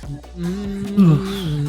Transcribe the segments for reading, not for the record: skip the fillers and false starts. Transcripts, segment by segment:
Ugh. Mm.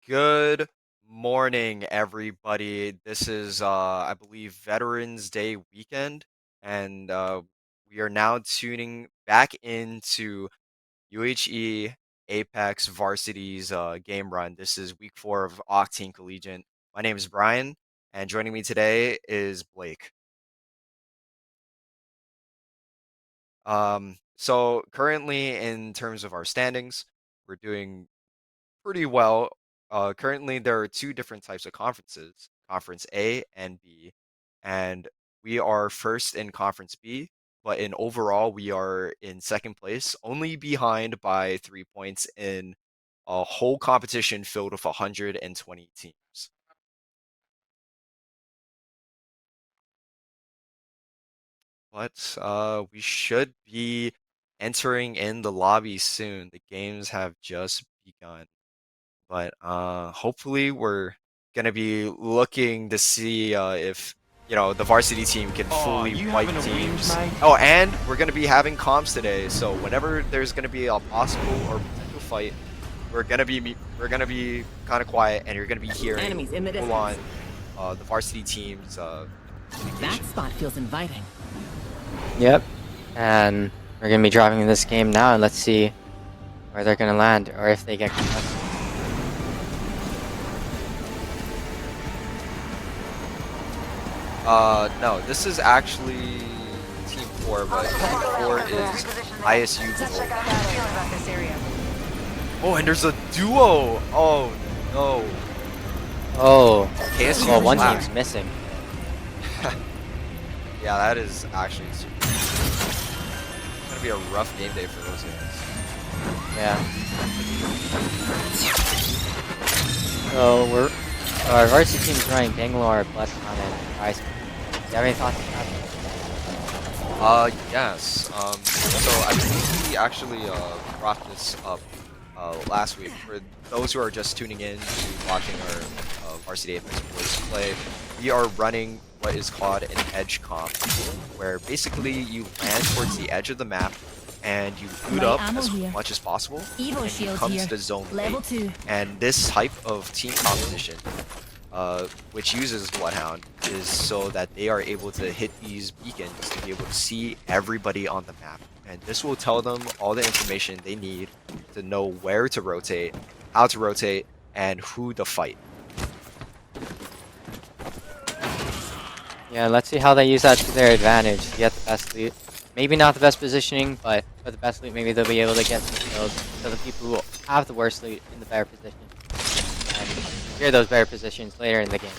Good morning, everybody. This is, I believe, Veterans Day weekend, and we are now tuning back into UHE Apex Varsity's game run. This is week 4 of Octane Collegiate. My name is Brian, and joining me today is Blake. So currently in terms of our standings, we're doing pretty well. Currently there are two different types of conferences, Conference A and B, and we are first in Conference B, but in overall we are in second place, only behind by 3 points in a whole competition filled with 120 teams. But we should be entering in the lobby soon. The games have just begun. But hopefully we're gonna be looking to see if the varsity team can Oh, fully you wipe having a whinge, teams. mate? Oh, and we're gonna be having comps today, so whenever there's gonna be a possible or potential fight, we're gonna be kind of quiet, and you're gonna be hearing Enemies in the full distance. on the varsity team's That communication. spot feels inviting. Yep. And we're gonna be driving this game now, and let's see where they're gonna land or if they get contested. No, this is actually Team 4, but Team 4 is ISU Gold. Oh, and there's a duo! Oh, no. Oh, KSU well, one Black. team's missing. Yeah, that is actually super. It's gonna be a rough game day for those guys. Yeah. So our varsity team's running Bangalore, Bloodhound, and Ice. Do you have any thoughts on that? Yes. So I believe we actually brought this up last week. For those who are just tuning in to watching our Varsity Apex Boys play, we are running what is called an edge comp, where basically you land towards the edge of the map and you loot up as much as possible, and you come to the zone Level late. 2. And this type of team composition, which uses Bloodhound, is so that they are able to hit these beacons to be able to see everybody on the map. And this will tell them all the information they need to know where to rotate, how to rotate, and who to fight. Yeah, let's see how they use that to their advantage to get the best loot. Maybe not the best positioning, but for the best loot, maybe they'll be able to get some kills to the people who have the worst loot in the better position. And clear those better positions later in the game.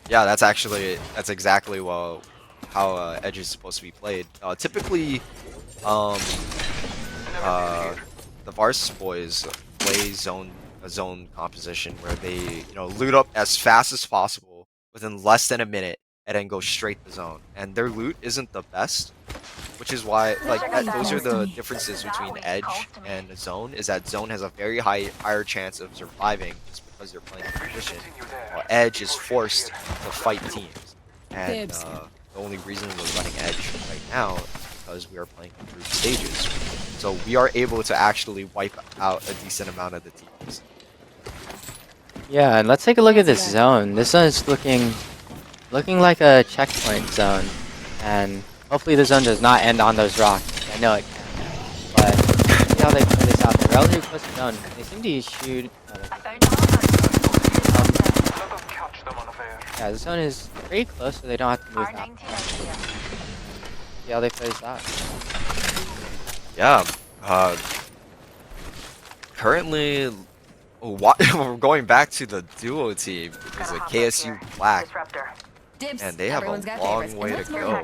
Yeah, that's exactly how Edge is supposed to be played. Typically, um, the Vars boys play a zone composition where they loot up as fast as possible within less than a minute and then go straight to zone. And their loot isn't the best, which is why those are the differences between Edge and Zone. Is that Zone has a very higher chance of surviving just because they're playing in position, while Edge is forced to fight teams. And the only reason we're running Edge right now is because we are playing in group stages, so we are able to actually wipe out a decent amount of the teams. Yeah, and let's take a look at this zone. This zone is looking like a checkpoint zone, and hopefully the zone does not end on those rocks. I know it can, but see how they play this out. They're relatively close to zone. They seem to shoot. Yeah, the zone is pretty close, so they don't have to move that far. See how they play this out. Yeah. Currently, we're going back to the duo team is a KSU Black, and they have a long way to go.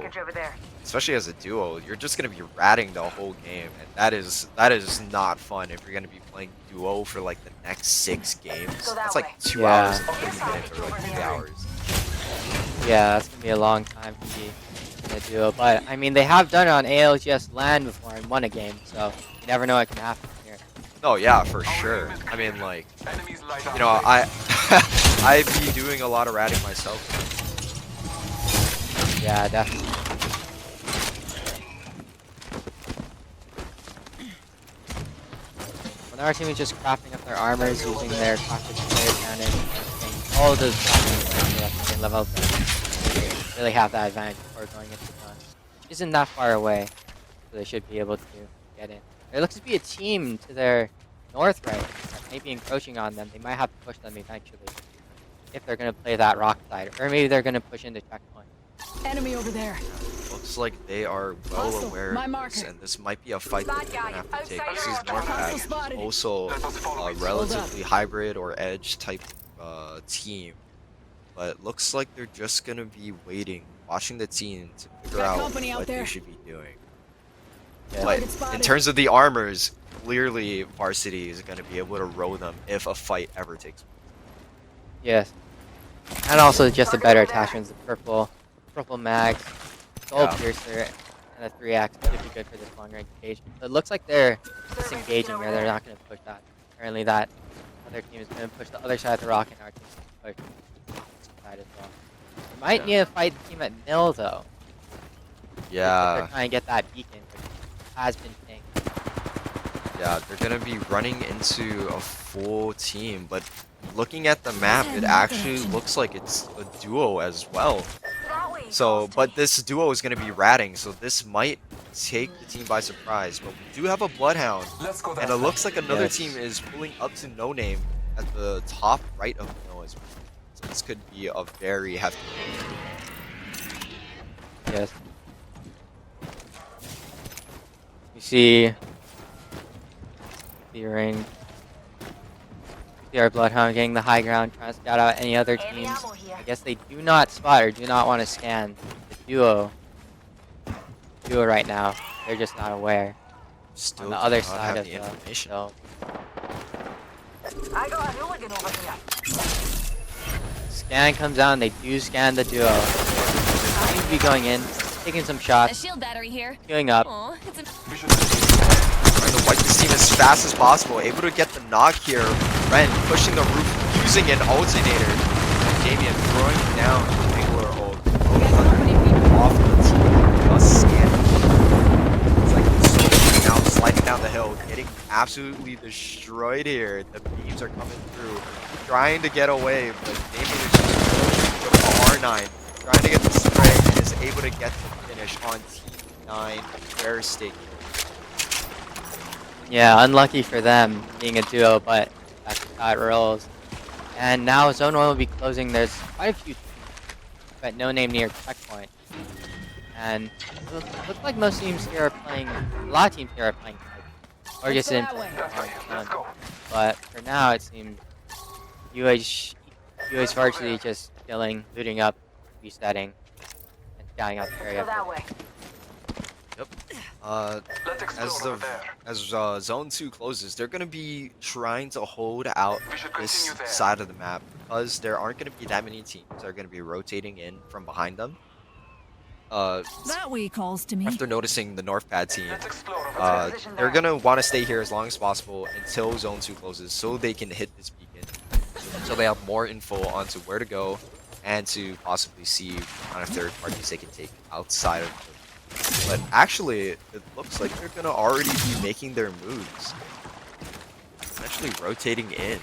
Especially as a duo, you're just gonna be ratting the whole game, and that is not fun if you're gonna be playing duo for like the next 6 games. That's like 2 hours and 30 minutes or like 3 hours. Yeah, that's gonna be a long time to be in a duo, but I mean they have done it on ALGS LAN before and won a game, so you never know what can happen here. Oh yeah, for sure. I mean, like, I I'd be doing a lot of ratting myself. Yeah, definitely. When our team is just crafting up their armors using their toxic player cannon, and all of those toxic level up, they really have that advantage before going into the zone, which isn't that far away, so they should be able to get in. There looks to be a team to their north right that may be encroaching on them. They might have to push them eventually. if they're gonna play that rock side, or maybe they're gonna push into checkpoint. Enemy over there. Looks like they are well Hostile, aware my of marker. this, and this might be a fight that they're gonna have to take. This is Hostile Northpad, who's spotted. also a relatively hybrid or edge type team, but looks like they're just gonna be waiting, watching the team to figure Got out company out what they there. should be doing. Yeah. But Target in spotted. terms of the armors, clearly Varsity is gonna be able to row them if a fight ever takes place. Yes. And also just the better attachments, the purple mags, gold Yeah. piercer, and the 3x should be good for this long range engagement. So it looks like they're disengaging there. They're not going to push that. Apparently that other team is going to push the other side of the rock, and our team is going to push this side as well. We might need to fight the team at mill though. If Yeah. they're trying to get that beacon, which has been pinged. Yeah, they're gonna be running into a full team, but looking at the map, it actually looks like it's a duo as well. So, but this duo is gonna be ratting, so this might take the team by surprise. But we do have a Bloodhound, and it looks like another Yes. team is pulling up to No Name at the top right of the mill as well. So this could be a very hefty game. Yes. You see the ring. See our Bloodhound getting the high ground, trying to scout out any other teams. I guess they do not spot or do not want to scan the duo right now. They're just not aware. Still On the do other not side have of the the information. so I got a hooligan over here. scan comes out and they do scan the duo. Seems to be going in, taking some A shots, shield battery here. queuing up. Aw, it's a Trying to wipe this team as fast as possible. Able to get the knock here. Ren pushing the roof, using an alternator. And Damien throwing it down. Angler hold. Off the team. Just scanning. It's like so now sliding down the hill, getting absolutely destroyed here. The beams are coming through. Trying to get away, but Damien is just pushing with the R9. Trying to get the spray and is able to get the finish on Team 9 Bear Stake. Yeah, unlucky for them being a duo, but that's how it rolls. And now Zone 1 will be closing. There's quite a few teams, but no name near checkpoint. And it looks like most teams here are playing, a lot of teams here are playing Collegiate, or just Let's in go that way. But for now, it seems UH Varsity just killing, looting up, resetting, and scouting out the area. that way. Yep. As Zone 2 closes, they're gonna be trying to hold out this side of the map because there aren't gonna be that many teams that are gonna be rotating in from behind them. That way calls to me. After noticing the North Pad team, they're gonna want to stay here as long as possible until Zone 2 closes, so they can hit this beacon, so they have more info onto where to go and to possibly see what kind of third parties they can take outside of the. But actually, it looks like they're gonna already be making their moves. Actually rotating in.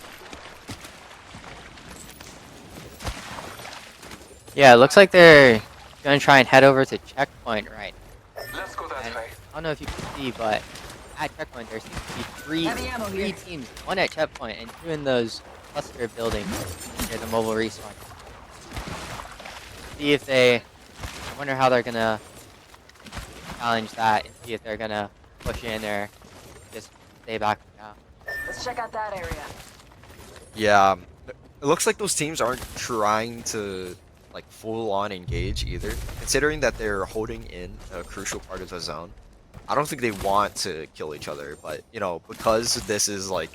Yeah, it looks like they're gonna try and head over to checkpoint right. Let's go that And way. I don't know if you can see, but at checkpoint there seems to be Heavy ammo three here. teams, one at checkpoint and two in those cluster buildings near the mobile respawn. See if they, I wonder how they're gonna challenge that and see if they're gonna push in or just stay back down. Let's check out that area. Yeah, it looks like those teams aren't trying to like full on engage either, considering that they're holding in a crucial part of the zone. I don't think they want to kill each other, but you know, because this is like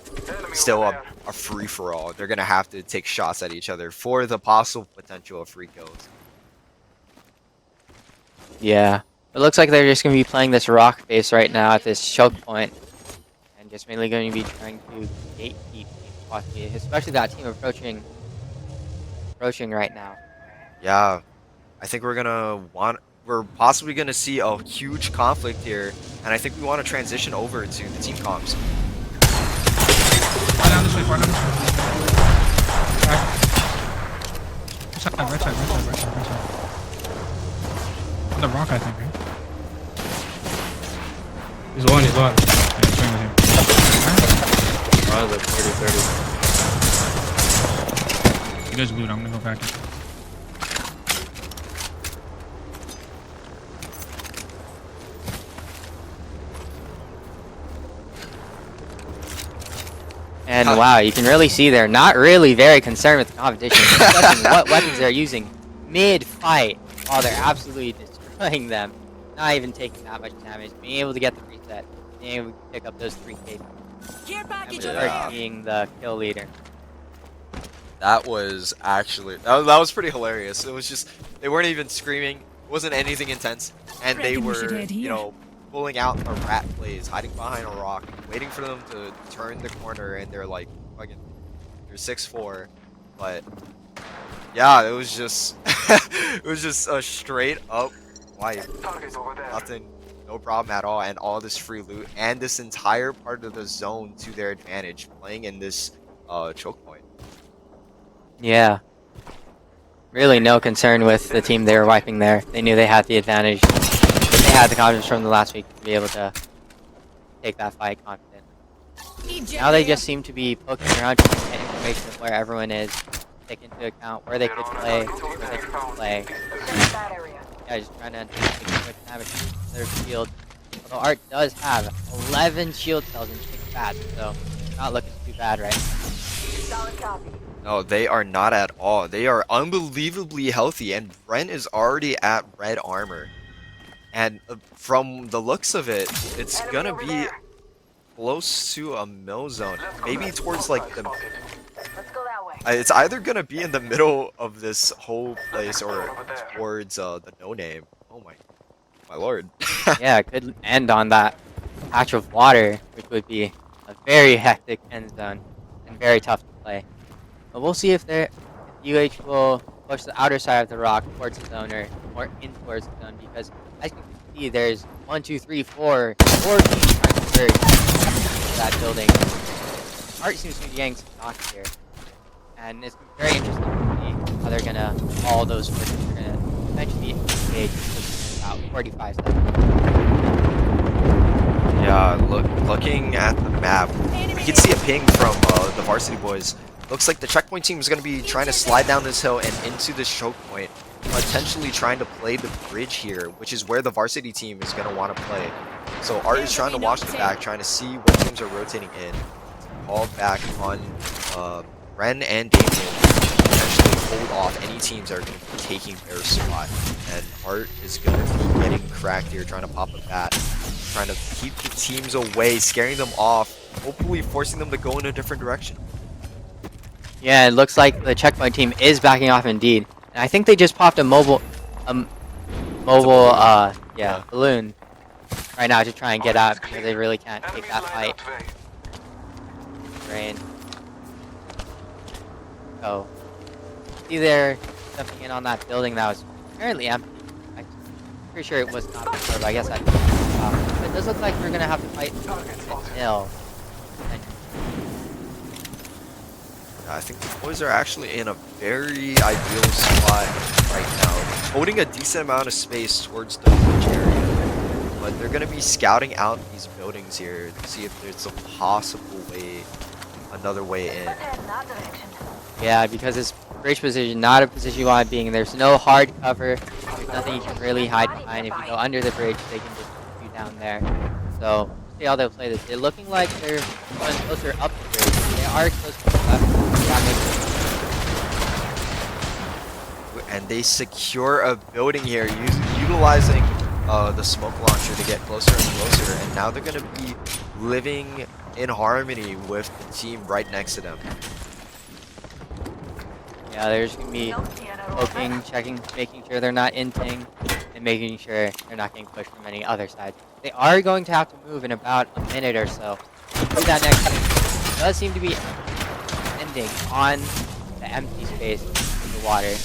still a free for all, they're gonna have to take shots at each other for the possible potential of free kills. Yeah. It looks like they're just going to be playing this rock base right now at this choke point. And just mainly going to be trying to gatekeep Varsity, especially that team approaching right now. Yeah, I think we're possibly gonna see a huge conflict here, and I think we want to transition over to the team comps. Far down this way, far down this way. Right side, right side, right side, right side, right side. On the rock, I think, right? He's one, he's one. Yeah, swing with him. Oh, the 30-30. guys loot. I'm gonna go back. And wow, you can really see they're not really very concerned with the competition, discussing what weapons they're using mid-fight while they're absolutely destroying them. Not even taking that much damage, being able to get the reset, being able to pick up those 3 KP. Care package And over being the kill leader. That was actually that was pretty hilarious. It was just they weren't even screaming. It wasn't anything intense, and they Reckon we should were head you here. know pulling out a rat plays, hiding behind a rock, waiting for them to turn the corner, and they're like fucking they're 6'4", but yeah, it was just it was just a straight up wipe. Nothing, no problem at all, and all this free loot and this entire part of the zone to their advantage, playing in this choke point. Yeah. Really no concern with the team they were wiping there. They knew they had the advantage. They had the confidence from the last week to be able to take that fight confident. Now they just seem to be poking around trying to get information of where everyone is, take into account where they could play, where they couldn't play. that area. Yeah, just trying to take quick damage to their shield. Although Art does have 11 shield cells and 6 bats, so not looking too bad right now. Solid copy. No, they are not at all. They are unbelievably healthy, and Brent is already at red armor. And from the looks of it, it's Enemy gonna over be there. close to a mill zone. Maybe towards like the... Let's go that way. It's either gonna be in the middle of this whole place or towards the no-name. Oh my lord. Yeah, it could end on that patch of water, which would be a very hectic end zone and very tough to play. But we'll see if UH will push the outer side of the rock towards the zone or in towards the zone, because as you can see, there's 4 teams trying to surge into that building. Art seems to be getting some knocks here, and it's very interesting to see how they're gonna all those forces are gonna eventually engage in about 45 seconds. Yeah, looking at the map, we can see a ping from the Varsity boys. Looks like the checkpoint team is going to be trying to slide down this hill and into this choke point, potentially trying to play the bridge here, which is where the Varsity team is going to want to play. So Art is trying to watch the back, trying to see what teams are rotating in. Call back on Ren and Damien to potentially hold off any teams that are going to be taking their spot. And Art is going to be getting cracked here, trying to pop a bat, trying to keep the teams away, scaring them off, hopefully forcing them to go in a different direction. Yeah, it looks like the checkpoint team is backing off indeed. And I think they just popped a mobile balloon right now to try and get out, because they really can't take that fight. Rain. Oh. See there, jumping in on that building that was apparently empty. I'm pretty sure it was not before, but I guess I it does look like we're gonna have to fight a hill. I think the boys are actually in a very ideal spot right now, holding a decent amount of space towards the bridge area, but they're going to be scouting out these buildings here to see if there's a possible way, another way in. Let's head in that direction. Yeah, because this bridge position, not a position you want to be in. There's no hard cover. There's nothing you can really hide behind. If you go under the bridge, they can just put you down there. So, see how they'll play this. They're looking like they're going closer up the bridge. They are close to the left. And they secure a building here, utilizing the smoke launcher to get closer and closer. And now they're going to be living in harmony with the team right next to them. Yeah, they're just going to be poking, checking, making sure they're not inting, and making sure they're not getting pushed from any other side. They are going to have to move in about a minute or so. Do that next time. It does seem to be ending on the empty space in the water.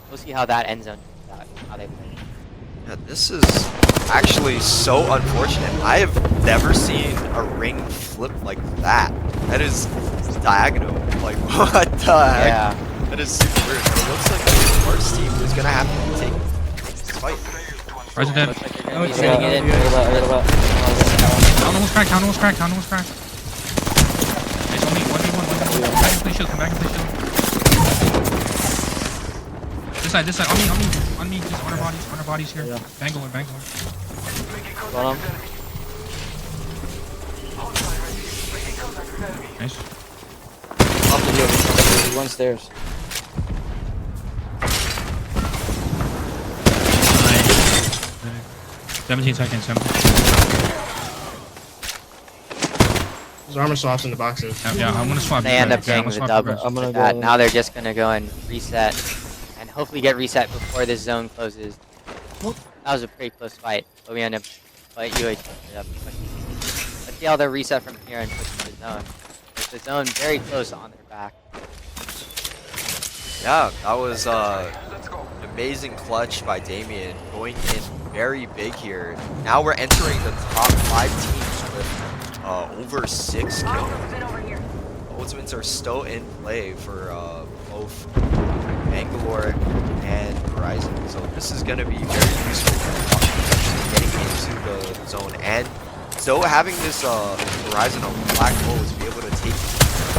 We'll see how that end zone turns out, how they play. Yeah, this is actually so unfortunate. I have never seen a ring flip like that. That is diagonal. Like, what the heck? Yeah. That is super weird. But it looks like the first team is going to have to take this fight. President. Looks like they're going to be sending it in. Counter was cracked, counter was cracked, counter was cracked. It's only 1v1, 1v1. Come back and play shield, come back and play shield. This side. On me. Just on our bodies here. Yeah. Bangalore. Got him. Nice. Off the deal. He's one stairs. Nice. 17 seconds. There's armor swaps in the boxes. Yeah, I'm gonna swap. They end up Yeah, getting I'm the gonna swap double. first. I'm gonna with go that. in. Now they're just gonna go and reset, and hopefully get reset before this zone closes. That was a pretty close fight, but we end up, but UH ended up pushing. Let's see how they'll reset from here and push to the zone. With the zone very close on their back. Yeah, that was an amazing clutch by Damien, going in very big here. Now we're entering the top 5 teams with over 6 Our kills. ultimate's been over here. Ultimates are still in play for both Bangalore and Horizon, so this is going to be very useful for getting into the zone, and still having this Horizon on Black Hole to be able to take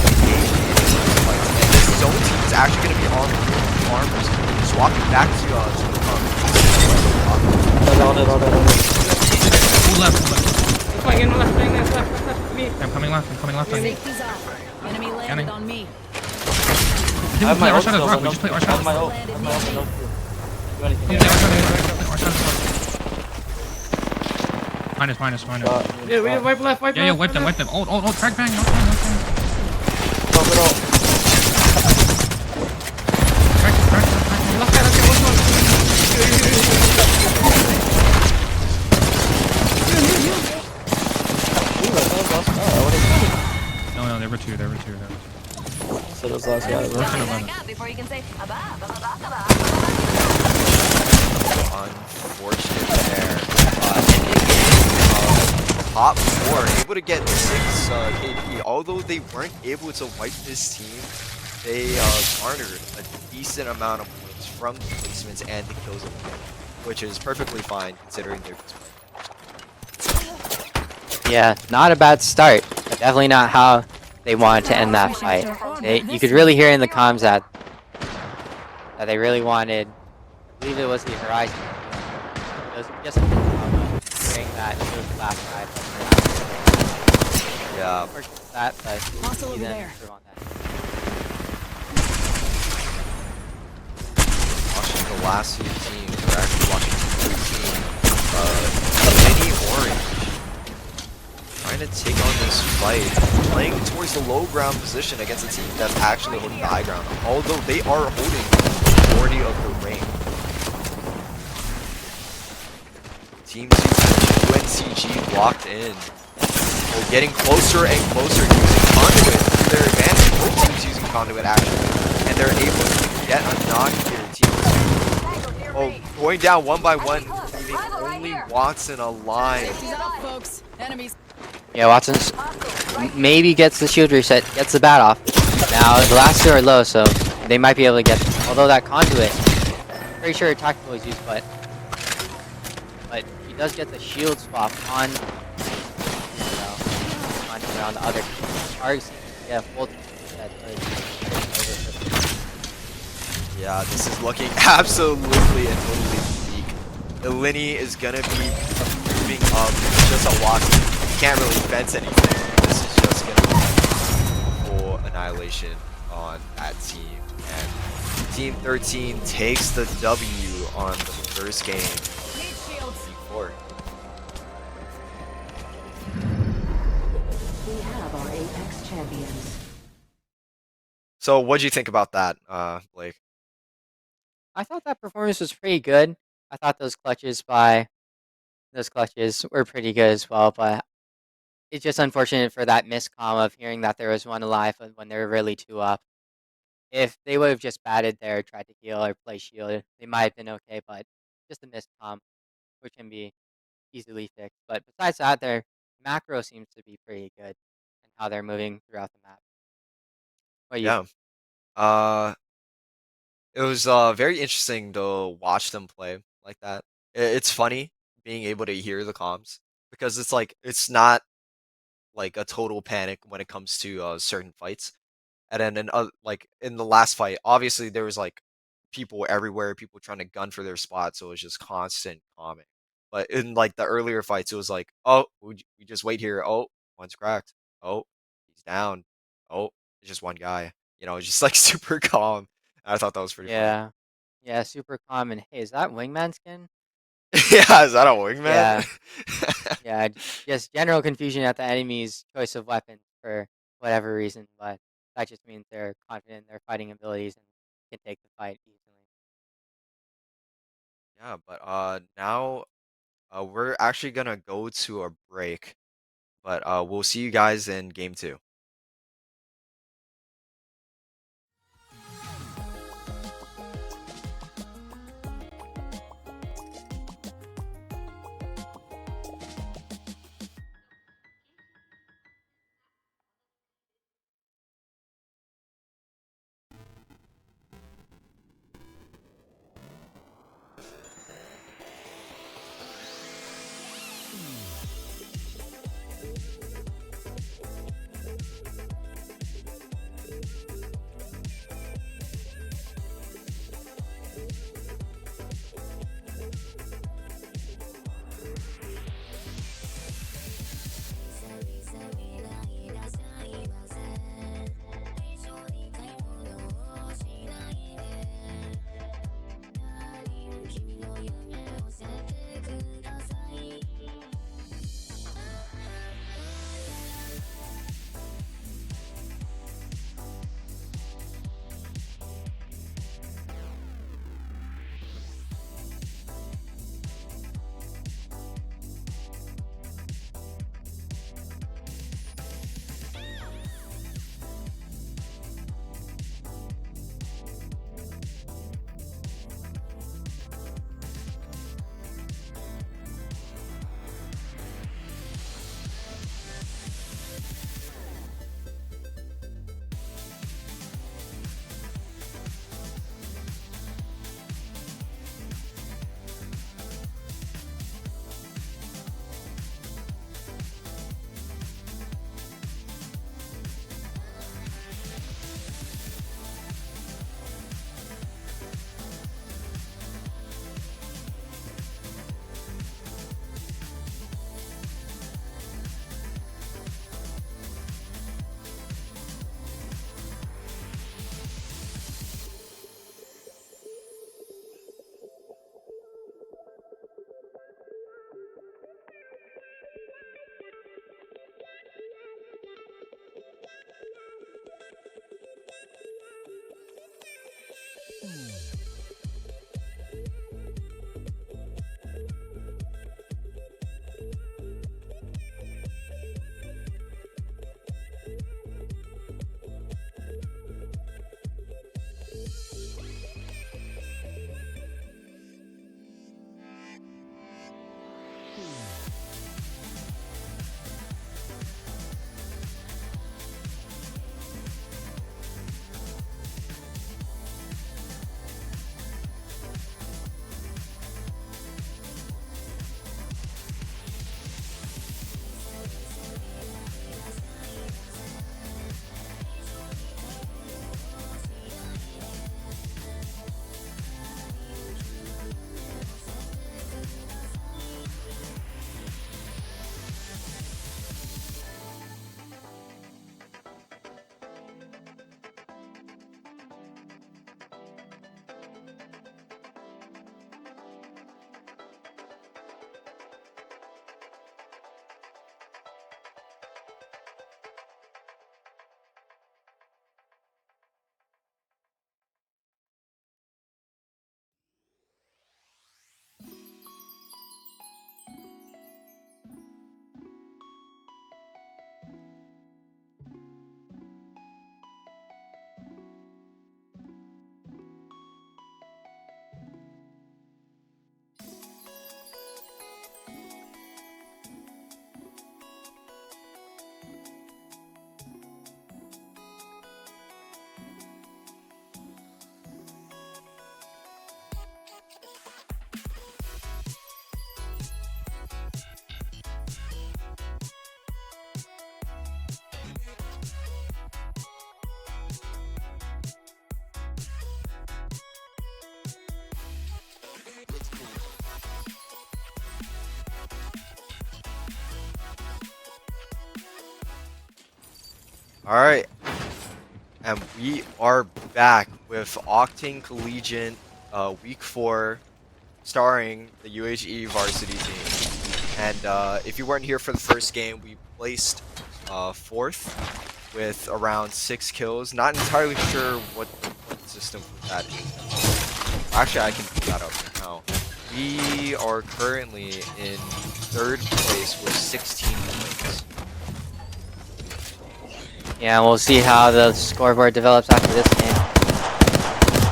engage in these fights. And this zone team is actually going to be on the farmers, swapping back to the All dead. Who left? Flying in left. Me. I'm coming left on you. Safety's off. Enemy landed Scanning. on me. We I have my our ult shot as still, rock. but We no just play our I shot have my as ult. rock. I have my ult, but no Q. Do anything. Play our shot as rock. Minus. Yeah, we wipe left. Yeah, wipe them. Oh, track bang. No. Go, go. Track. Left side. Okay, one. Ooh, that was last guy. I would've No, there were two. said it was last guy, bro. Back up before you can say abba. unfortunate there. Ending in top 4, able to get 6 KP. Although they weren't able to wipe this team, they garnered a decent amount of points from the placements and the kills, which is perfectly fine considering they're just playing. Yeah, not a bad start, but definitely not how they wanted to end that fight. You could really hear in the comms that they really wanted, I believe it was the Horizon. It was just hearing that it was the last fight. Yeah. That, but Hostile he over then there. threw on that. Watching the last few teams, we're actually watching Mini Orange trying to take on this fight, playing towards the low ground position against a team that's actually holding the high ground, although they are holding the majority of the ring. Team UNCG locked in. We're getting closer and closer using Conduit to their advantage. Both teams using Conduit actually, and they're able to get a knock here. Going down one by one, leaving only Watson alive. Safety's off, folks. Enemies. Yeah, Watson's maybe gets the shield reset, gets the bat off. Now, the last two are low, so they might be able to get, although that Conduit, pretty sure tactical is used, but he does get the shield swap on, on the other targets. Yeah, full reset. Yeah, this is looking absolutely and totally unique. Ilini is gonna be moving up just a Watson. He can't really fence anything. This is just gonna be full annihilation on that team. And Team 13 takes the W on the first game Need shields. before. We have our Apex champions. So what'd you think about that, Blake? I thought that performance was pretty good. I thought those clutches were pretty good as well, but it's just unfortunate for that miscomm of hearing that there was one alive when they were really two up. If they would have just batted there, tried to heal or play shield, they might have been okay, but just a miscomm, which can be easily fixed. But besides that, their macro seems to be pretty good and how they're moving throughout the map. What do you Yeah. It was very interesting to watch them play like that. It's funny being able to hear the comms because it's like it's not like a total panic when it comes to certain fights. And then like in the last fight, obviously there was like people everywhere, people trying to gun for their spot, so it was just constant calming. But in like the earlier fights, it was like, oh, we just wait here. Oh, one's cracked. Oh, he's down. Oh, it's just one guy. It's just like super calm. I thought that was pretty funny. Yeah. Yeah, super common. Hey, is that wingman skin? Yeah, is that a wingman? Yeah. Yeah, just general confusion at the enemy's choice of weapons for whatever reason, but that just means they're confident in their fighting abilities and can take the fight easily. Yeah, but now we're actually gonna go to a break, but we'll see you guys in game two. All right, and we are back with Octane Collegiate, week 4, starring the UHE Varsity team. And if you weren't here for the first game, we placed 4th with around 6 kills. Not entirely sure what the point system for that is. Actually, I can pull that up now. We are currently in 3rd place with 16 points. Yeah, we'll see how the scoreboard develops after this game.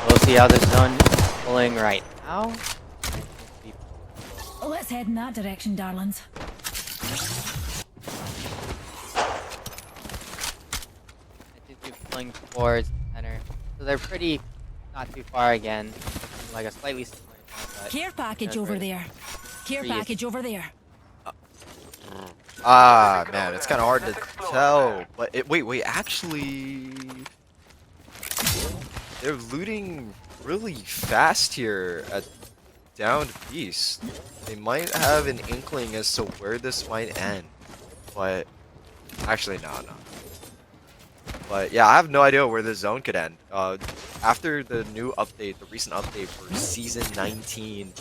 We'll see how the zone is pulling right now. Let's head in that direction, darlings. I think they're pulling towards the center. So they're pretty not too far again. Like a slightly similar time, but Care package you know, over there. Care Freeze. package over there. Ah, man, it's kind of hard to tell. But wait, actually, they're looting really fast here at Downed Beast. They might have an inkling as to where this might end, but actually, no. But yeah, I have no idea where this zone could end. After the new update, the recent update for Season 19,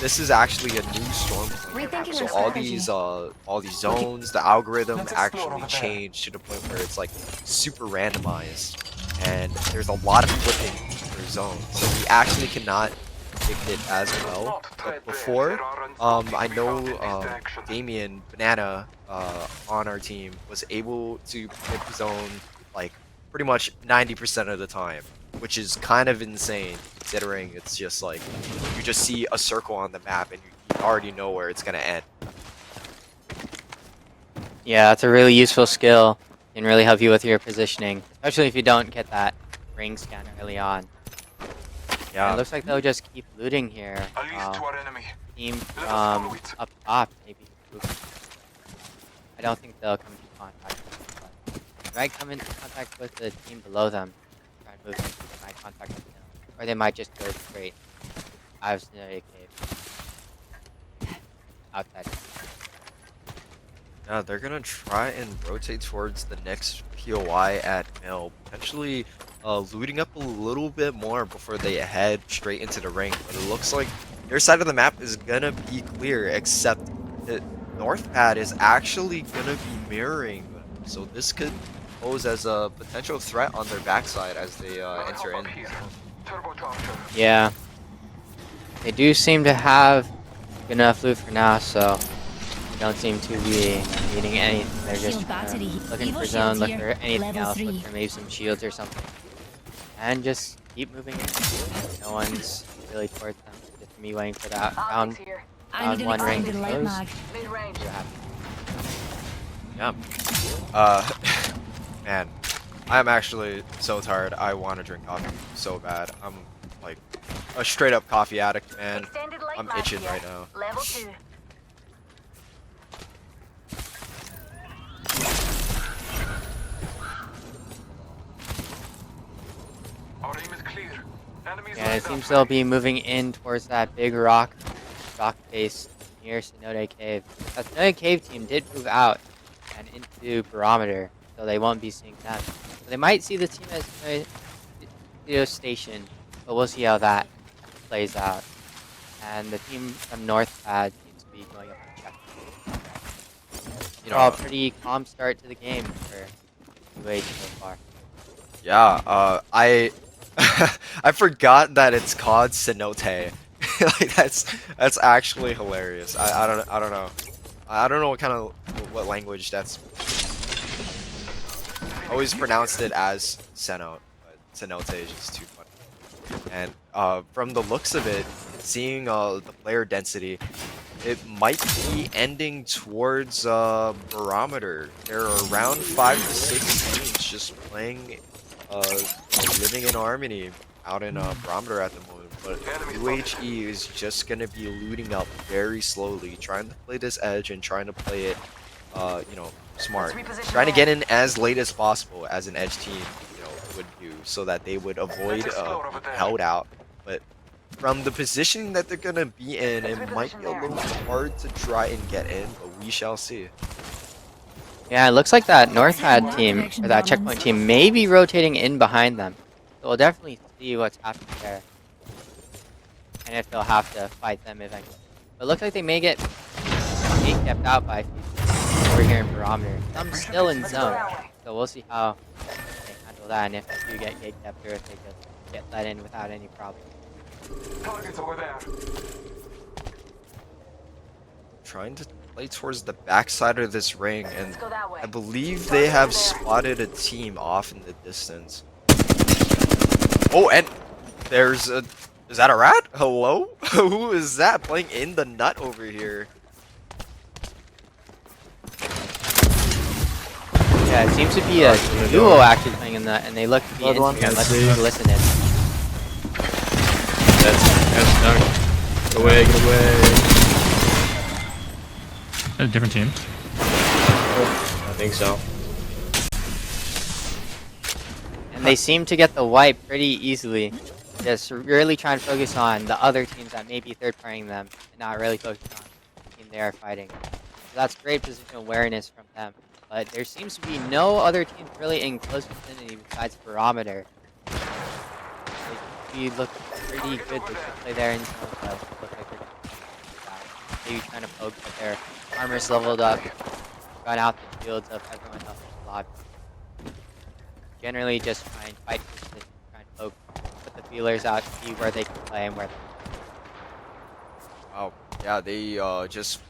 this is actually a new storm point map. So all these zones, the algorithm actually changed to the point where it's like super randomized, and there's a lot of flipping per zone. So we actually cannot predict it as well. But before, I know Damien Banana on our team was able to predict zone like pretty much 90% of the time, which is kind of insane considering it's just like you just see a circle on the map and you already know where it's gonna end. yeah, it's a really useful skill. Can really help you with your positioning, especially if you don't get that ring scan early on. Yeah, It looks like they'll just keep looting here. Team from up top, maybe. I don't think they'll come into contact with them, but they might come into contact with the team below them. Try and move them. They might contact with them. Or they might just go straight. I've seen a cave. Outside. yeah, they're gonna try and rotate towards the next POI at mill, potentially looting up a little bit more before they head straight into the ring. But it looks like their side of the map is gonna be clear, except the north pad is actually gonna be mirroring them. So this could pose as a potential threat on their backside as they enter in. Yeah. They do seem to have good enough loot for now, so they don't seem to be needing anything. They're just Shield battery. looking for Evo zone, shields look here. for anything Level else, 3. look for maybe some shields or something. And just keep moving in. No one's really towards them. Just me waiting for that round. I need an one ring extended light close. mag. Mid-range. Yeah. Man, I'm actually so tired. I want to drink coffee so bad. I'm like a straight up coffee addict, man. Extended light I'm mag itching here. right now. Level 2. Yeah, it seems they'll be moving in towards that big rock face near Synode Cave. That Synode Cave team did move out and into Barometer, so they won't be seeing them. So they might see the team at Synode Station, but we'll see how that plays out. And the team from North Pad seems to be going up to check. You Overall, know, pretty calm start to the game for UH so far. yeah. I forgot that it's called cenote. Like that's actually hilarious. I don't know. I don't know what language that's. I always pronounced it as cenote, but cenote is just too funny. And from the looks of it, seeing the player density, it might be ending towards Barometer. There are around 5 to 6 teams just playing, living in harmony out in Barometer at the moment. But UHE is just gonna be looting up very slowly, trying to play this edge and trying to play it, smart. Trying to get in as late as possible as an edge team, would do, so that they would avoid being held out. But from the position that they're gonna be in, it might be a little hard to try and get in, but we shall see. Yeah, it looks like that Northpad team, or that checkpoint team, may be rotating in behind them. So we'll definitely see what's happening there. And if they'll have to fight them eventually. But it looks like they may get kept out by a few teams over here in Barometer. Some still in zone. So we'll see how they handle that, and if they do get gate kept, or if they just get let in without any problem. Trying to play towards the backside of this ring, and Let's go that way. I believe they have spotted a team off in the distance. Oh, and there's a... Is that a rat? Hello? Who is that playing in the nut over here? Yeah, it seems to be a duo actually playing in that, and they look to be Another one. into it. Let's see. listen in. That's stuck. Get away, get away. A different team. I think so. And they seem to get the wipe pretty easily. Just really trying to focus on the other teams that may be third-partying them, and not really focusing on the team they are fighting. So that's great position awareness from them. But there seems to be no other teams really in close vicinity besides Barometer. They look pretty good. They could play there in zone, but look like they're maybe trying to poke, but their armor's leveled up, run out the fields of everyone else in the lobby. Generally just try and fight for position, try and poke, put the feelers out, see where they can play and where they can. Wow, yeah, they just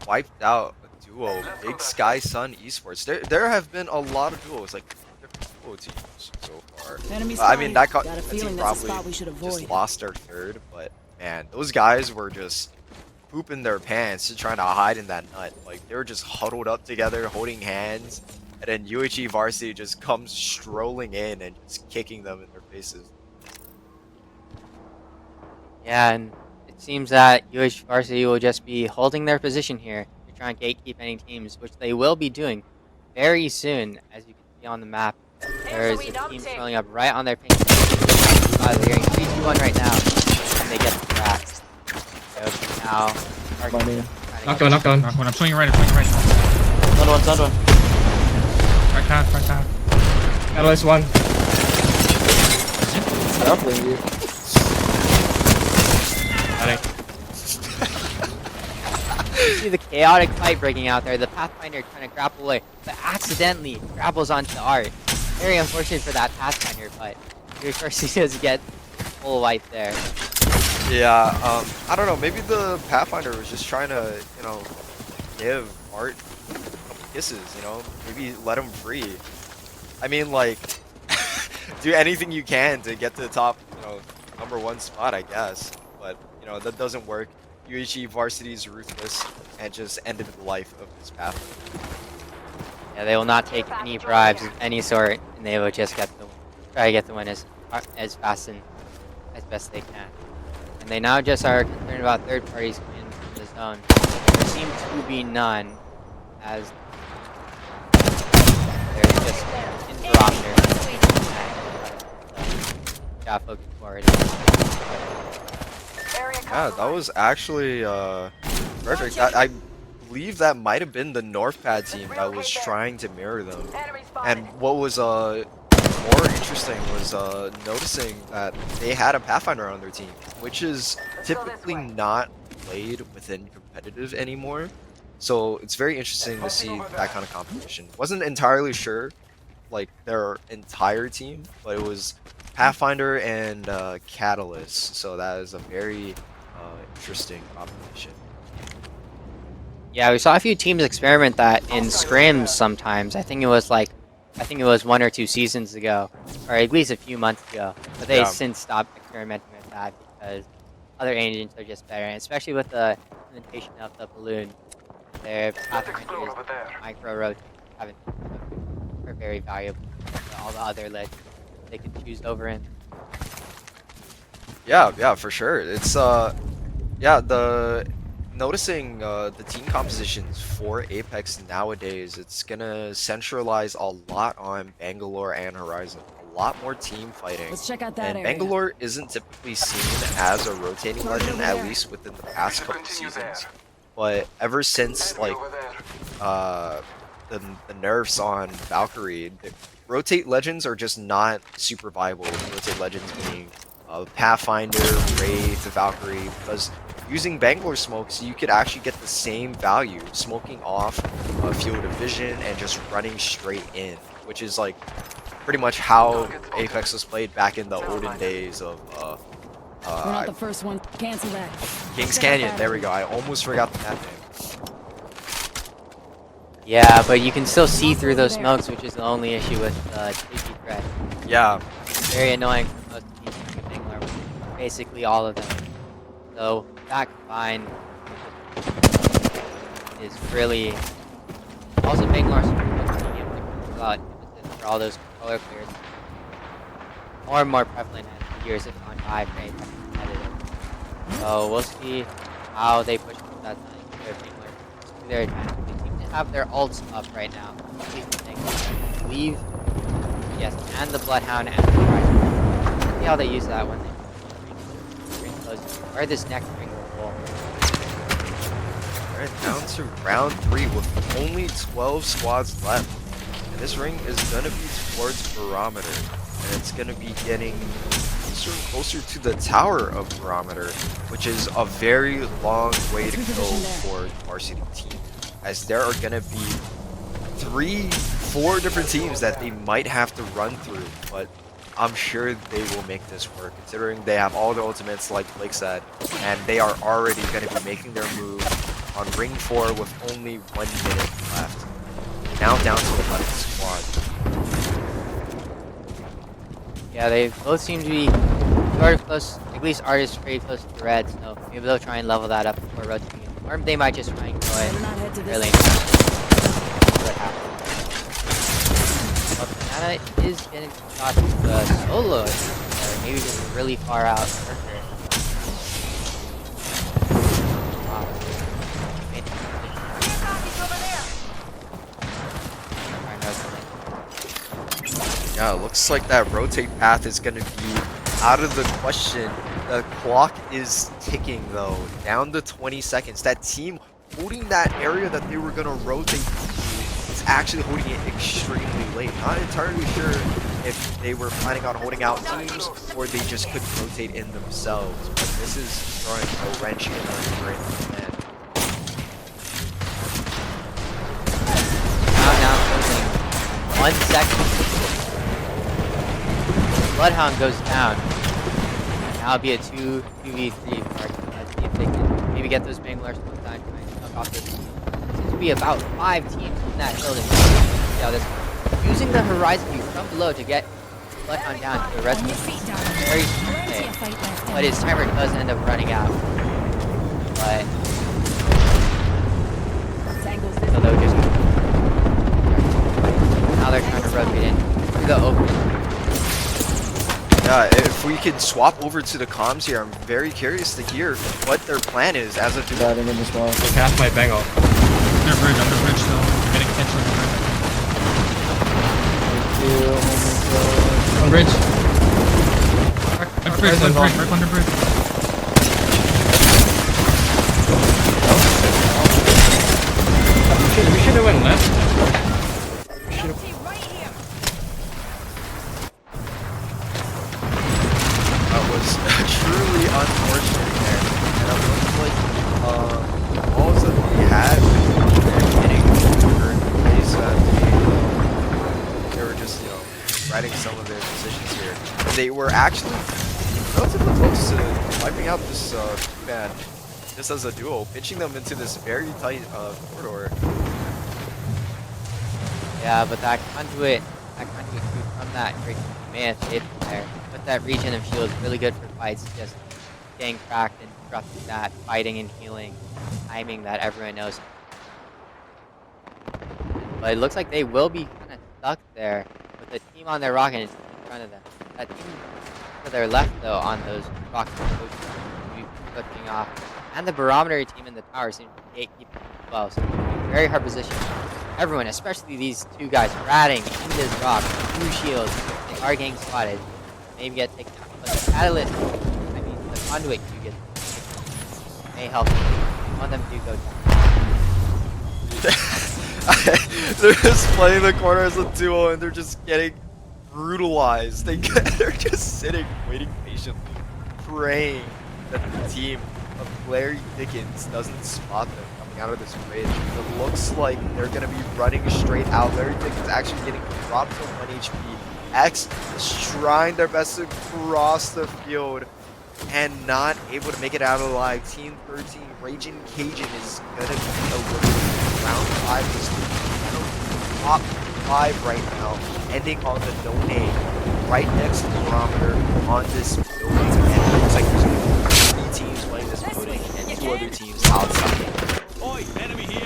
wiped out a duo, Big Sky Sun Esports. There have been a lot of duos, like different duo teams so far. I mean, that team probably just lost their third, but man, those guys were just pooping their pants, just trying to hide in that nut. Like, they were just huddled up together, holding hands, and then UHE Varsity just comes strolling in and just kicking them in their faces. Yeah, and it seems that UH Varsity will just be holding their position here to try and gatekeep any teams, which they will be doing very soon, as you can see on the map. There is a team showing up right on their ping. They're hearing 3, 2, 1 right now, and they get the crack. So now, Knock on, knock on. Knock one. I'm swinging right. I'm swinging right. Another one, another one. Right half. Right half. Catalyst one. Dumpling you. You see the chaotic fight breaking out there. The Pathfinder trying to grapple away, but accidentally grapples onto the art. Very unfortunate for that Pathfinder, but your first he does get full wipe there. Yeah, I don't know, maybe the Pathfinder was just trying to, you know, give Art a couple kisses, you know, maybe let him free. I mean, like, do anything you can to get to the top, you know, #1 spot, I guess. But, you know, that doesn't work. UHE Varsity's ruthless and just ended the life of this Pathfinder. Yeah, they will not take any bribes of any sort, and they will just try to get the win as fast and as best they can. And they now just are concerned about third parties coming in from the zone. There seem to be none, as they're just in Barometer. Yeah, focus forward. Yeah, that was actually perfect. I believe that might have been the Northpad team that was trying to mirror them. And what was more interesting was noticing that they had a Pathfinder on their team, which is typically not played within competitive anymore. So it's very interesting to see that kind of competition. Wasn't entirely sure, like, their entire team, but it was Pathfinder and Catalyst. So that is a very interesting competition. Yeah, we saw a few teams experiment that in scrims sometimes. I think it was 1 or 2 seasons ago, or at least a few months ago. But they since stopped experimenting with that because other agents are just better, and especially with the implementation of the balloon. Their Pathfinders, micro rotates are very valuable to all the other legends they can choose over in. Yeah, for sure. It's noticing the team compositions for Apex nowadays, it's gonna centralize a lot on Bangalore and Horizon. A lot more team fighting. Let's check out that And area. Bangalore isn't typically seen as a rotating legend, at least within the past couple seasons. But ever since, like, the nerfs on Valkyrie. Rotate Legends are just not super viable. Rotate Legends being Pathfinder, Wraith, Valkyrie, because using Bangalore smokes, you could actually get the same value smoking off field of vision and just running straight in, which is like pretty much how Apex was played back in the olden days of We're not the first one. Cancel that. Kings Canyon. There we go. I almost forgot the map name. Yeah, but you can still see through those smokes, which is the only issue with TP threat. Yeah, Very annoying for most teams in Bangalore, basically all of them. So that combined is really also Bangalore's being able to pull out impetus for all those controller players. More and more prevalent as the years have gone by for Apex competitive. So we'll see how they push through that time. Their Bangalore to their advantage. They seem to have their ults up right now. I believe, yes, and the Bloodhound and the Horizon. See how they use that when they bring close. Where this next ring will go. alright, down to round 3 with only 12 squads left. And this ring is gonna be towards Barometer. And it's gonna be getting closer and closer to the tower of Barometer, which is a very long way to go for the Varsity team. As there are gonna be 3-4 different teams that they might have to run through, but I'm sure they will make this work, considering they have all the ultimates like Blake said, and they are already going to be making their move on ring 4 with only 1 minute left. Now down to 11 squad. Yeah, they both seem to be sort of close, at least Artist pretty close to the red, so maybe they'll try and level that up before rotating. Or they might just try and go Better in not head to really. this. What happens. Well, Banana is getting shot to the solo, or maybe just really far out worker. Wow. Yeah, it looks like that rotate path is going to be out of the question. The clock is ticking though, down to 20 seconds. That team holding that area that they were going to rotate is actually holding it extremely late. Not entirely sure if they were planning on holding out teams or they just could rotate in themselves. But this is throwing a wrench in their current plan. Now closing 1 second. Bloodhound goes down. Now it'll be a 2v3 part. Let's see if they can maybe get those Bangalore smokes down and try and knock off this. Seems to be about 5 teams in that building. See how this using the horizon view from below to get Bloodhound down to the rest On of your the feet, darling. very Plenty okay. of fight left. But his timer does end up running out. But Tangles so they'll just now they're trying to rotate in to the open. Yeah, if we could swap over to the comms here, I'm very curious to hear what their plan is as of today. Batting in this wall. They cast my bang off. Under bridge still. They're getting catch on the On bridge. bridge. Left bridge, right under bridge. We should have went left. That was truly unfortunate there. And it looks like the balls that we had and hitting over place that they were just, writing some of their decisions here. They were actually relatively close to wiping out this man just as a duo, pitching them into this very tight corridor. Yeah, but that conduit crew from that great may have stayed there. But that regen of shield is really good for fights, just getting cracked and disrupting that, fighting and healing, timing that everyone knows. But it looks like they will be kind of stuck there with the team on their rocket in front of them. That team to their left, though, on those rockets will be flipping off. And the barometer team in the tower seems to be gatekeeping as well, so very hard position. Everyone, especially these two guys, ratting in this rock, 2 shields, they are getting spotted. Maybe get taken out. But the catalyst, I mean, the conduit do get taken out. May help. One of them do go down. They're just playing the corner as a duo and they're just getting brutalized. They're just sitting, waiting patiently, praying that the team of Larry Dickens doesn't spot them coming out of this bridge. It looks like they're going to be running straight out. Larry Dickens actually getting dropped to 1 HP. X is trying their best to cross the field and not able to make it out alive. Team 13, Raging Cajun is going to be eliminated. Round 5 is the top 5 right now, ending on the no name, right next to the barometer on this building. And it looks like there's going to be 3 teams playing this building and 2 other teams outside. Oi, enemy here.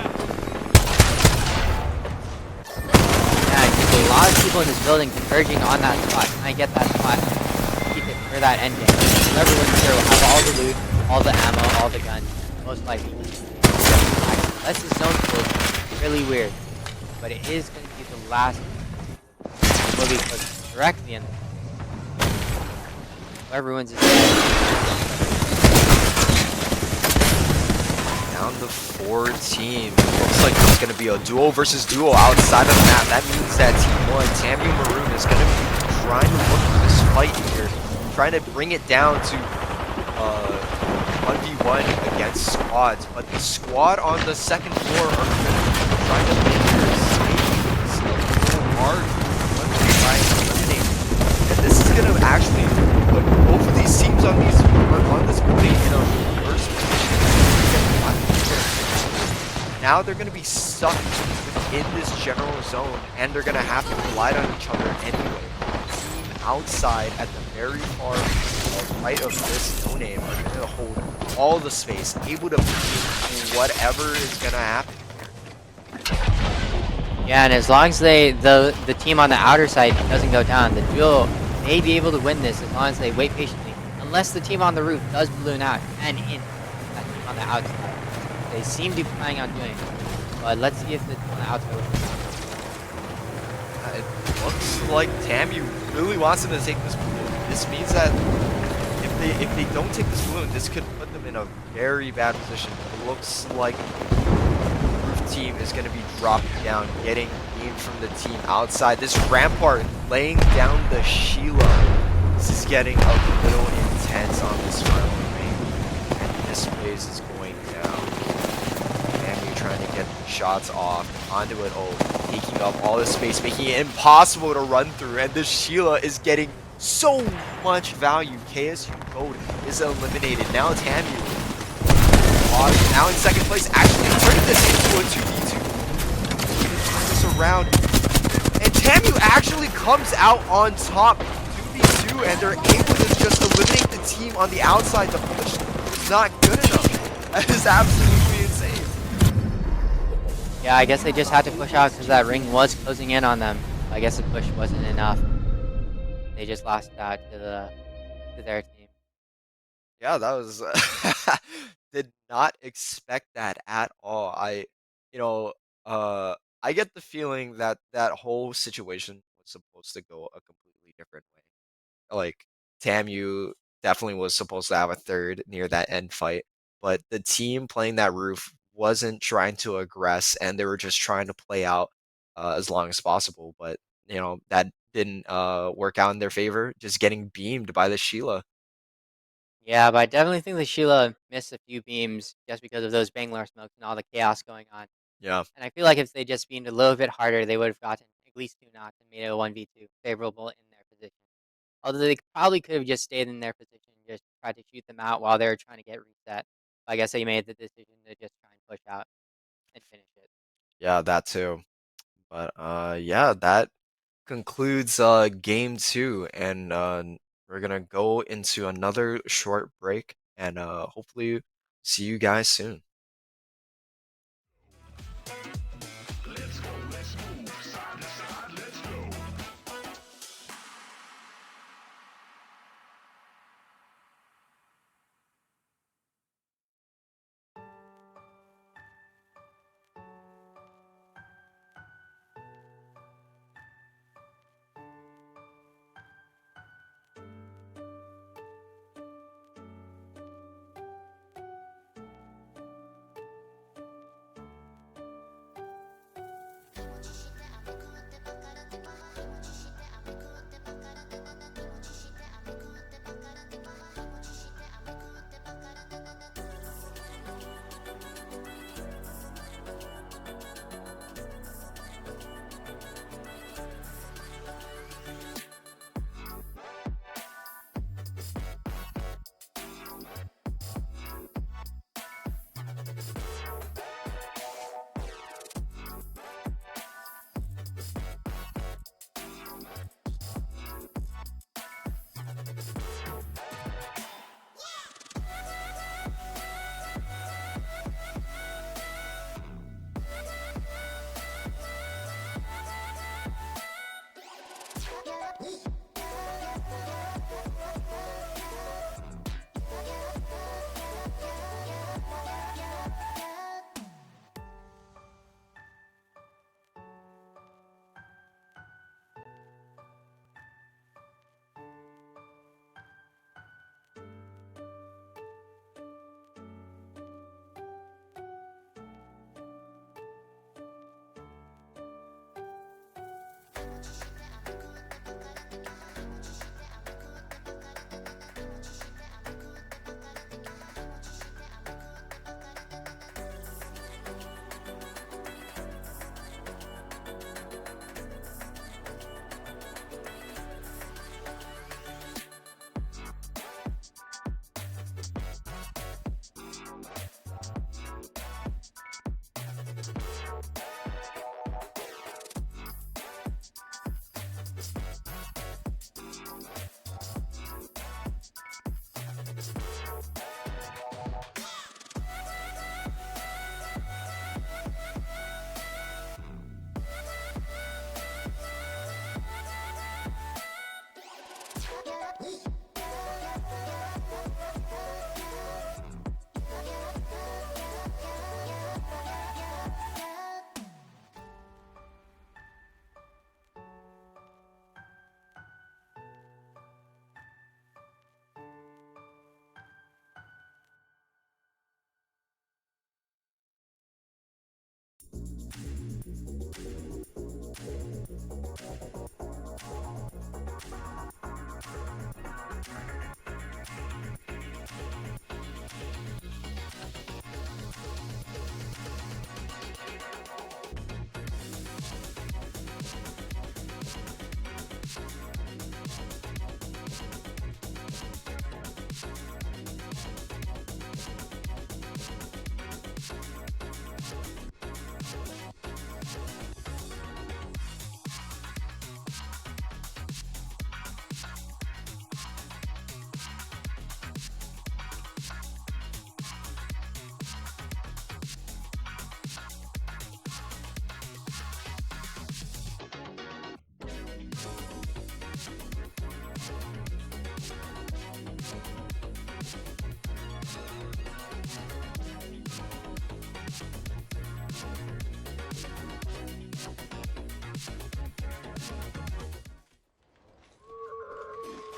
Yeah, there's a lot of people in this building converging on that spot. Can I get that spot? Keep it for that end game. Whoever wins here will have all the loot, all the ammo, all the guns. Most likely. Unless this zone feels really weird. But it is going to be the last will be put directly in there. Whoever wins this Down to 4 teams. Looks like it's going to be a duo versus duo outside of the map. That means that Team 1, Tamu Maroon, is going to be trying to look for this fight here. Trying to bring it down to 1v1 against squads. But the squad on the second floor are going to be trying to make their escape. It's a little hard when they try and eliminate. And this is going to actually put both of these teams on this building in a worse position. Now they're going to be stuck within this general zone, and they're going to have to rely on each other anyway. Team outside at the very far right of this no name are going to hold all the space, able to beat whatever is going to happen. Yeah, and as long as the team on the outer side doesn't go down, the duo may be able to win this as long as they wait patiently. Unless the team on the roof does balloon out and in that team on the outside. They seem to be planning on doing it. But let's see if the team on the outside will. It looks like Tamu really wants them to take this balloon. This means that if they don't take this balloon, this could put them in a very bad position. It looks like the roof team is going to be dropping down, getting beamed from the team outside. This Rampart laying down the Sheila. This is getting a little intense on this final ring. And this phase is going down. Tamu trying to get shots off onto it. Oh, taking up all this space, making it impossible to run through. And this Sheila is getting so much value. KSU Code is eliminated. Now Tamu, now in second place, actually turning this into a 2v2. Turn this around. And Tamu actually comes out on top 2v2, and they're able to just eliminate the team on the outside. The push is not good enough. That is absolutely insane. Yeah, I guess they just had to push out because that ring was closing in on them. I guess the push wasn't enough. They just lost out to their team. Yeah, that was did not expect that at all. You know, I get the feeling that that whole situation was supposed to go a completely different way. Like Tamu definitely was supposed to have a third near that end fight, but the team playing that roof wasn't trying to aggress, and they were just trying to play out as long as possible. But that didn't work out in their favor, just getting beamed by the Sheila. Yeah, but I definitely think the Sheila missed a few beams just because of those Bangalore smokes and all the chaos going on. Yeah. And I feel like if they just beamed a little bit harder, they would have gotten at least 2 knocks and made it a 1v2 favorable in their position. Although they probably could have just stayed in their position and just tried to shoot them out while they were trying to get reset. I guess they made the decision to just try and push out and finish it. Yeah, that too. But yeah, that concludes game 2, and we're gonna go into another short break, and hopefully see you guys soon.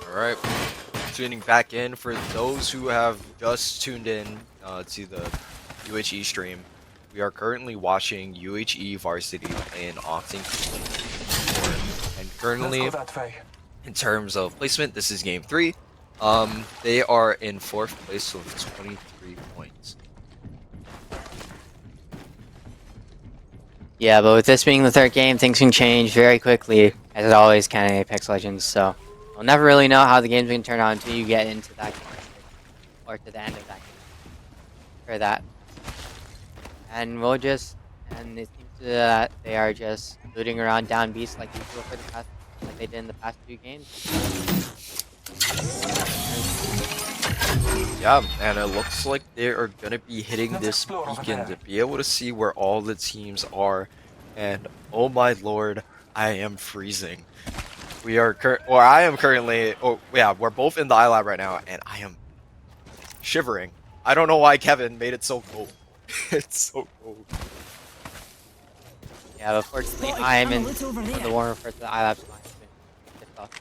Alright, tuning back in for those who have just tuned in to the UHE stream. We are currently watching UHE Varsity in Octane. And currently, in terms of placement, this is game 3. They are in 4th place with 23 points. Yeah, but with this being the 3rd game, things can change very quickly, as it always can in Apex Legends, so we'll never really know how the game's going to turn out until you get into that game, or to the end of that game, for that. And we'll just, and it seems that they are just looting around down beast like usual for the past, like they did in the past 2 games. Yeah, and it looks like they are going to be hitting this beacon to be able to see where all the teams are. And oh my lord, I am freezing. We are I am currently, oh yeah, we're both in the iLab right now, and I am shivering. I don't know why Kevin made it so cold. It's so cold. Yeah, but fortunately I am in the warmer parts of the iLab, so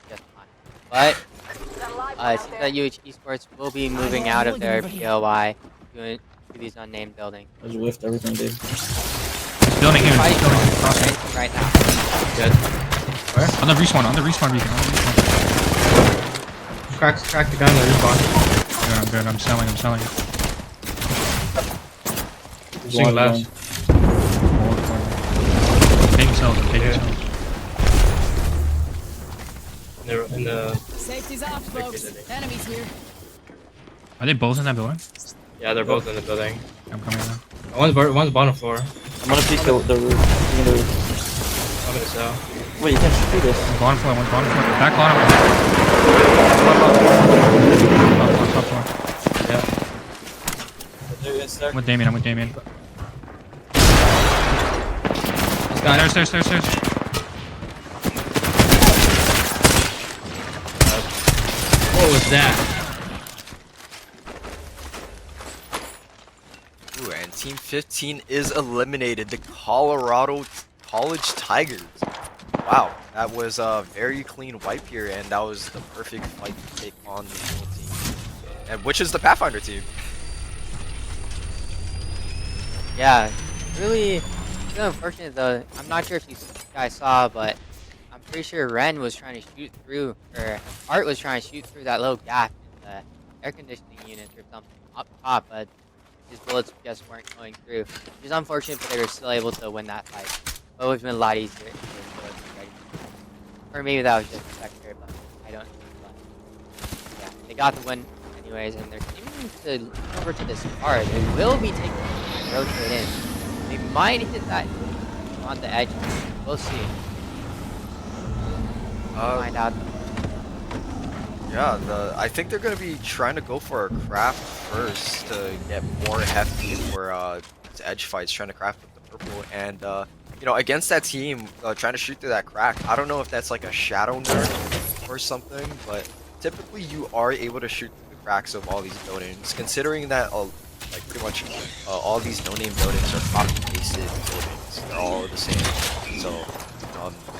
just fine. But it seems that UH Esports will be moving out of their POI to these unnamed buildings. I just whiffed everything, dude. Building here. Fight Building crossing. right now. Good. Where? On the respawn beacon. Crack the gun, the respawn. Good, I'm good. I'm selling. Shooting left. Taking cells. In the Safety's off, folks. Enemies here. Are they both in that building? yeah, they're both in the building. I'm coming in. One's bottom floor. I'm gonna peek the roof. I'm I'm gonna sell. Wait, you can't shoot this. One's bottom floor. Back bottom. Top floor. Yeah. I'm with Damien. Stairs. What was that? Ooh, and Team 15 is eliminated. The Colorado College Tigers. Wow, that was a very clean wipe here, and that was the perfect fight to take on the full team. And which is the Pathfinder team. Yeah, really unfortunate though. I'm not sure if you guys saw, but I'm pretty sure Ren was trying to shoot through, or Art was trying to shoot through that little gap in the air conditioning unit or something up top, but his bullets just weren't going through. Which is unfortunate, but they were still able to win that fight. But it would have been a lot easier if his bullets were ready. Or maybe that was just a vector, but I don't know. But yeah, they got the win anyways, and they're seeming to look over to this car. They will be taking and rotate in. They might hit that on the edge. We'll see. Find out. Yeah, I think they're gonna be trying to go for a craft first to get more hefty for edge fights, trying to craft with the purple. And you know, against that team trying to shoot through that crack, I don't know if that's like a shadow nerf or something, but typically you are able to shoot through the cracks of all these buildings, considering that like pretty much all these no-name buildings are copy-pasted buildings. They're all the same. So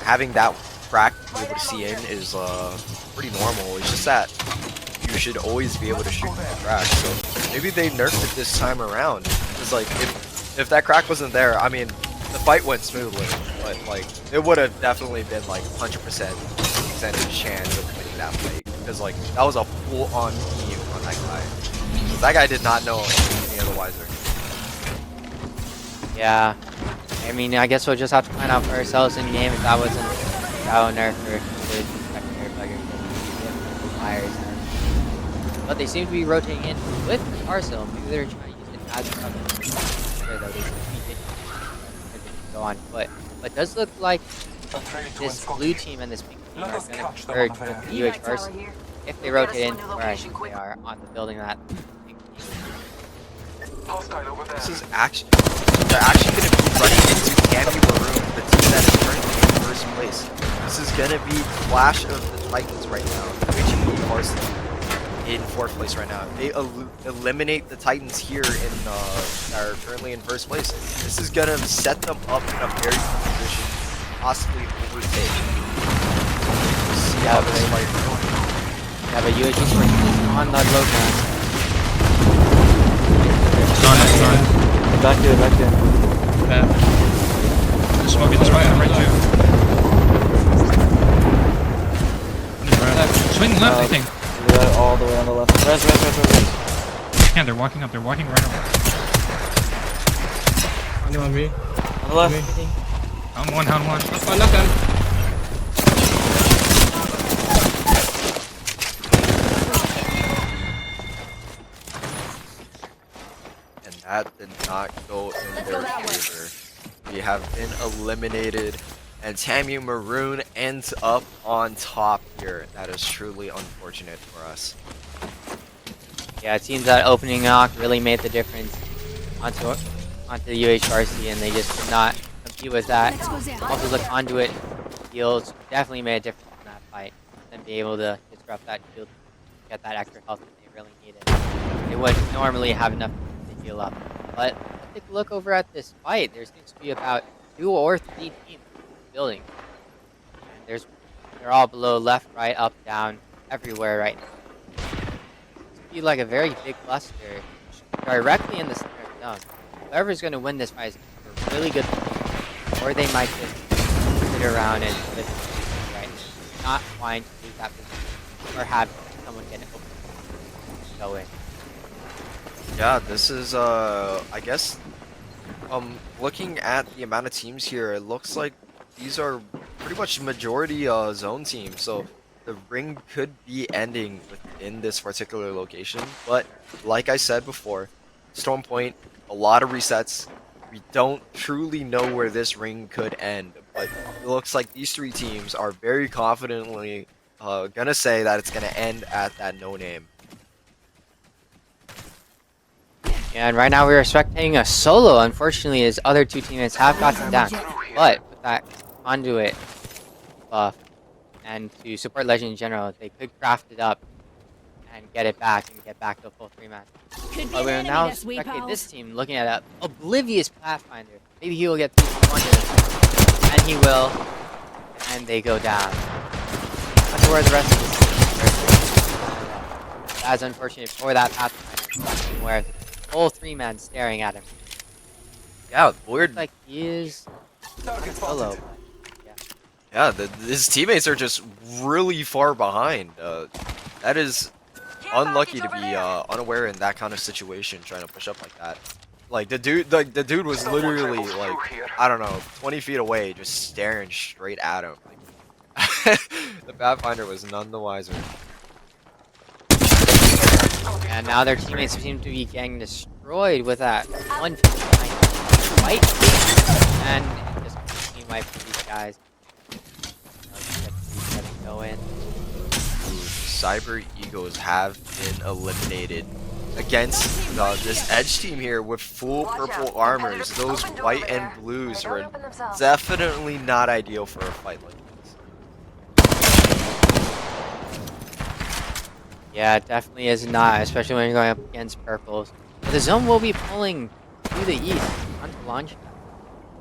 having that crack to be able to see in is pretty normal. It's just that you should always be able to shoot that crack. So maybe they nerfed it this time around. Because like if that crack wasn't there, I mean the fight went smoothly, but like it would have definitely been like 100% percentage chance of winning that fight because like that was a full-on team on that guy. 'Cause that guy did not know any otherwise. Yeah. I mean, I guess we'll just have to find out for ourselves in game if that wasn't Shadow Nerf or good secondary bugger. Fires. But they seem to be rotating in with Arsenal. Maybe they're trying to use it as cover. Sure, though, they seem to be taking it to go on foot. But it does look like this blue team and this pink team are going to converge with the UH Varsity if they rotate in where I think they are on the building that pink team. This is actually, they're actually going to be running into Cammy Maroon, the team that is currently in first place. This is going to be Clash of the Titans right now, which is Varsity in fourth place right now. If they eliminate the Titans here that are currently in first place, this is going to set them up in a very good position, possibly overtake. We'll see how this fight goes. Yeah, but UH is on that low ground. Back to it. Yeah. Just smoking this right here. Swing left, I think. All the way on the left. Res. Yeah, they're walking up. They're walking right over. On me. On the left. On one. Knock on. And that did not go in their favor. We have been eliminated, and Tamu Maroon ends up on top here. That is truly unfortunate for us. Yeah, it seems that opening knock really made the difference onto the UH Varsity, and they just could not compete with that. Also, the conduit heals definitely made a difference in that fight. And be able to disrupt that shield, get that extra health that they really needed. They wouldn't normally have enough to heal up. But let's take a look over at this fight. There seems to be about 2 or 3 teams building. And they're all below, left, right, up, down, everywhere right now. Be like a very big cluster directly in the center of the zone. Whoever's going to win this fight is a really good position, or they might just sit around and live right, not wanting to lose that position or have someone get it open and go in. Yeah, this is I guess looking at the amount of teams here, it looks like these are pretty much majority zone teams. So the ring could be ending within this particular location, but like I said before, Storm Point, a lot of resets. We don't truly know where this ring could end, but it looks like these 3 teams are very confidently gonna say that it's gonna end at that no name. And right now we are spectating a solo. Unfortunately, his other 2 teammates have gotten down, but with that conduit buff and to support Legend in general, they could craft it up and get it back and get back to a full 3-man. But we're now spectating this team looking at an oblivious Pathfinder. Maybe he will get 300, and he will, and they go down. I wonder where the rest of this team is. That's unfortunate for that Pathfinder, where whole 3-man staring at him. Yeah, weird. Looks like he is solo. But Yeah, his teammates are just really far behind. That is unlucky to be unaware in that kind of situation, trying to push up like that. Like the dude was literally like, I don't know, 20 feet away, just staring straight at him. Like, the Pathfinder was none the wiser. And now their teammates seem to be getting destroyed with that 159 fight. And just team wipe for these guys. Go in. Cyber Egos have been eliminated against this Edge team here with full purple armors. Those white and blues are definitely not ideal for a fight like this. Yeah, it definitely is not, especially when you're going up against purples. But the zone will be pulling to the east onto launch pad,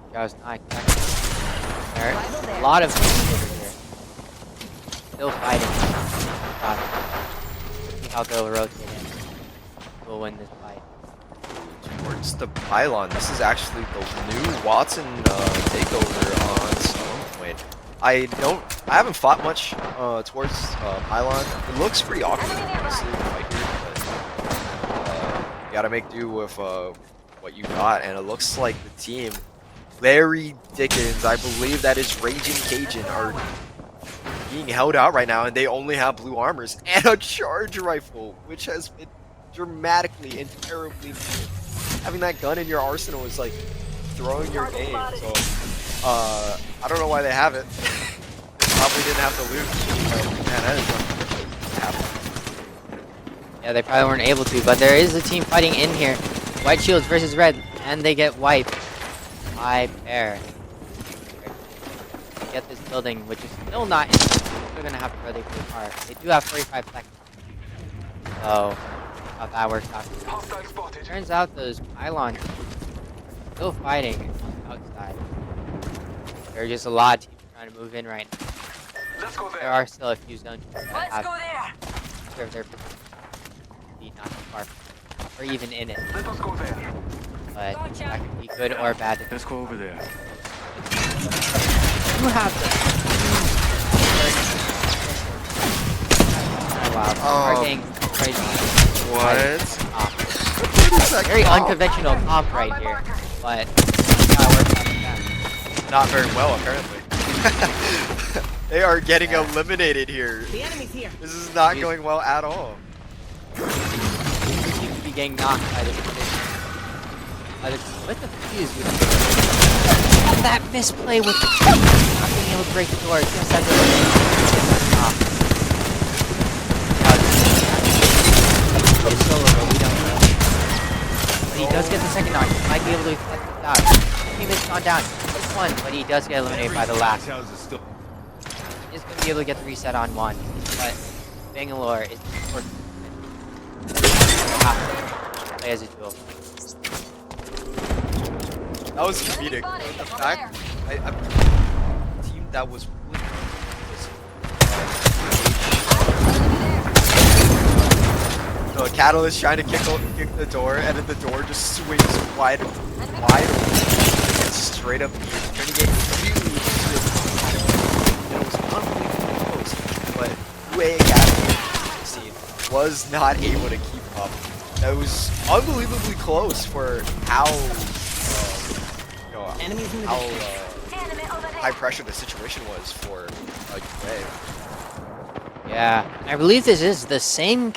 which I was not expecting. There are a lot of teams over here. Still fighting. See how they'll rotate in. We'll win this fight. 2 more use the pylon. This is actually the new Watson takeover on Stone Point. I haven't fought much towards pylon. It looks pretty awkward, honestly, right here, but you gotta make do with what you got, and it looks like the team, Larry Dickens, I believe that is Raging Cajun, are being held out right now, and they only have blue armors and a charge rifle, which has been dramatically and terribly needed. Having that gun in your arsenal is like throwing your game, so I don't know why they have it. They probably didn't have the loot. Man, that is unfortunate. Yeah, they probably weren't able to, but there is a team fighting in here. White shields versus red, and they get wiped by Bear. They get this building, which is still not in. They're gonna have to really play hard. They do have 45 seconds. So, how that works out. Turns out those pylons are still fighting on the outside. There are just a lot of teams trying to move in right now. There are still a few zones that have served their position. Not too far or even in it. But that could be good or bad. Let's go over there. You have the wow. What? Very unconventional comp right here, but not very well apparently. They are getting eliminated here. The enemy's here. This is not going well at all. Seems to be getting knocked by the with the fuse. And that misplay with the not being able to break the door. Just as solo, but we don't know. But he does get the second knock. He might be able to get it out. Team has gone down. Just one, but he does get eliminated by the last. He's going to be able to get the reset on one, but Bangalore is important. Play as a duel. That was comedic. The fact a team that was really so a Catalyst trying to kick the door, and then the door just swings wide open. It's straight up turning it huge. It was unbelievably close, but UA Academy was not able to keep up. That was unbelievably close for how high pressure the situation was for UA. Yeah, I believe this is the same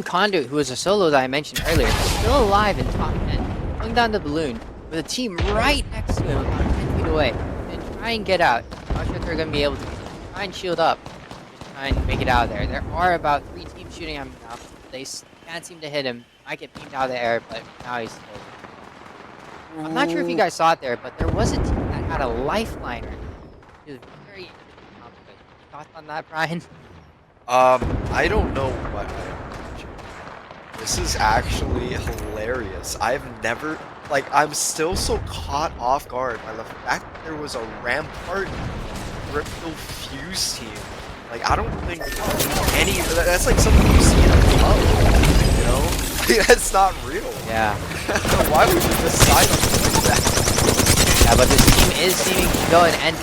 conduit who was a solo that I mentioned earlier, still alive in top 10, going down the balloon with a team right next to him, about 10 feet away, and try and get out. Not sure if they're going to be able to try and shield up, just try and make it out of there. There are about 3 teams shooting at him now. They can't seem to hit him. Might get beamed out of the air, but now he's still. I'm not sure if you guys saw it there, but there was a team that had a lifeliner. It was very complicated. Thoughts on that, Brian? I don't know what. This is actually hilarious. I've never, I'm still so caught off guard by the fact that there was a Rampart crypto fuse team. I don't think that's like something you see in a club, you know? That's not real. Yeah. Why would you decide on something like that? Yeah, but this team is seeming to go and end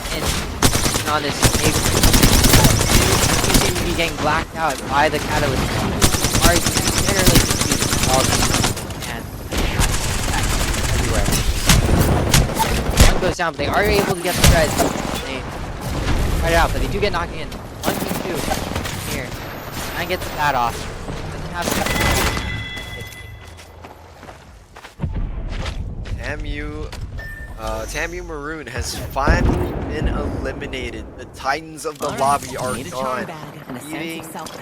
on this cave. He seems to be getting blacked out by the Catalyst. Are literally confused all the and everywhere. One goes down, but they are able to get the thread. They fight it out, but they do get knocked in. 1, 2, 2. Here. Try and get that off. Doesn't have Tamu Maroon has finally been eliminated. The Titans of the lobby are gone, leaving it up to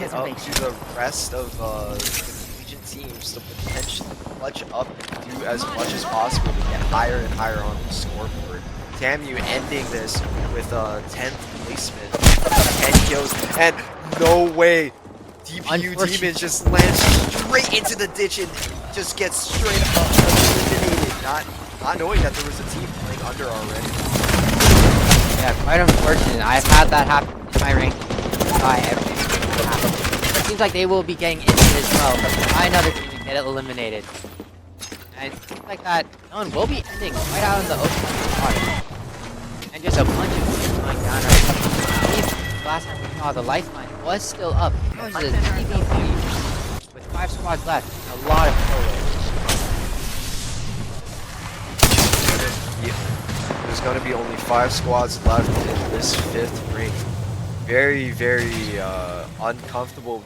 the rest of the Collegiate teams to potentially clutch up and do as much as possible to get higher and higher on the scoreboard. Tamu ending this with a 10th placement, 10 kills, and no way! DPU Demons just lands straight into the ditch and just gets straight up eliminated. Not knowing that there was a team playing under already. Yeah, quite unfortunate. I've had that happen in my ranking. It seems like they will be getting into it as well, but by another team to get it eliminated. And like that zone will be ending right out in the open water. And just a bunch of teams going down right now. I believe last time we saw the lifeline was still up. It was a PvP with 5 squads left. A lot of solo. There's going to be only 5 squads left in this 5th ring. Very, very uncomfortable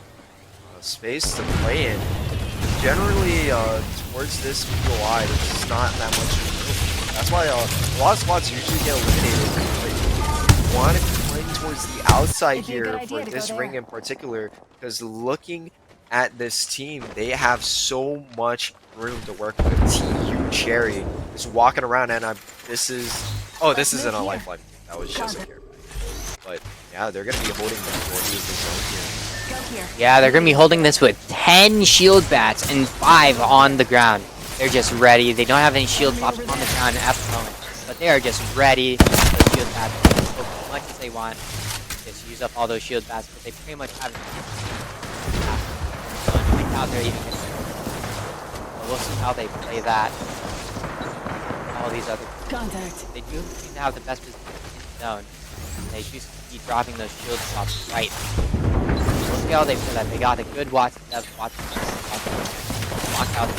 space to play in. Generally, towards this POI, there's just not that much room. That's why a lot of squads usually get eliminated. Like, you want to be playing towards the outside here for this ring in particular, because looking at this team, they have so much room to work with. TU Cherry is walking around, and this isn't a lifeline. That was just a care. But yeah, they're gonna be holding the majority of the zone here. Yeah, they're gonna be holding this with 10 shield bats and 5 on the ground. They're just ready. They don't have any shield pops on the ground at the moment, but they are just ready for the shield bats. As much as they want, just use up all those shield bats, but they pretty much have it. I doubt they're even gonna. We'll see how they play that. All these other Contact. they do seem to have the best position in the zone. They just keep dropping those shield pops right. We'll see how they play that. They got a good Watson depth. Watson lock out.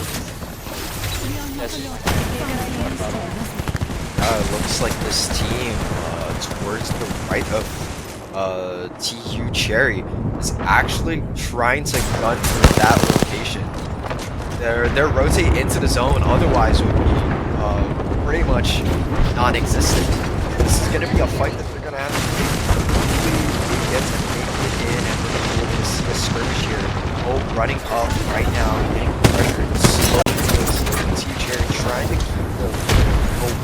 It looks like this team towards the right of TU Cherry is actually trying to gun for that location. Their rotate into the zone otherwise would be pretty much non-existent. This is going to be a fight that they're going to have to really get to make it in, and we're going to see a skirmish here. Oh, running up right now, getting pressured slowly. TU Cherry trying to keep them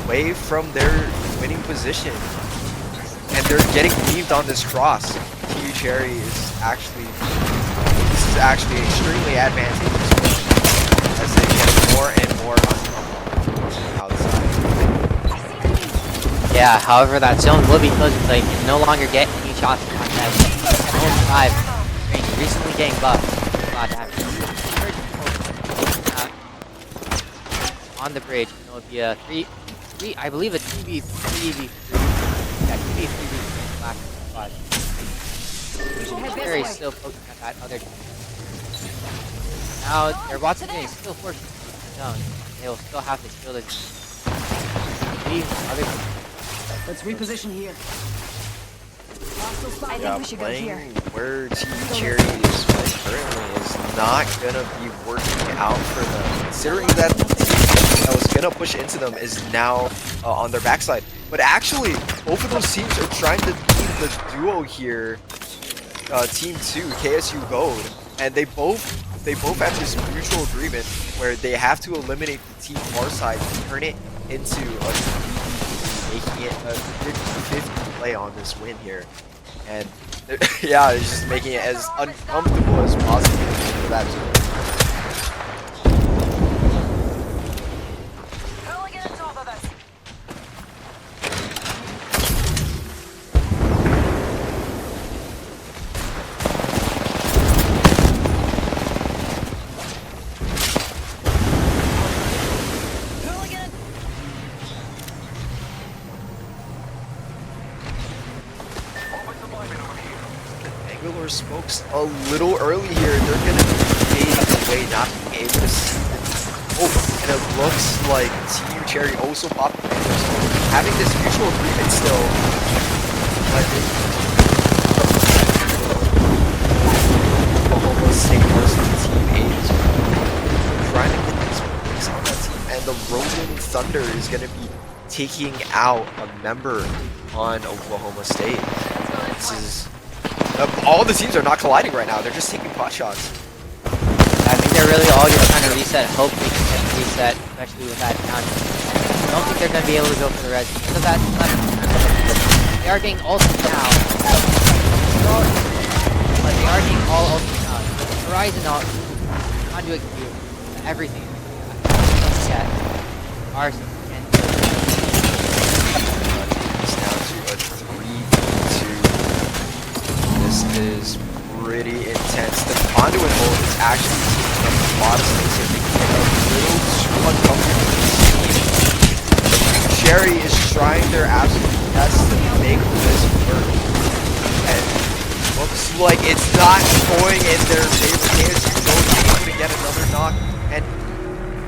away from their winning position. And they're getting leaved on this cross. TU Cherry is actually extremely advantageous as they get more and more outside. Yeah, however, that zone will be closed. They can no longer get any shots on that. Zone 5 range recently getting buffed. Glad to have it. On the bridge, and it will be a 3, I believe a 2v3v3. Yeah, 2v3v3 last squad. Cherry still poking at that other team. Now, their Watson is still forced to the zone. They will still have to shield it. Other Let's reposition here. I think we should go Playing here. where TU Cherry is playing currently is not gonna be working out for them, considering that the team that was gonna push into them is now on their backside. But actually, both of those teams are trying to beat the duo here, Team 2, KSU Gold, and they both have this mutual agreement where they have to eliminate the team far side and turn it into a making it a 50-50 play on this win here. And yeah, it's just making it as uncomfortable as possible for that team. Collegiate on top of us. Bangalore smokes a little early here. They're gonna be fading away, not being able to see. Oh, and it looks like TU Cherry also popped the Bangalore, so having this mutual agreement still. But almost same person, Team 8 trying to get these points on that team, and the Rolling Thunder is gonna be taking out a member on Oklahoma State. This is all the teams are not colliding right now. They're just taking pot shots. I think they're really all just trying to reset. Hope they can get a reset, especially with that down. I don't think they're going to be able to go for the res. Because of that, they are getting ulted now. But they are getting all ulted now. Horizon ult, Conduit Q, everything. Yeah. Arson and It's down to a 3v2. This is pretty intense. The conduit ult is actually taking up a lot of space. If they can get a little too uncomfortable. Cherry is trying their absolute best to make this work. And looks like it's not going in their favor. KSU knows able to get another knock, and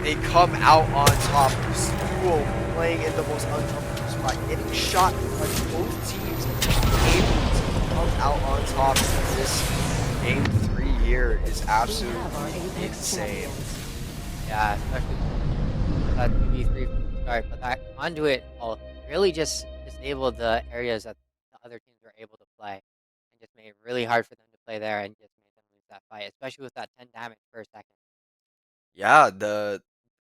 they come out on top. School playing in the most uncomfortable spot, getting shot by both teams, able to come out on top. This game 3 here is absolutely insane. Yeah, especially that 2v3 from the start, but that conduit will really just disable the areas that the other teams were able to play, and just made it really hard for them to play there, and just made them lose that fight, especially with that 10 damage per second. Yeah,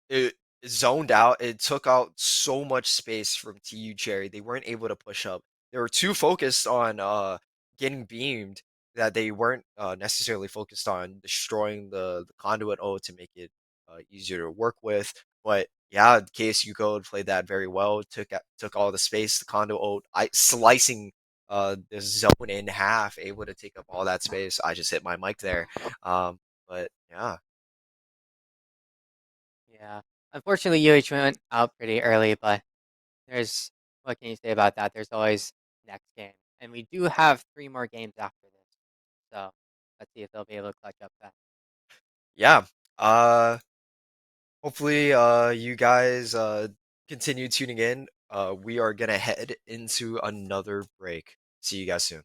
it zoned out. It took out so much space from TU Cherry. They weren't able to push up. They were too focused on getting beamed that they weren't necessarily focused on destroying the conduit O to make it easier to work with. But yeah, KSU Code played that very well. Took all the space. The conduit O slicing the zone in half, able to take up all that space. I just hit my mic there. But yeah. Yeah. Unfortunately, UH went out pretty early, but there's what can you say about that? There's always next game. And we do have 3 more games after this. So let's see if they'll be able to clutch up that. Yeah. Hopefully you guys continue tuning in. We are gonna head into another break. See you guys soon.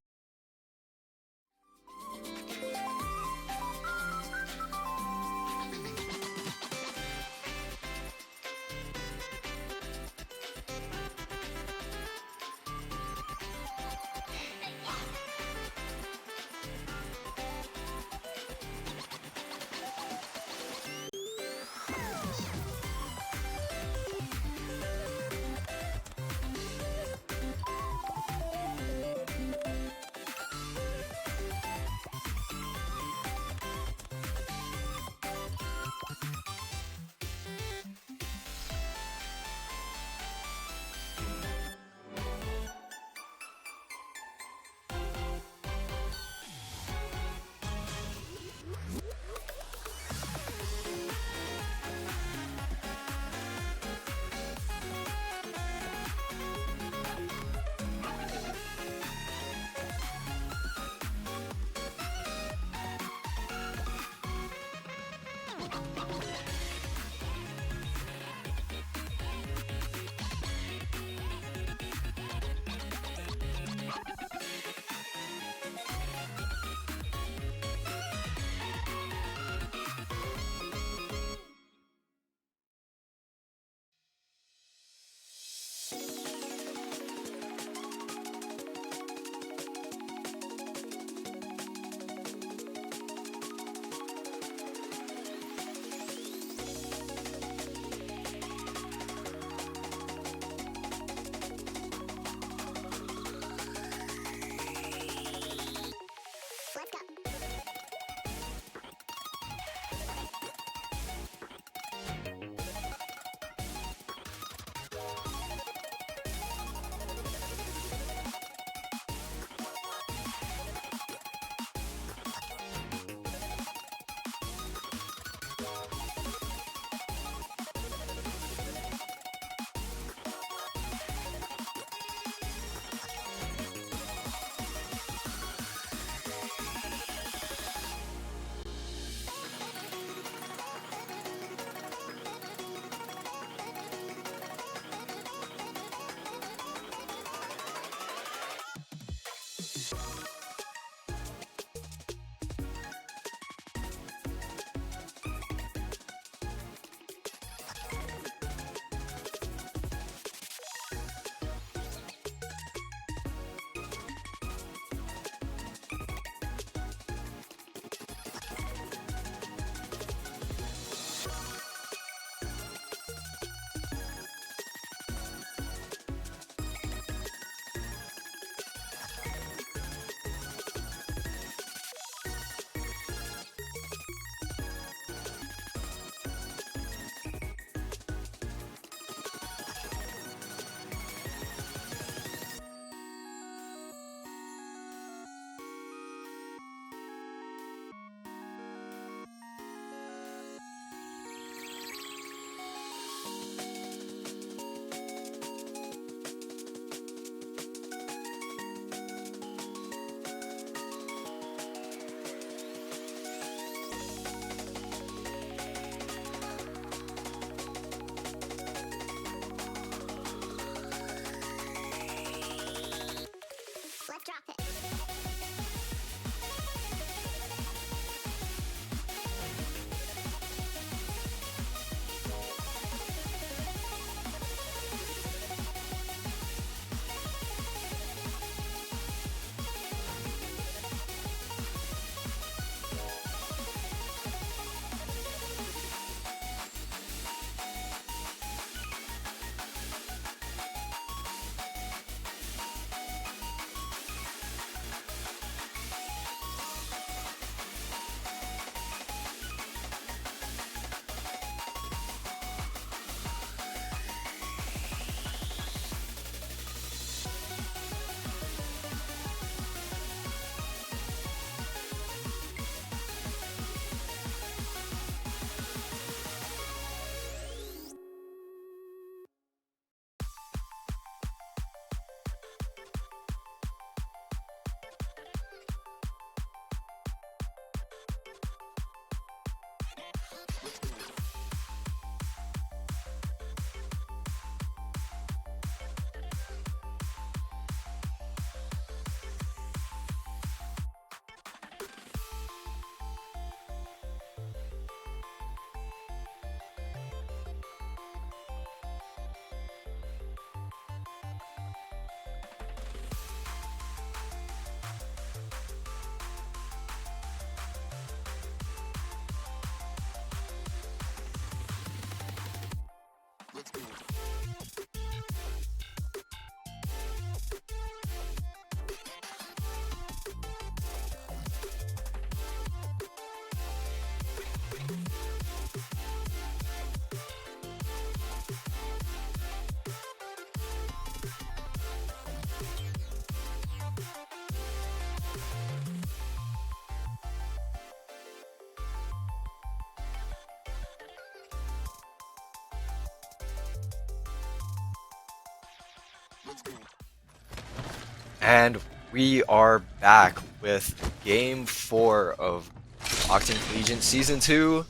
And we are back with Game 4 of Octane Collegiate Season 2,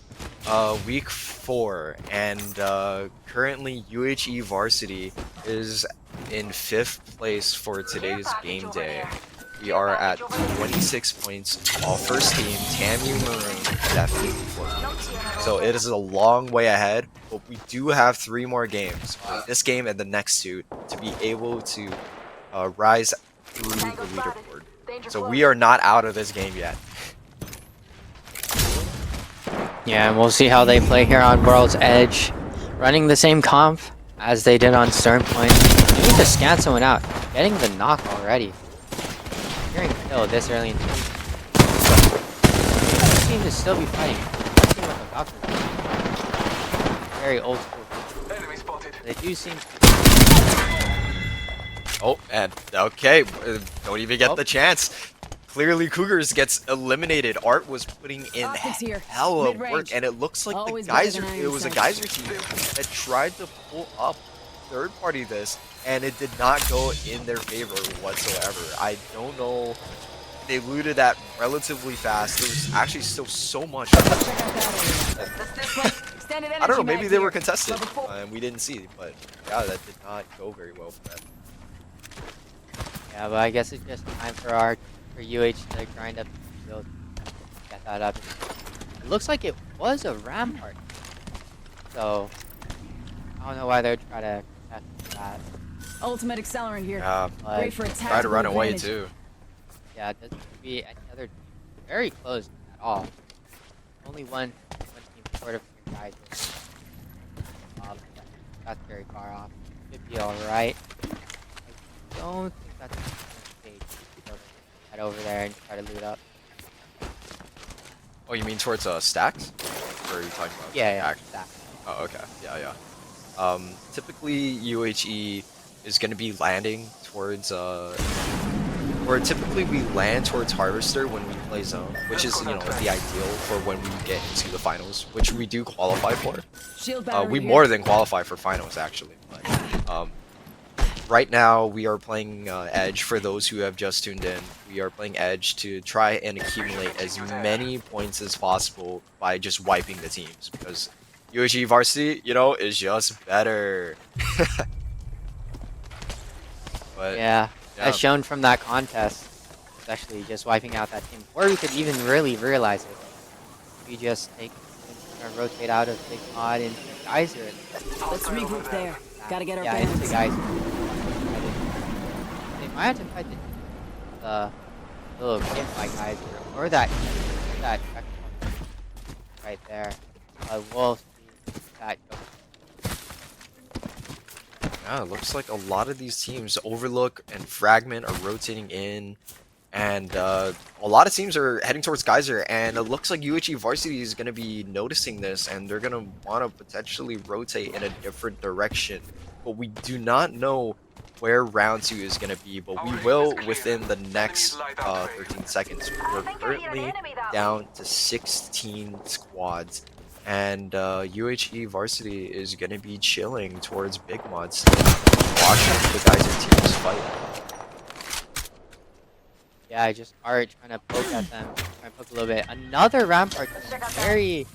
Week 4. And currently UHE Varsity is in 5th place for today's game day. We are at 26 points, while first team, Tamu Maroon, is at 54 points. So it is a long way ahead, but we do have 3 more games, this game and the next 2, to be able to rise through the leaderboard. So we are not out of this game yet. Yeah, and we'll see how they play here on World's Edge. Running the same comp as they did on Sternpoint. They need to scan someone out. Getting the knock already. Hearing kill this early in the game. They seem to still be fighting. Let's see what the Valkyrie is. Very old school. Enemy spotted. They do seem to... Oh, and okay, don't even get the chance. Clearly Cougars gets eliminated. Art was putting in Optics here. hell of Mid-range. work, and it looks like Always the better Geyser, than iron it was a sight. Geyser team that tried to pull up third party this, and it did not go in their favor whatsoever. I don't know. They looted that relatively fast. There was actually still so much. I don't know, maybe they were contested and we didn't see, but yeah, that did not go very well for them. Yeah, but I guess it's just time for UH to grind up the field. Get that up. It looks like it was a rampart. So I don't know why they'd try to contest that. Ultimate accelerant here. Yeah, But Great for a try to tactical run away advantage. too. yeah, it doesn't seem to be any other team very close at all. Only one team sort of guys. That's very far off. Should be alright. I don't think that's the stage. So head over there and try to loot up. Oh, you mean towards stacks? Or are you talking about? Yeah, Stack? that. Oh, okay. Yeah. Typically UHE is going to be landing towards or typically we land towards Harvester when we play zone, which is, you know, the ideal for when we get into the finals, which we do qualify for. Shield battery We here. more than qualify for finals actually. But, right now we are playing Edge. For those who have just tuned in, we are playing Edge to try and accumulate as many points as possible by just wiping the teams, because UHE Varsity, you know, is just better. But Yeah, as shown from that contest, especially just wiping out that team, or we could even really realize it. We just rotate out of Big Mod into Geyser. Let's regroup there. Gotta get our Yeah, into balance. Geyser. They might have to fight the little kid by Geyser, or that checkpoint right there. We'll see that go. yeah, it looks like a lot of these teams, Overlook and Fragment, are rotating in, and a lot of teams are heading towards Geyser, and it looks like UHE Varsity is going to be noticing this, and they're going to want to potentially rotate in a different direction. But we do not know where round 2 is going to be, but we will within the next 13 seconds. We're currently down to 16 squads, and UHE Varsity is going to be chilling towards Big Mods, watching the Geyser teams fight. Yeah, I just are trying to poke at them, trying to poke a little bit. Another Rampart, very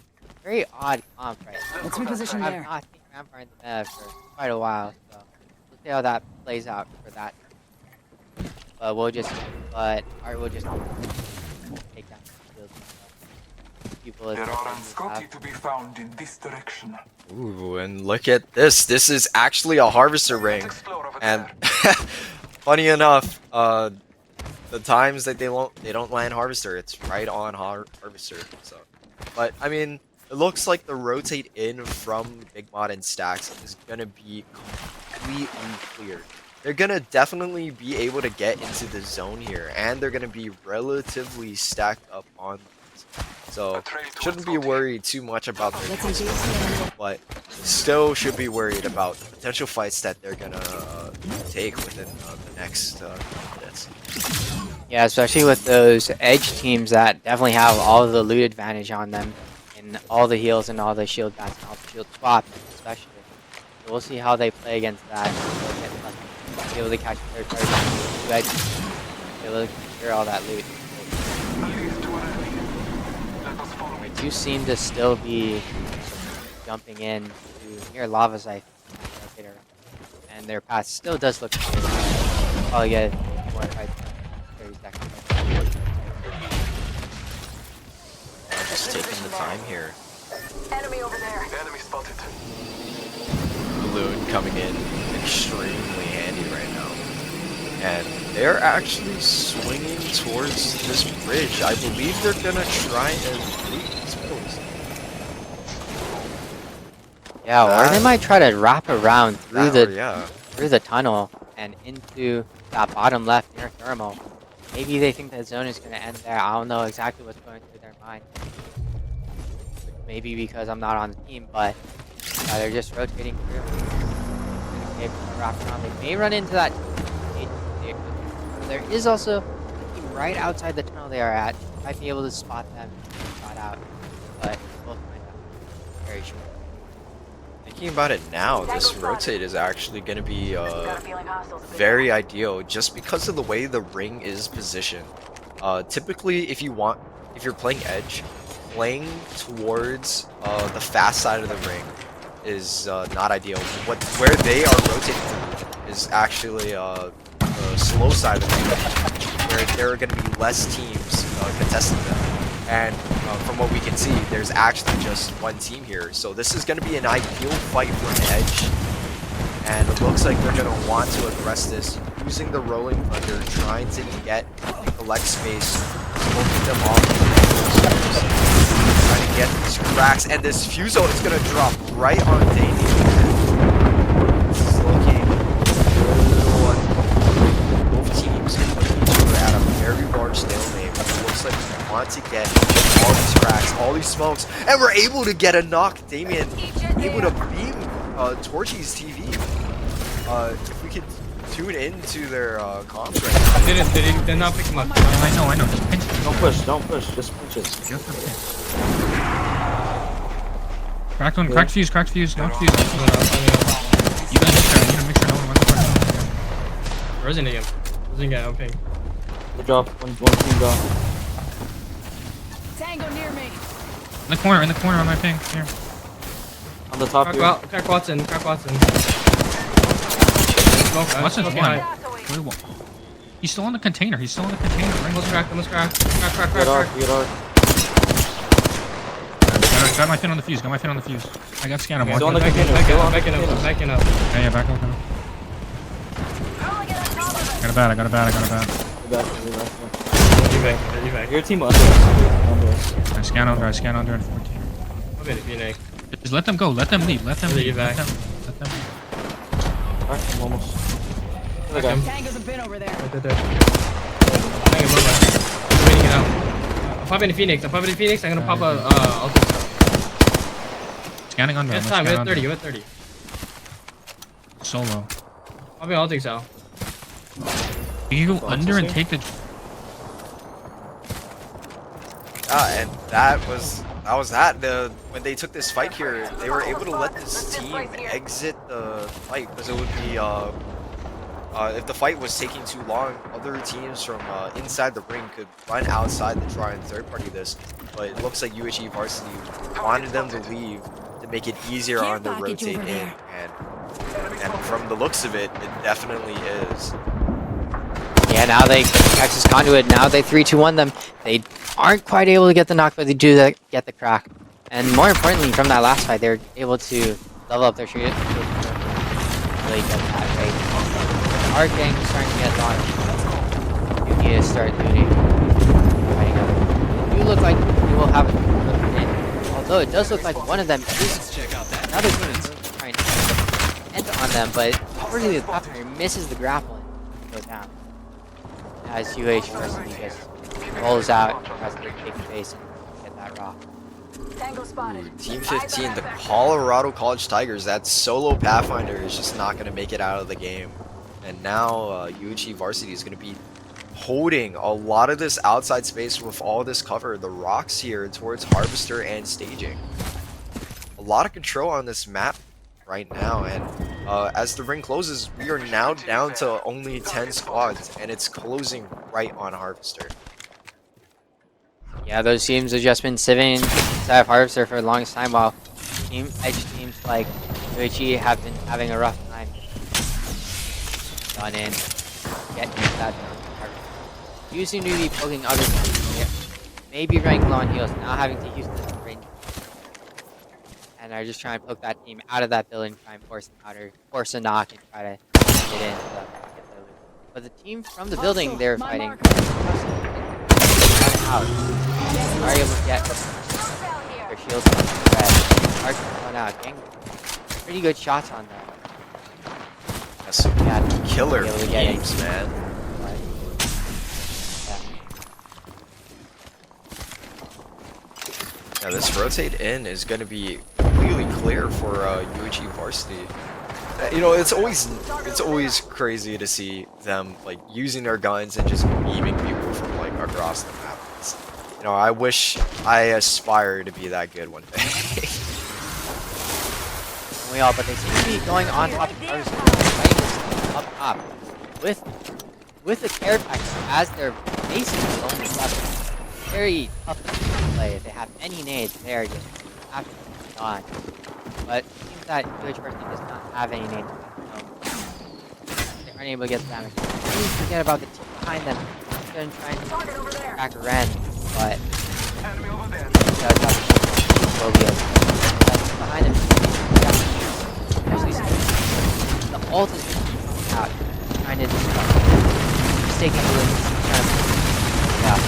odd comp right now. Let's reposition I've there. not seen Rampart in the meta for quite a while, so we'll see how that plays out for that. But Art will just take down the field. People There are Unscotty to be found in this direction. Ooh, and look at this. This is actually a Harvester ring. Explore over And there. funny enough, the times that they don't land Harvester, it's right on Harvester. So, but I mean, it looks like the rotate in from Big Mod and Stacks is gonna be completely clear. They're gonna definitely be able to get into the zone here, and they're gonna be relatively stacked up on this. So shouldn't be worried too much about their Let's points, engage. but still should be worried about the potential fights that they're gonna take within the next minutes. Yeah, especially with those edge teams that definitely have all of the loot advantage on them, and all the heals and all the shield bats and all the shield swaps, especially. So we'll see how they play against that. be able to catch third party. Be able to secure all that loot. They do seem to still be jumping in to near lava's I think, and their path still does look clear. Probably get more fights in 30 seconds. Just taking the time here. Enemy over there. Enemy spotted. Balloon coming in extremely handy right now. And they're actually swinging towards this bridge. I believe they're gonna try and loot these buildings. Yeah, or they might try to wrap around through Yeah. through the tunnel and into that bottom left near thermal. Maybe they think that zone is going to end there. I don't know exactly what's going through their mind. Maybe because I'm not on the team, but they're just rotating through. They wrap around. They may run into that. There is also right outside the tunnel they are at. Might be able to spot them and shot out, but we'll find out very short. Thinking about it now, this rotate is actually going to be very ideal just because of the way the ring is positioned. Typically, if you're playing edge, playing towards the fast side of the ring is not ideal. Where they are rotating through is actually the slow side of the ring, where there are going to be less teams contesting them. And from what we can see, there's actually just one team here. So this is going to be an ideal fight for an edge. And it looks like they're going to want to address this using the rolling thunder, trying to get and collect space, smoking them off. Trying to get these cracks. And this Fuso is going to drop right on Damien. This is looking good. Both teams are at a very large stalemate. It looks like we want to get all these cracks, all these smokes, and we're able to get a knock. Damien able to beam Torchy's TV. If we could tune into their comms right now. They're not picking up. I know. Just pinch it. Don't push, just pinch it. Just a pinch. Cracked one, cracked fuse. You gotta hit there. You need to make sure no one runs apart. Resin again. Resin guy, okay. Good drop, one team drop. Tango near me. In the corner on my ping. Here. On the top here. Crack Watson. Watson's one. He's still on the container. Right? Almost crack. Crack. Get off. Got my fin on the fuse. I got scan him. Still on the container. Backing up. Yeah, back up. I got a bat. Evac. Your team under. I scan under at 14. I'm in Phoenix. Just let them go. Let them leave. Let them leave. Evac. Let them. I'm almost. Okay. Tango's a bin over there. Right there. Hang above us. I'm waiting it out. I'm popping the Phoenix. I'm gonna pop a ulti. Scanning under. It's time. We're at 30. Solo. Popping ulti cell. You can go under and take the. And that was that. When they took this fight here, they were able to let this team exit the fight because it would be if the fight was taking too long, other teams from inside the ring could run outside to try and third party this. But it looks like UHE Varsity wanted them to leave to make it easier on the rotate in, and from the looks of it, it definitely is. Yeah, now they Texas Conduit. Now they 3-2-1 them. They aren't quite able to get the knock, but they do get the crack. And more importantly, from that last fight, they're able to level up their shoot. Really get that right. Our gang is starting to get launched. You need to start looting. You look like you will have it. Although it does look like one of them is another team is trying to end on them, but unfortunately the partner misses the grapple and goes down. As Varsity just rolls out, tries to take the base and get that rock. Tango spotted. Team 15, the Colorado College Tigers. That solo Pathfinder is just not going to make it out of the game. And now UHE Varsity is going to be holding a lot of this outside space with all this cover. The rocks here towards Harvester and staging. A lot of control on this map right now, and As the ring closes, we are now down to only 10 squads, and it's closing right on Harvester. Yeah, those teams have just been sitting inside of Harvester for the longest time, while edge teams like UHE have been having a rough time. Gone in, get into that zone. You seem to be poking other teams here. Maybe running low on heals, now having to use this range. And are just trying to poke that team out of that building, try and force them out or force a knock and try to get in so that they get the loot. But the team from the building they're fighting out. Are able to get their shields red. Arch run out. Getting pretty good shots on them. That's some Yeah, killer be able to get games, it. man. Yeah, this rotate in is going to be completely clear for UHE Varsity. You know, it's always crazy to see them like using their guns and just beaming people from like across the map. You know, I wish I aspire to be that good one day. We all, but they seem to be going on top of Harvester, right? Just up top with the care package as their basically only weapon. Very tough to play. If they have any nades, they are just absolutely gone. But it seems that UH Varsity does not have any nades. They aren't able to get the damage. Please forget about the team behind them. They're going to try and crack a Ren, but Enemy over there. does have that's behind him. Actually, the ult is coming out, trying to disrupt. He's taking a look. Yeah.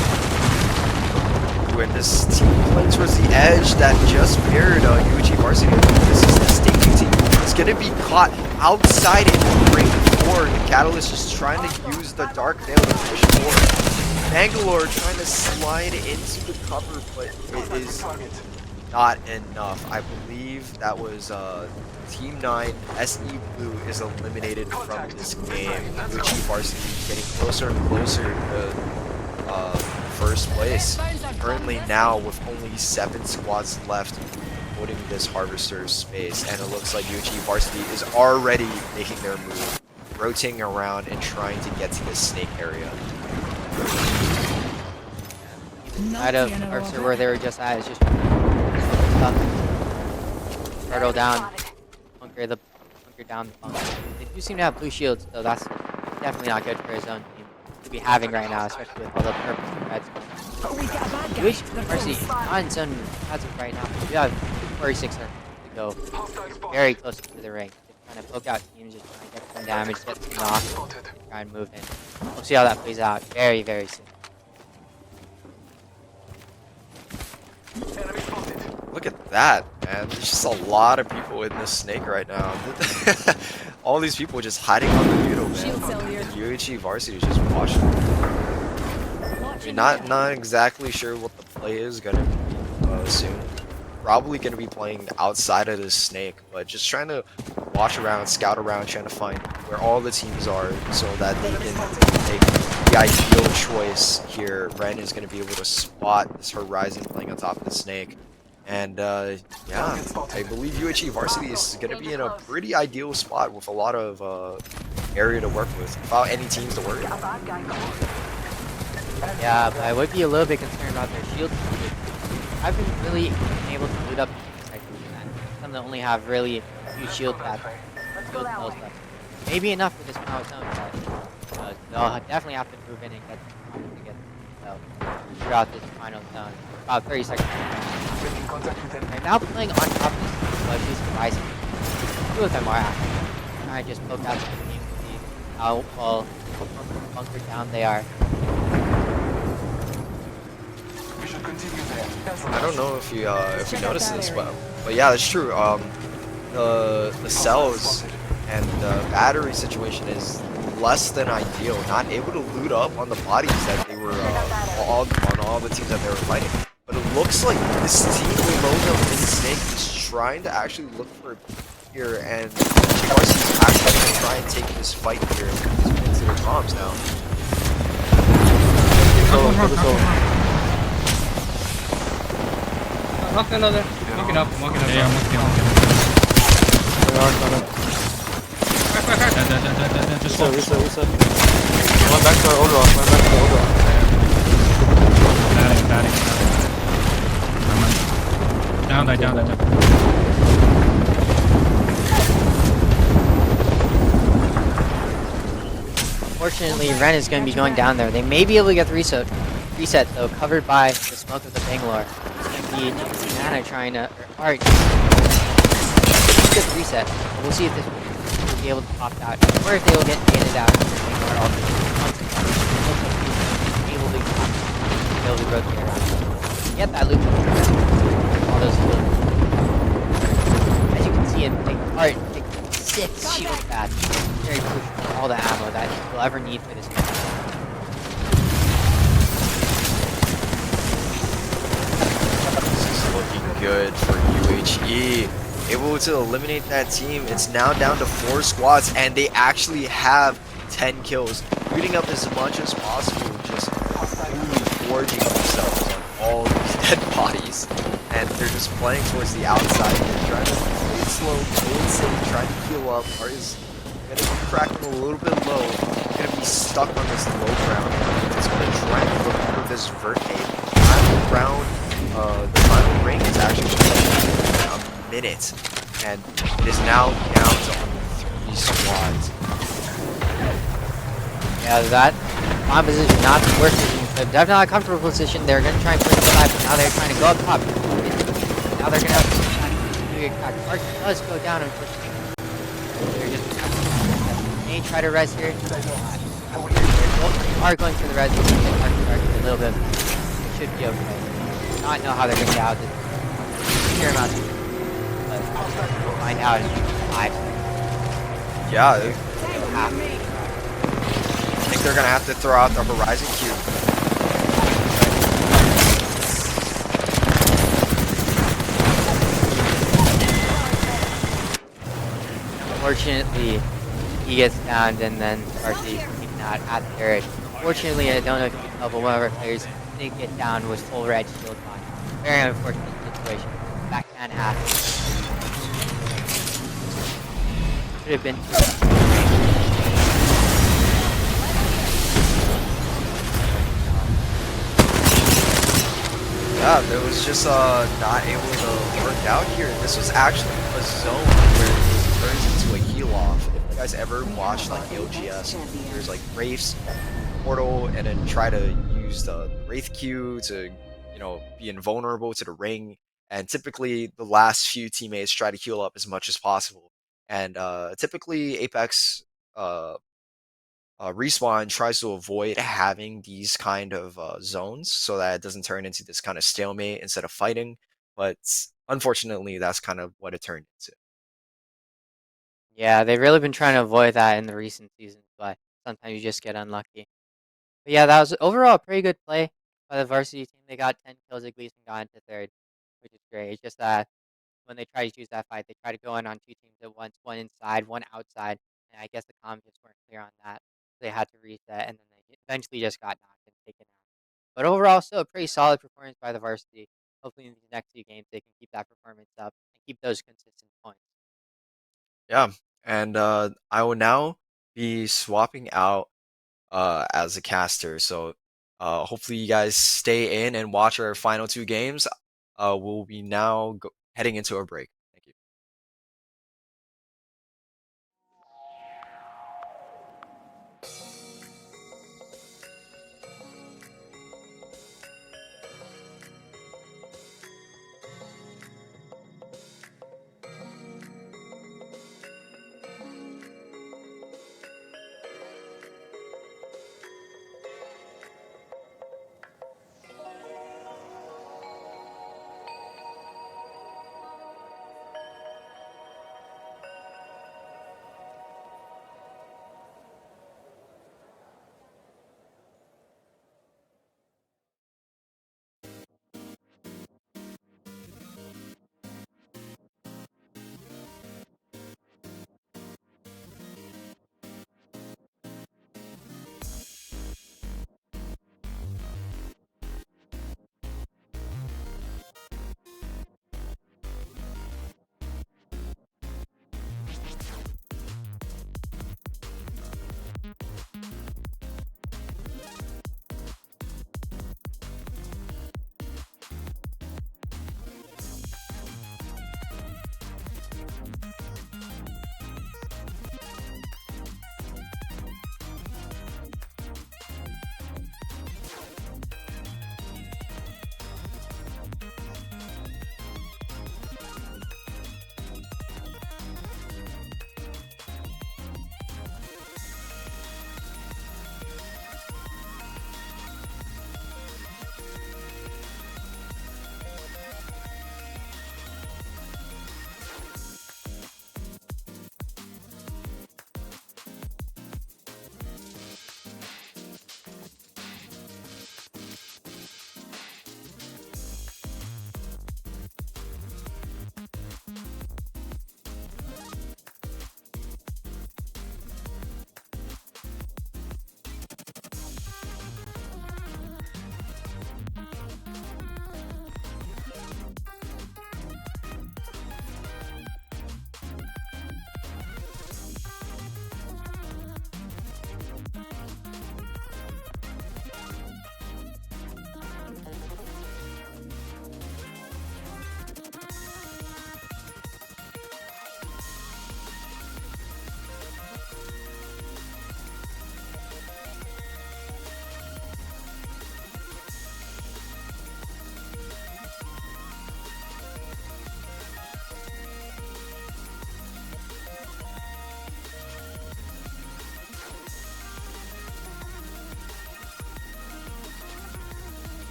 When this team plays towards the edge that just paired UHE Varsity, this is the staking team. It's going to be caught outside in the ring forward. Catalyst just trying to use the Dark Veil to push forward. Bangalore trying to slide into the cover, but it is not enough. I believe that was Team 9, SE Blue is eliminated from this game. UHE Varsity getting closer and closer to first place. Currently now with only 7 squads left holding this Harvester's space, and it looks like UHE Varsity is already making their move, rotating around and trying to get to the snake area. Out of Harvester where they were just at is just turtle down, bunker down the bunker. They do seem to have blue shields, so that's definitely not good for his own team to be having right now, especially with all the purples and reds. UH Varsity not in zone as of right now. We have 46 seconds to go. Very close to the ring. Just trying to poke out teams, just trying to get some damage, get some knocks, and try and move in. We'll see how that plays out very, very soon. Look at that, man. There's just a lot of people in this snake right now. All these people just hiding on the noodle, man. And UHE Varsity is just watching. I mean, not exactly sure what the play is gonna be soon. Probably gonna be playing outside of this snake, but just trying to watch around, scout around, trying to find where all the teams are so that they can make the ideal choice here. Ren is gonna be able to spot this Horizon playing on top of the snake. And yeah, I believe UHE Varsity is going to be in a pretty ideal spot with a lot of area to work with, without any teams to worry about. Yeah, but I would be a little bit concerned about their shields. I haven't really been able to loot up like that. Some that only have really huge shield pads. Maybe enough for this final zone, but they'll definitely have to move in and get throughout this final zone. About 30 seconds. They're now playing on top of this, but at least Horizon. 2 of them are active. Trying to just poke out the team to see how well bunkered down they are. I don't know if you noticed this, but yeah, that's true. The cells and the battery situation is less than ideal. Not able to loot up on the bodies that they were on all the teams that they were fighting. But it looks like this team Lona in Snake is trying to actually look for here, and Varsity is actually going to try and take this fight here into their comms now. Knock another. Walk it up. Yeah, I'm looking. Dead. Just slow. Reset. One back to our order off. Batting. Down. Fortunately, Ren is going to be going down there. They may be able to get the reset though, covered by the smoke of the Bangalore. It's going to be Nana trying to, or Art, get the reset. We'll see if this will be able to pop out, or if they will get baited out. Bangalore also able to rotate around. Get that loop. All those loops. As you can see, Art take 6 shield pads. Very crucial for all the ammo that you'll ever need for this game. This is looking good for UHE. Able to eliminate that team. It's now down to 4 squads, and they actually have 10 kills. Reading up as much as possible, just really forging themselves on all these dead bodies. And they're just playing towards the outside. They're trying to play it slow, trying to heal up. Art is gonna be cracking a little bit low. Gonna be stuck on this low ground. It's gonna try and look for this vert nade. Final round, the final ring is actually just a minute, and it is now down to only 3 squads. Yeah, that bomb position not the worst position, but definitely not a comfortable position. They're gonna try and push the life, but now they're trying to go up top. Now they're gonna have to get cracked. Arch does go down, unfortunately. They're just may try to res here. They are going for the res. They can get a little bit. It should be okay. Not know how they're gonna get out this sheer amount, but we'll find out in 5 seconds. Yeah, I think they're gonna have to throw out the Horizon Cube. Unfortunately, he gets downed and then Varsity taken out at the turret. Fortunately, I don't know if you can tell, but one of our players did get down with full red shield on. Very unfortunate situation. That can happen. Should have been. Yeah, there was just not able to work out here. This was actually a zone where it turns into a heal off. If you guys ever watched like LGS, there's like Wraiths, Portal, and then try to use the Wraith Q to, be invulnerable to the ring. And typically the last few teammates try to heal up as much as possible. And typically Apex Respawn tries to avoid having these kind of zones so that it doesn't turn into this kind of stalemate instead of fighting. But unfortunately, that's kind of what it turned into. Yeah, they've really been trying to avoid that in the recent seasons, but sometimes you just get unlucky. But yeah, that was overall a pretty good play by the varsity team. They got 10 kills at least and got into third, which is great. It's just that when they try to choose that fight, they try to go in on 2 teams at once, one inside, one outside, and I guess the comms just weren't clear on that. So they had to reset, and then they eventually just got knocked and taken out. But overall, still a pretty solid performance by the varsity. Hopefully in these next few games, they can keep that performance up and keep those consistent points. Yeah, and I will now be swapping out as a caster. So hopefully you guys stay in and watch our final 2 games. We'll be now heading into a break. Thank you.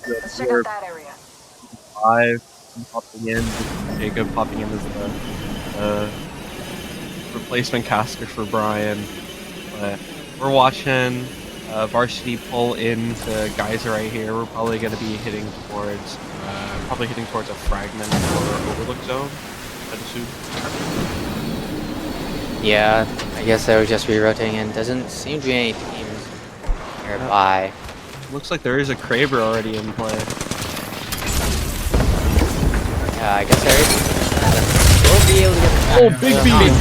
Let's check out that area. 5 popping in. Jacob popping in as the replacement caster for Brian. But we're watching Varsity pull into Geyser right here. We're probably going to be hitting towards a fragment or overlook zone, I'd assume. Yeah, I guess they would just be rotating in. Doesn't seem to be any teams nearby. Looks like there is a Kraber already in play. Yeah, I guess there is. We'll be able to get the back. Oh, big beat!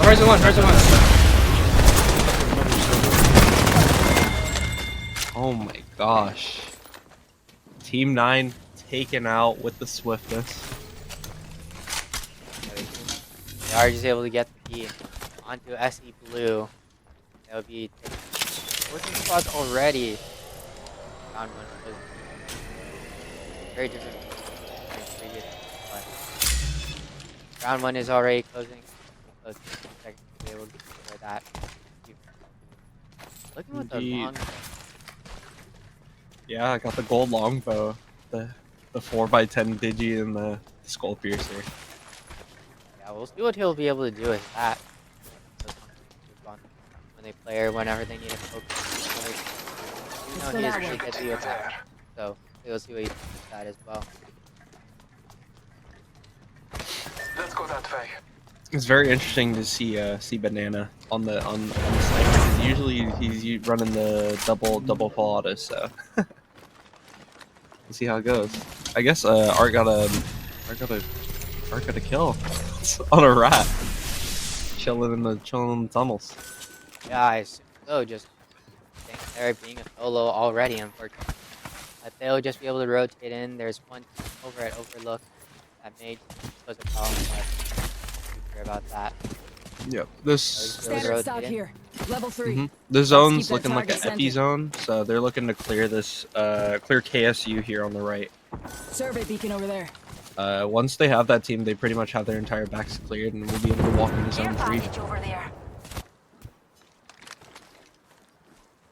Horizon 1, Horizon 1. Oh my gosh. Team 9 taken out with the swiftness. They are just able to get the key onto SE Blue. That would be 14 spots already. Round 1 was very different from previous, but round 1 is already closing. Close to 2 seconds to be able to destroy that. Looking with the Indeed. long. Yeah, I got the gold longbow, the 4x10 digi and the skull piercer. Yeah, we'll see what he'll be able to do with that. When they play or whenever they need a focus. You know he is pretty deadly with that. So we'll see what he does with that as well. Let's go that way. It's very interesting to see Banana on the sniper, because usually he's running the double full auto, so we'll see how it goes. I guess Art got a kill on a rat, chilling in the tunnels. Yeah, I assume so. Just staying there, being a solo already, unfortunately. But they'll just be able to rotate in. There's one over at Overlook that may cause a problem, but I'm sure about that. Yep. This Standard stock here. Level 3. the zone's keep that looking like an target epi centered. zone, so they're looking to clear this clear KSU here on the right. Survey beacon over there. Once they have that team, they pretty much have their entire backs cleared, and we'll be able to walk into zone 3. over there.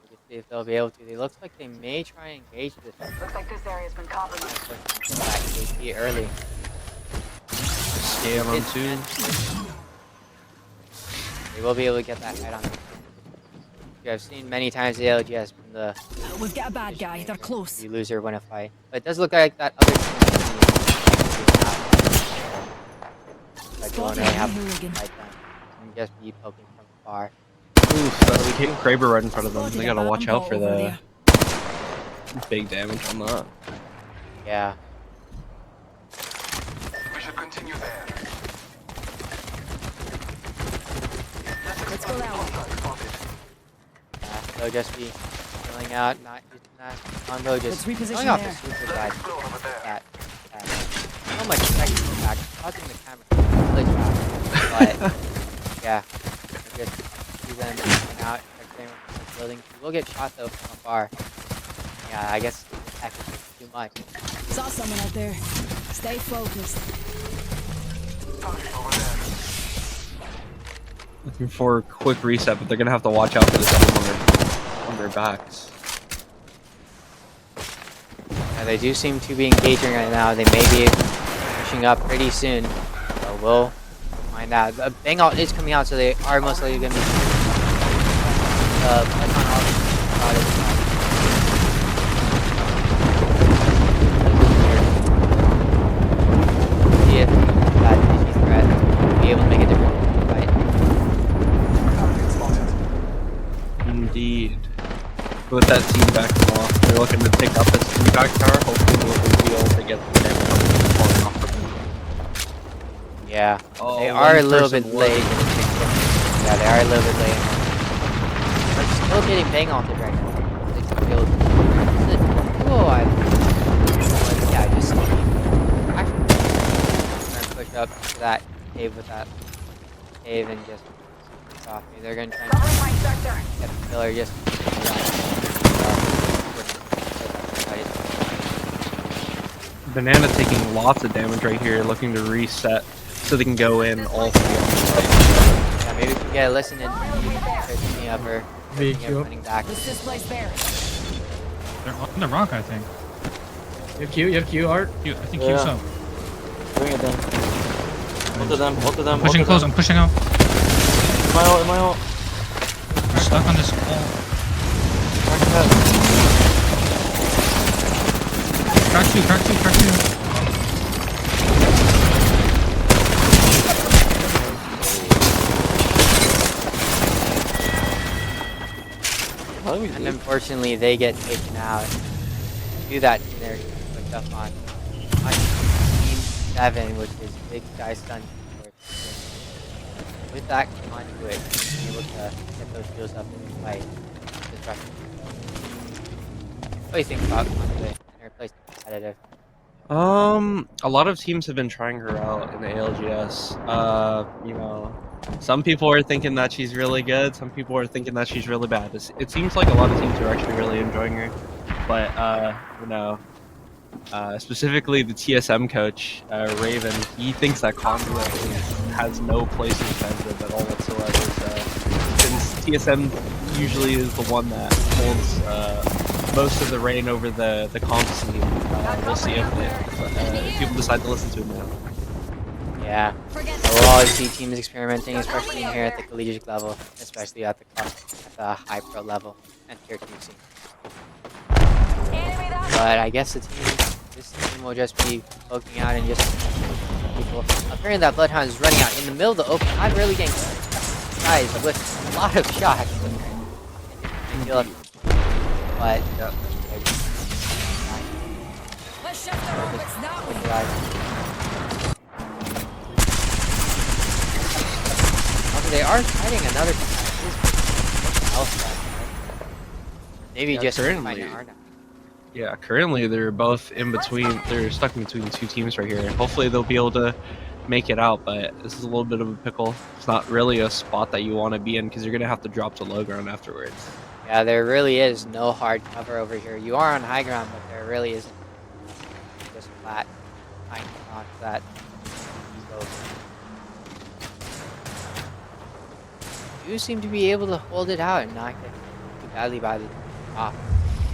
We'll see if they'll be able to. It looks like they may try and engage this. Looks like this area's been compromised. Back KP early. Scan on 2. They will be able to get that head on. I've seen many times the LGS from the We've got a bad guy. They're close. you lose or win a fight. But it does look like that other team like you won't really have to fight them. And just be poking from far. Oof, that's King Kraber right in front of them. They gotta watch out for the big damage on that. Yeah. We should continue there. Let's go that way. They'll just be filling out, not using that combo, just Let's reposition going off the there. super bad. Explore over there. That. So much technical back, causing the camera really fast. But yeah, just see them coming out, everything with the building. You will get shot though from afar. Yeah, I guess heck, it's too much. Saw someone out there. Stay focused. Target over there. Looking for a quick reset, but they're gonna have to watch out for this on their backs. Yeah, they do seem to be engaging right now. They may be pushing up pretty soon. So we'll find out. The bang out is coming out, so they are most likely going to be see if that Digi threat will be able to make a difference in the fight. Target spotted. Indeed. With that team backing off, they're looking to take up this team back tower. Hopefully we'll be able to get the damage off of them. Yeah, Oh, they are a one little person bit won. late. Yeah, they are a little bit late. But still getting bang off the dragon. They still feel. Oh, yeah, just actually trying to push up to that cave with that cave and just push off me. They're gonna try and Covering my sector. get the killer just. Banana taking lots of damage right here, looking to reset so they can go in all 3 on the site. Yeah, maybe we can get a listen and start thinking of her. VQ. Running back. Let's displace there. They're on the rock, I think. You have Q? You have Q, Art? I think Yeah. Q's up. Doing it then. Both of them, both of them. I'm pushing both close, of I'm pushing out. them. My ult, my ult. We're stuck on this wall. Crack that. Crack two, crack two, crack two. And unfortunately, they get taken out. Do that team there picked up on. Team 7, which is Big Guy Stun. With that conduit, being able to get those shields up and fight this Russian. What do you think about conduit and her place competitive? A lot of teams have been trying her out in the ALGS. You know, some people are thinking that she's really good. Some people are thinking that she's really bad. It seems like a lot of teams are actually really enjoying her. But, you know, specifically the TSM coach, Raven, he thinks that Conduit has no place in competitive at all whatsoever. So, since TSM usually is the one that holds most of the reign over the comp scene, we'll see if people decide to listen to him now. Yeah, we'll always see teams experimenting, especially in here at the collegiate level, especially at the high pro level and tier 2 scene. But I guess this team will just be poking out and just people. Apparently that Bloodhound is running out in the middle of the open, not really getting guys with a lot of shots. But Let's shift our orbits that way. also, they are fighting another team. Maybe Yeah, just currently. fighting Arna. Yeah, currently they're both in between. They're stuck in between two teams right here. Hopefully they'll be able to make it out, but this is a little bit of a pickle. It's not really a spot that you want to be in because you're gonna have to drop to low ground afterwards. Yeah, there really is no hard cover over here. You are on high ground, but there really isn't. Just flat, trying to knock that. You seem to be able to hold it out and not get too badly by the top.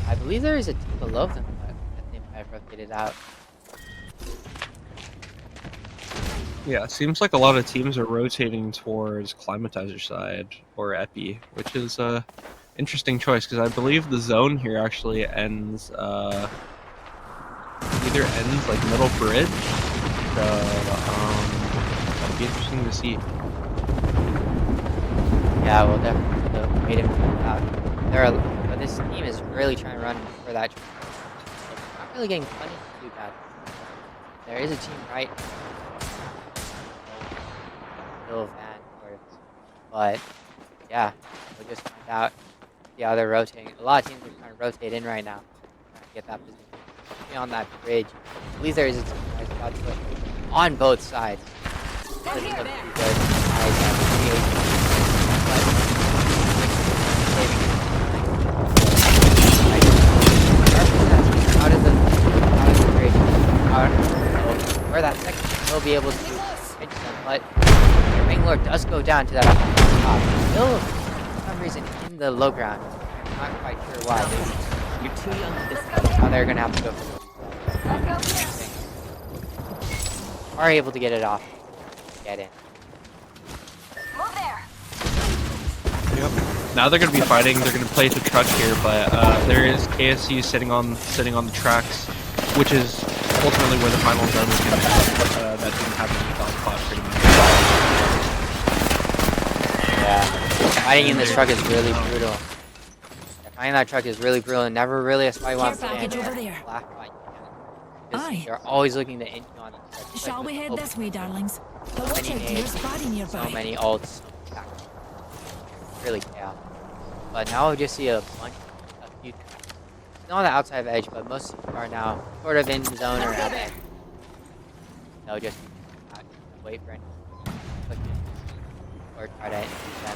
I believe there is a team below them that they might have rotated out. Yeah, it seems like a lot of teams are rotating towards Climatizer side or Epi, which is a interesting choice because I believe the zone here actually ends either ends like middle bridge. So that'd be interesting to see. Yeah, we'll definitely wait and find out. But this team is really trying to run for that. Not really getting punished too bad. There is a team right. Little van, sort of. But yeah, we'll just find out. Yeah, they're rotating. A lot of teams are trying to rotate in right now, trying to get that position. On that bridge. I believe there is a team right about to put on both sides. Doesn't look too good. Out of the bridge. Where that second will be able to hit them, but Bangalore does go down to that top. Still, for some reason, in the low ground. I'm not quite sure why. You're too young to discuss. Now they're gonna have to go for are able to get it off. Get in. Yep. Now they're gonna be fighting. They're gonna play the truck here, but there is KSU sitting on the tracks, which is ultimately where the final zone is gonna happen. That didn't happen in the spot pretty much. Yeah, fighting in this truck is really brutal. Yeah, fighting that truck is really brutal, and never really a spy wants to package over there. Aye. They're always looking to end you on each other. Shall we head this way, darlings? But watch out, there's a body nearby. So many ults, so many tactics. Really chaos. But now we just see a few not on the outside of edge, but most are now sort of in the zone or out edge. They'll just wait for anything. Click it. Or try to end that.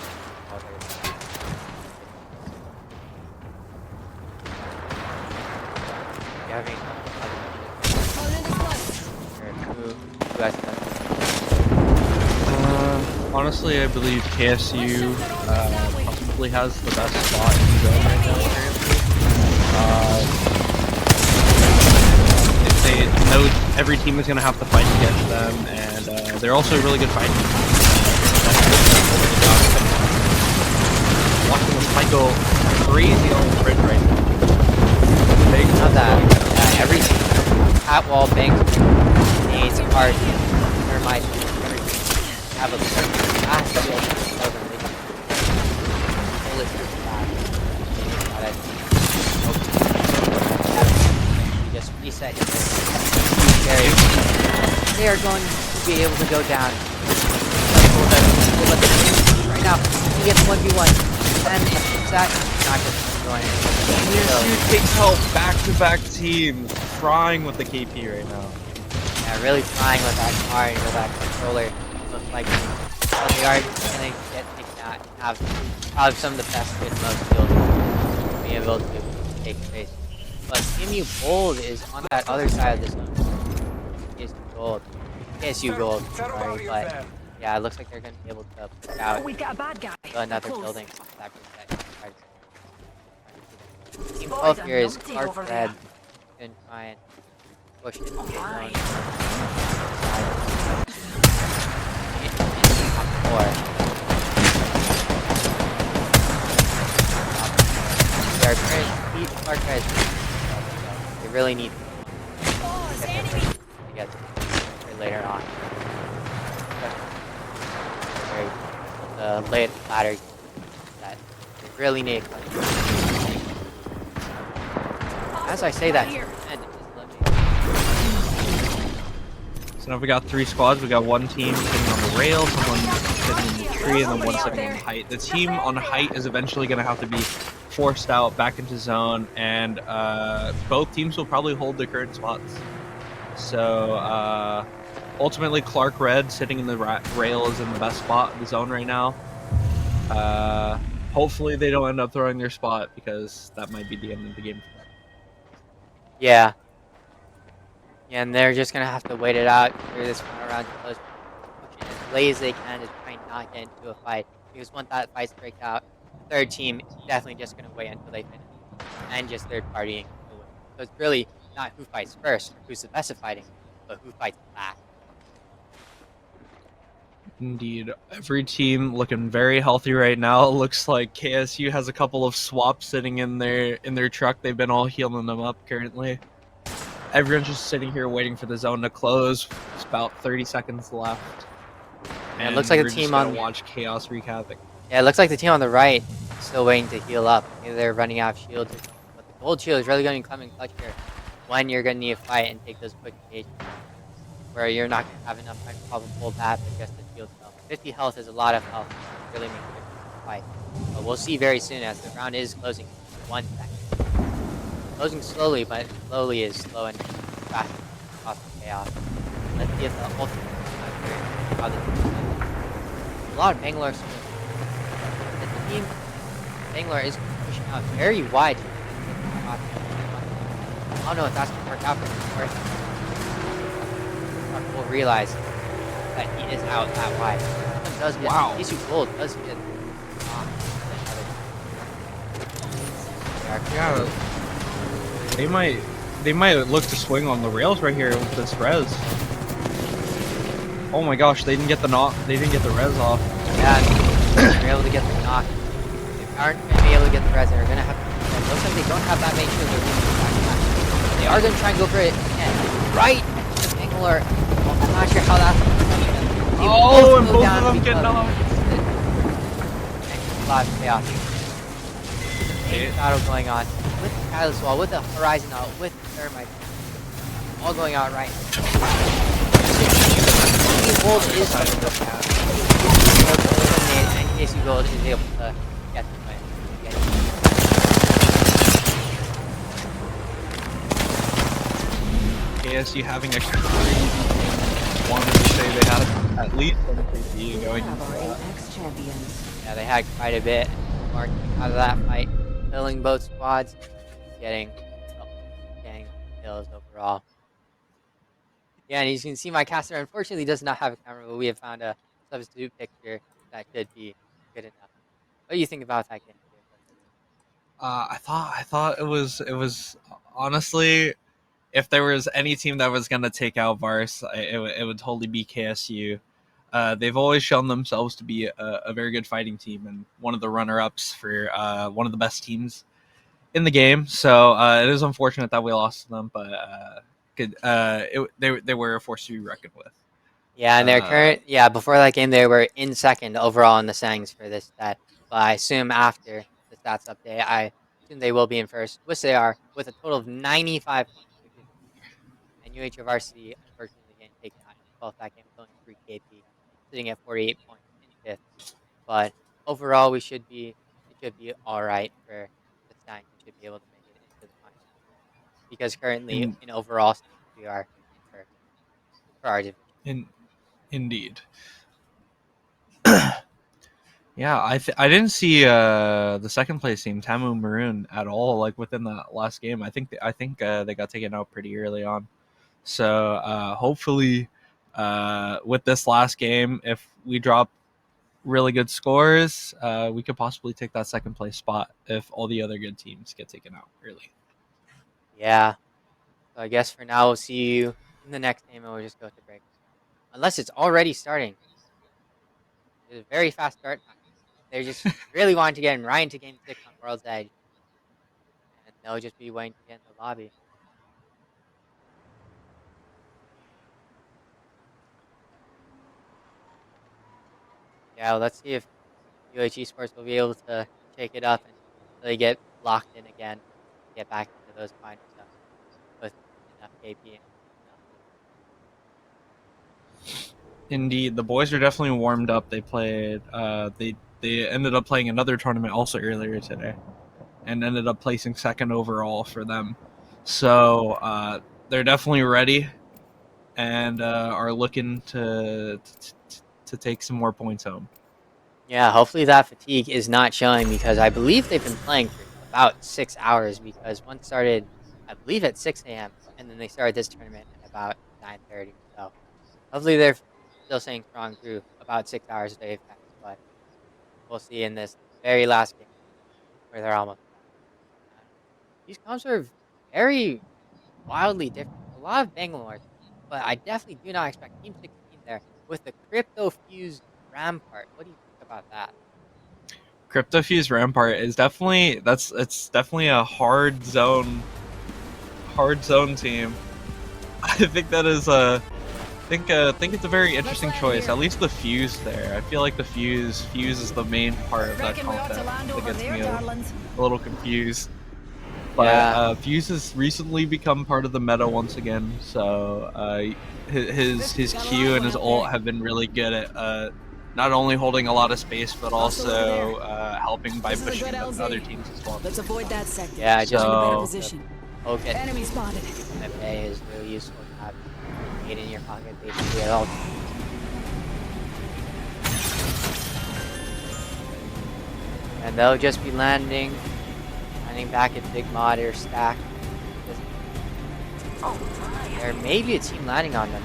Honestly, I believe KSU probably has the best spot in the zone right now, apparently. they know every team is going to have to fight against them, and they're also a really good fighting team. Watching the fight go crazy on the bridge right now. Not that. Yeah, every hat wall, bank, nades, card, thermite, everything. Have a fast build of them. They can pull it through fast. You just reset your they are going to be able to go down. Right now, he gets 1v1. And it's that not just going. KSU takes out back-to-back teams, frying with the KP right now. Yeah, really flying with that card or that controller. Looks like they are going to get taken out and have probably some of the best good most skills be able to take place. But TMU Bold is on that other side of this one. KSU Gold. KSU Gold, sorry, but yeah, it looks like they're going to be able to push out We've got a bad guy. another building. Team PoV here is Clark Red. Gonna try and push into the zone. They are trying to beat Clark Red. They really need to get there later on. The late ladder that they really need. As I say that, So now we got 3 squads. We got one team sitting on the rail, someone sitting in the tree, and then one sitting on height. The team on height is eventually going to have to be forced out back into zone, and both teams will probably hold their current spots. So ultimately, Clark Red sitting in the rail is in the best spot in the zone right now. Hopefully they don't end up throwing their spot, because that might be the end of the game for them. Yeah. And they're just going to have to wait it out through this final round to push it as late as they can to try and not get into a fight. Because once that fight's break out, the third team is definitely just going to wait until they finish. And just third partying to win. So it's really not who fights first or who's the best at fighting, but who fights last. Indeed. Every team looking very healthy right now. It looks like KSU has a couple of swaps sitting in their truck. They've been all healing them up currently. Everyone's just sitting here waiting for the zone to close. It's about 30 seconds left. And it looks like the team on watch chaos wreak havoc. Yeah, it looks like the team on the right is still waiting to heal up. Maybe they're running out of shields or something. But the gold shield is really going to come in clutch here when you're going to need a fight and take those quick engagements. Where you're not going to have enough time to probably pull back with just the shield health. 50 health is a lot of health. Really makes a difference in the fight. But we'll see very soon as the round is closing in 1 second. Closing slowly, but slowly is slow and fast. Cause chaos. Let's see if the ultimate how this a lot of Bangalore. The team Bangalore is pushing out very wide. I don't know if that's going to work out for him. We'll realize that he is out that wide. Does get, wow. Isu Gold does get Yeah. They might look to swing on the rails right here with this res. Oh my gosh, they didn't get the knock. They didn't get the res off. Yeah, they're able to get the knock. They aren't going to be able to get the res. They're going to have to. It looks like they don't have that many shields. They are going to try and go for it again. Right! Bangalore. I'm not sure how that's going to and both of them get knocked. A lot of chaos. There's a battle going on with the Catalyst Wall, with the Horizon out, with the Thermite. All going out right. Gold is going to go down. And KSU Gold is able to get the win. KSU having a crazy wanted to say they had at least one KP going into that. Yeah, they had quite a bit. Mark out of that fight, killing both squads, getting kills overall. Yeah, and you can see my caster unfortunately does not have a camera, but we have found a substitute picture that could be good enough. What do you think about that game? I thought it was honestly if there was any team that was gonna take out Vars, it would totally be KSU. They've always shown themselves to be a very good fighting team and one of the runner-ups for one of the best teams in the game. So it is unfortunate that we lost to them, but they were a force to be reckoned with. Yeah, and before that game they were in second overall in the standings for this stat. But I assume after the stats update, I assume they will be in first, which they are, with a total of 95 points, which is and UH Varsity unfortunately getting taken out in the 12th that game with only 3 KP, sitting at 48 points in fifth. But overall, it should be all right for the standings. We should be able to make it into the final because currently In, in overall standings we are in first for our division. in indeed. Yeah, I didn't see the second place team Tamu Maroon at all. Like within the last game, I think they got taken out pretty early on. So hopefully, with this last game, if we drop really good scores, we could possibly take that second place spot if all the other good teams get taken out early. Yeah. So I guess for now we'll see you in the next game and we'll just go to break. Unless it's already starting. It's a very fast start time. They're just really wanting to get in right into game 6 on World's Edge. And they'll just be waiting to get in the lobby. Yeah, well, let's see if UH Esports will be able to shake it up and really get locked in again. Get back into those final zones with enough KP and enough. Indeed, the boys are definitely warmed up. They played. They ended up playing another tournament also earlier today, and ended up placing second overall for them. So they're definitely ready, and are looking to take some more points home. Yeah, hopefully that fatigue is not showing because I believe they've been playing for about 6 hours because one started, I believe, at 6 a.m. and then they started this tournament at about 9:30. So hopefully they're still staying strong through about 6 hours of Apex, but we'll see in this very last game where they're almost done. These comps are very wildly different. A lot of Bangalore, but I definitely do not expect Team 16 there with the crypto fused Rampart. What do you think about that? Crypto Fuse Rampart is definitely it's definitely a hard zone team. I think that is think it's a very interesting choice. At least the fuse there. I feel like the fuse is the main part of that comp that gets me a little confused. But Yeah. Fuse has recently become part of the meta once again. So his Q and his ult have been really good at not only holding a lot of space but also helping by pushing other teams as well. Let's avoid that sector. Yeah, just in a better So- position. Okay. Enemy spotted. MFA is really useful to have made in your pocket basically at all. And they'll just be landing back at Big Mod or Stack. There may be a team landing on them.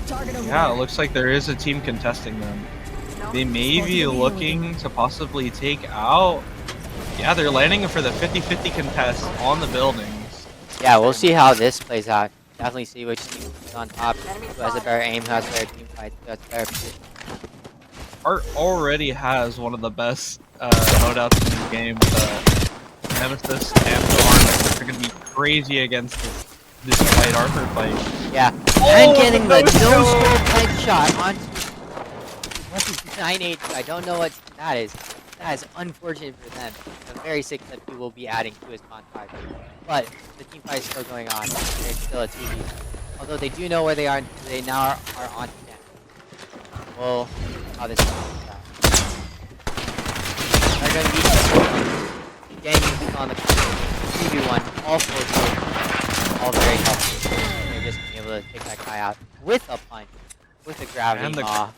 Target over Yeah, there. it looks like there is a team contesting them. They may be looking to possibly take out. Yeah, they're landing for the 50-50 contest on the buildings. Yeah, we'll see how this plays out. Definitely see which team is on top, who has a better aim, who has better team fights, who has better position. Art already has one of the best loadouts in the game with Nemesis and Armor. They're going to be crazy against this fight, Arthur fight. Yeah, and getting the no-scope headshot onto 982. I don't know what team that is. That is unfortunate for them. I'm very sick that he will be adding to his contract. But the team fight is still going on. There's still a 2v. Although they do know where they are, they now are on 10. Well, how this goes. They're going to be getting on the 2v1. All 4 kills. All very helpful. They're just being able to take that guy out with a punch. With a gravity And the maw.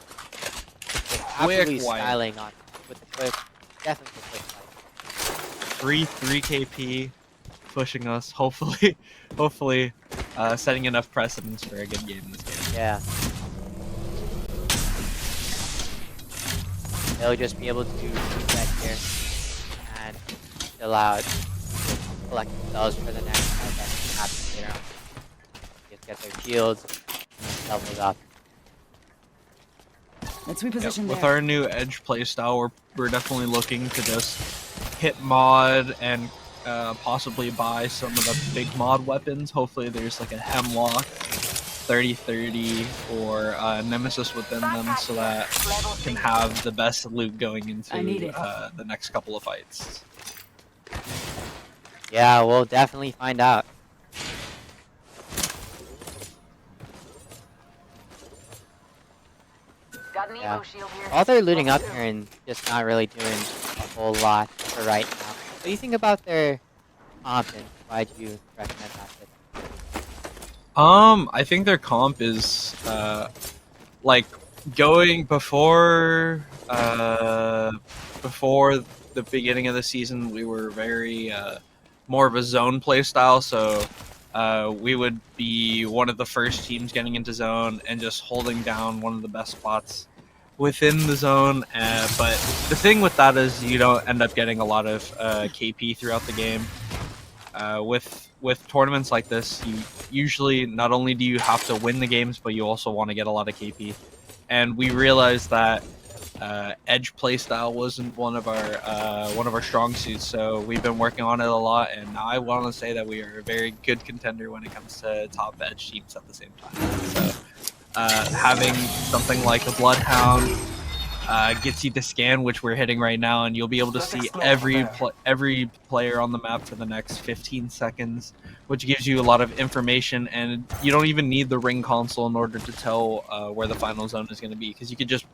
Absolutely quick wipe. styling on with the quick. Definitely the quick fight. 3 KP pushing us. Hopefully, setting enough precedence for a good game in this game. Yeah. They'll just be able to keep that here and chill out, collect themselves for the next fight that happens later on. get their shields leveled up. Let's reposition With there. our new edge playstyle, we're definitely looking to just hit mod and possibly buy some of the big mod weapons. Hopefully there's like a Hemlock 30-30 or Nemesis within them so that we can have the best loot going into the next couple of fights. Yeah, we'll definitely find out. Yeah. While they're looting up here and just not really doing a whole lot for right now. What do you think about their comp and why do you recommend that? I think their comp is like going before the beginning of the season. We were very more of a zone play style, so we would be one of the first teams getting into zone and just holding down one of the best spots within the zone. But the thing with that is you don't end up getting a lot of KP throughout the game. With tournaments like this, you usually not only do you have to win the games, but you also want to get a lot of KP. And we realized that edge playstyle wasn't one of our strong suits, so we've been working on it a lot. And I want to say that we are a very good contender when it comes to top edge teams at the same time. So having something like a Bloodhound gets you to scan, which we're hitting right now, and you'll be able to see every player on the map for the next 15 seconds, which gives you a lot of information, and you don't even need the ring console in order to tell where the final zone is going to be, because you could just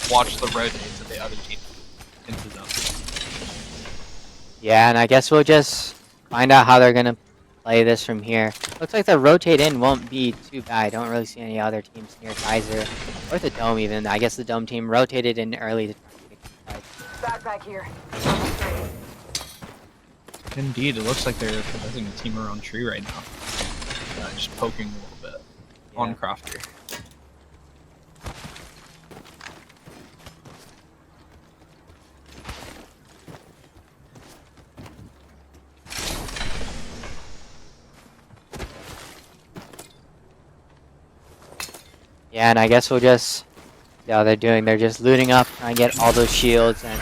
watch the rotates of the other team into zone. Yeah, and I guess we'll just find out how they're gonna play this from here. Looks like the rotate in won't be too bad. I don't really see any other teams near Kaiser or the Dome even. I guess the Dome team rotated in early to try to get the fight. Backpack here. Indeed, it looks like they're possessing a team around tree right now. Just poking a little bit on Crafter. Yeah, and I guess we'll just they're just looting up, trying to get all those shields and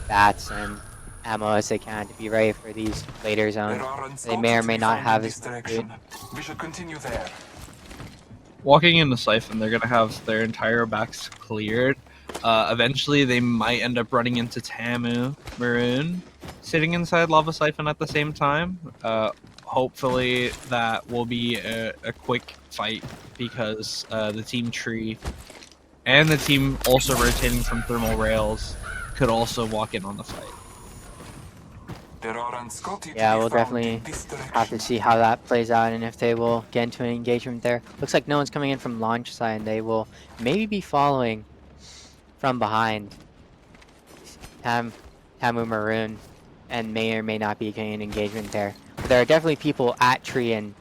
bats and ammo as they can to be ready for these later zones. They may or may not have as much loot. We should continue there. Walking into Siphon, they're gonna have their entire backs cleared. Eventually, they might end up running into Tamu Maroon, sitting inside Lava Siphon at the same time. Hopefully, that will be a quick fight because the team tree and the team also rotating from thermal rails could also walk in on the fight. Yeah, we'll definitely have to see how that plays out and if they will get into an engagement there. Looks like no one's coming in from launch side, and they will maybe be following from behind Tamu Maroon and may or may not be getting an engagement there. But there are definitely people at tree,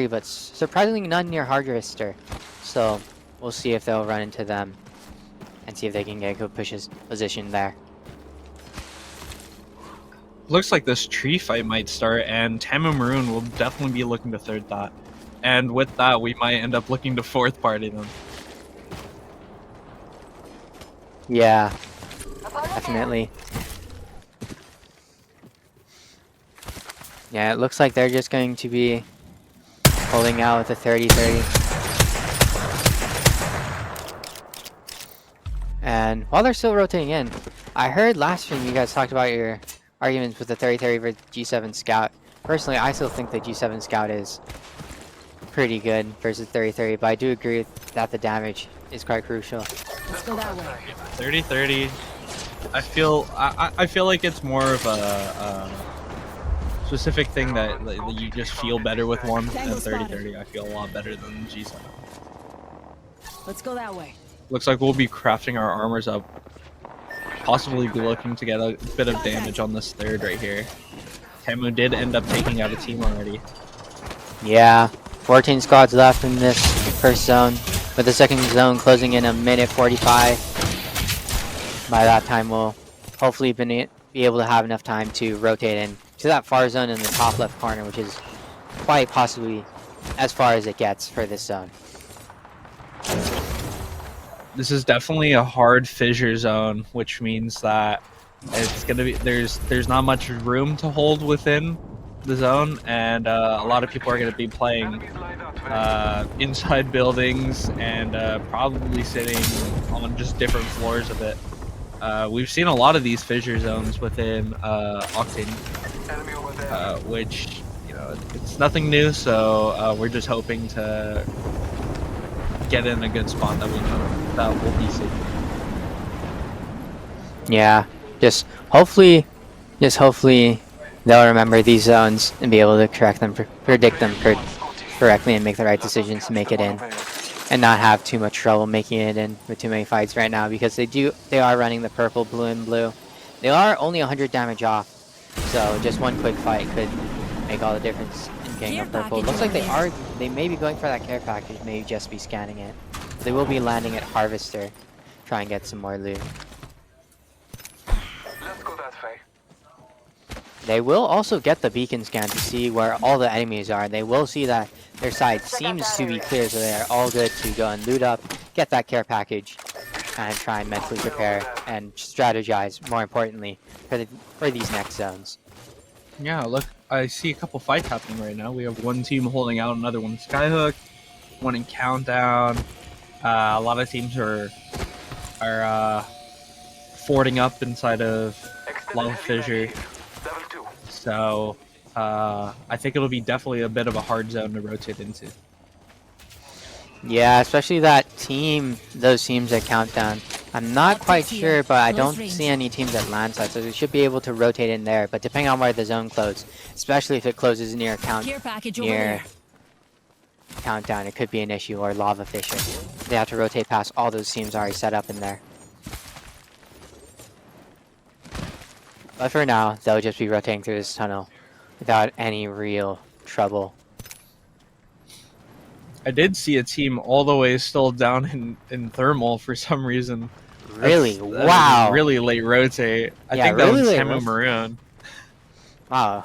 but surprisingly none near Hardrister. So we'll see if they'll run into them and see if they can get a good position there. Looks like this tree fight might start, and Tamu Maroon will definitely be looking to third that. And with that, we might end up looking to fourth party them. Yeah, definitely. Yeah, it looks like they're just going to be holding out with a 30-30. And while they're still rotating in, I heard last stream you guys talked about your arguments with the 30-30 versus G7 Scout. Personally, I still think the G7 Scout is pretty good versus 30-30, but I do agree that the damage is quite crucial. Let's go that way. 30-30. I feel like it's more of a specific thing that you just feel better with one than 30-30. I feel a lot better than G7. Let's go that way. Looks like we'll be crafting our armors up. Possibly be looking to get a bit of damage on this third right here. Tamu did end up taking out a team already. Yeah, 14 squads left in this first zone, with the second zone closing in a minute 45. By that time, we'll hopefully be able to have enough time to rotate in to that far zone in the top left corner, which is quite possibly as far as it gets for this zone. This is definitely a hard fissure zone, which means that it's gonna be there's not much room to hold within the zone, and a lot of people are gonna be playing Enemies lie that way. inside buildings and probably sitting on just different floors of it. We've seen a lot of these fissure zones within Octane, Enemy over there. which it's nothing new. So we're just hoping to get in a good spot that we know that will be safe. Yeah, just hopefully they'll remember these zones and be able to predict them correctly and make the right decisions to make it in, and not have too much trouble making it in with too many fights right now, because they are running the purple, blue, and blue. They are only 100 damage off, so just one quick fight could make all the difference in getting a purple. Looks like they may be going for that care package, maybe just be scanning it. They will be landing at Harvester, try and get some more loot. Let's go that way. They will also get the beacon scan to see where all the enemies are. They will see that their side seems to be clear, so they are all good to go and loot up, get that care package, and try and mentally prepare and strategize, more importantly, for these next zones. Yeah, look, I see a couple fights happening right now. We have one team holding out, another one Skyhook, one in Countdown. A lot of teams are fording up inside of Lava Fissure. Level 2. So I think it'll be definitely a bit of a hard zone to rotate into. Yeah, especially those teams at Countdown. I'm not quite sure, but I don't see any teams at Landside, so they should be able to rotate in there. But depending on where the zone closes, especially if it closes near Countdown, it could be an issue, or Lava Fissure. They have to rotate past all those teams already set up in there. But for now, they'll just be rotating through this tunnel without any real trouble. I did see a team all the way still down in Thermal for some reason. Really? That's Wow. a really late rotate. I Yeah, think that really was late Samu Maroon. Wow.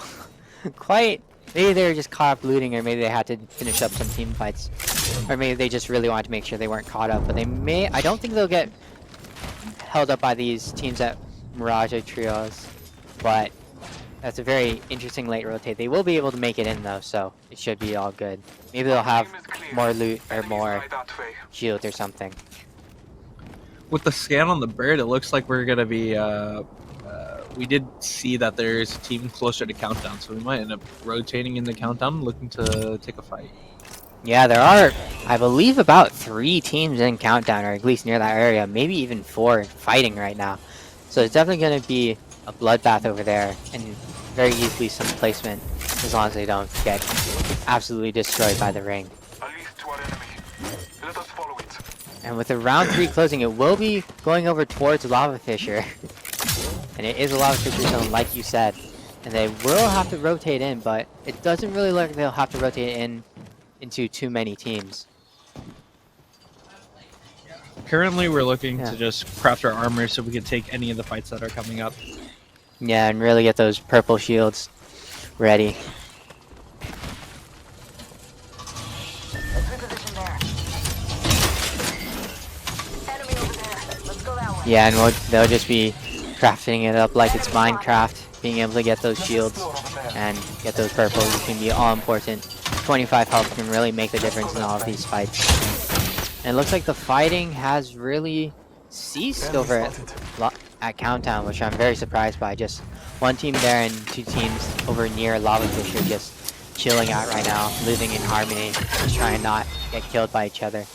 Quite. Maybe they were just caught up looting, or maybe they had to finish up some team fights. Or maybe they just really wanted to make sure they weren't caught up. But I don't think they'll get held up by these teams at Mirage Trios. But that's a very interesting late rotate. They will be able to make it in though, so it should be all good. Maybe they'll have more loot or more Lie that way. shield or something. With the scan on the bird, it looks like we're gonna be. We did see that there's a team closer to Countdown, so we might end up rotating in the Countdown, looking to take a fight. Yeah, there are, I believe, about 3 teams in Countdown, or at least near that area, maybe even 4 fighting right now. So it's definitely going to be a bloodbath over there, and very easily some placement, as long as they don't get absolutely destroyed by the ring. At least to our enemy. Let us follow it. And with the round 3 closing, it will be going over towards Lava Fissure. And it is a Lava Fissure zone, like you said. And they will have to rotate in, but it doesn't really look like they'll have to rotate into too many teams. Currently, we're looking to just craft our armor so we can take any of the fights that are coming up. Yeah, and really get those purple shields ready. Yeah, and they'll just be crafting it up like it's Minecraft, being able to get those shields and get those purples can be all important. 25 health can really make the difference in all of these fights. And it looks like the fighting has really ceased over at Countdown, which I'm very surprised by. Just one team there and 2 teams over near Lava Fissure just chilling out right now, living in harmony, just trying to not get killed by each other.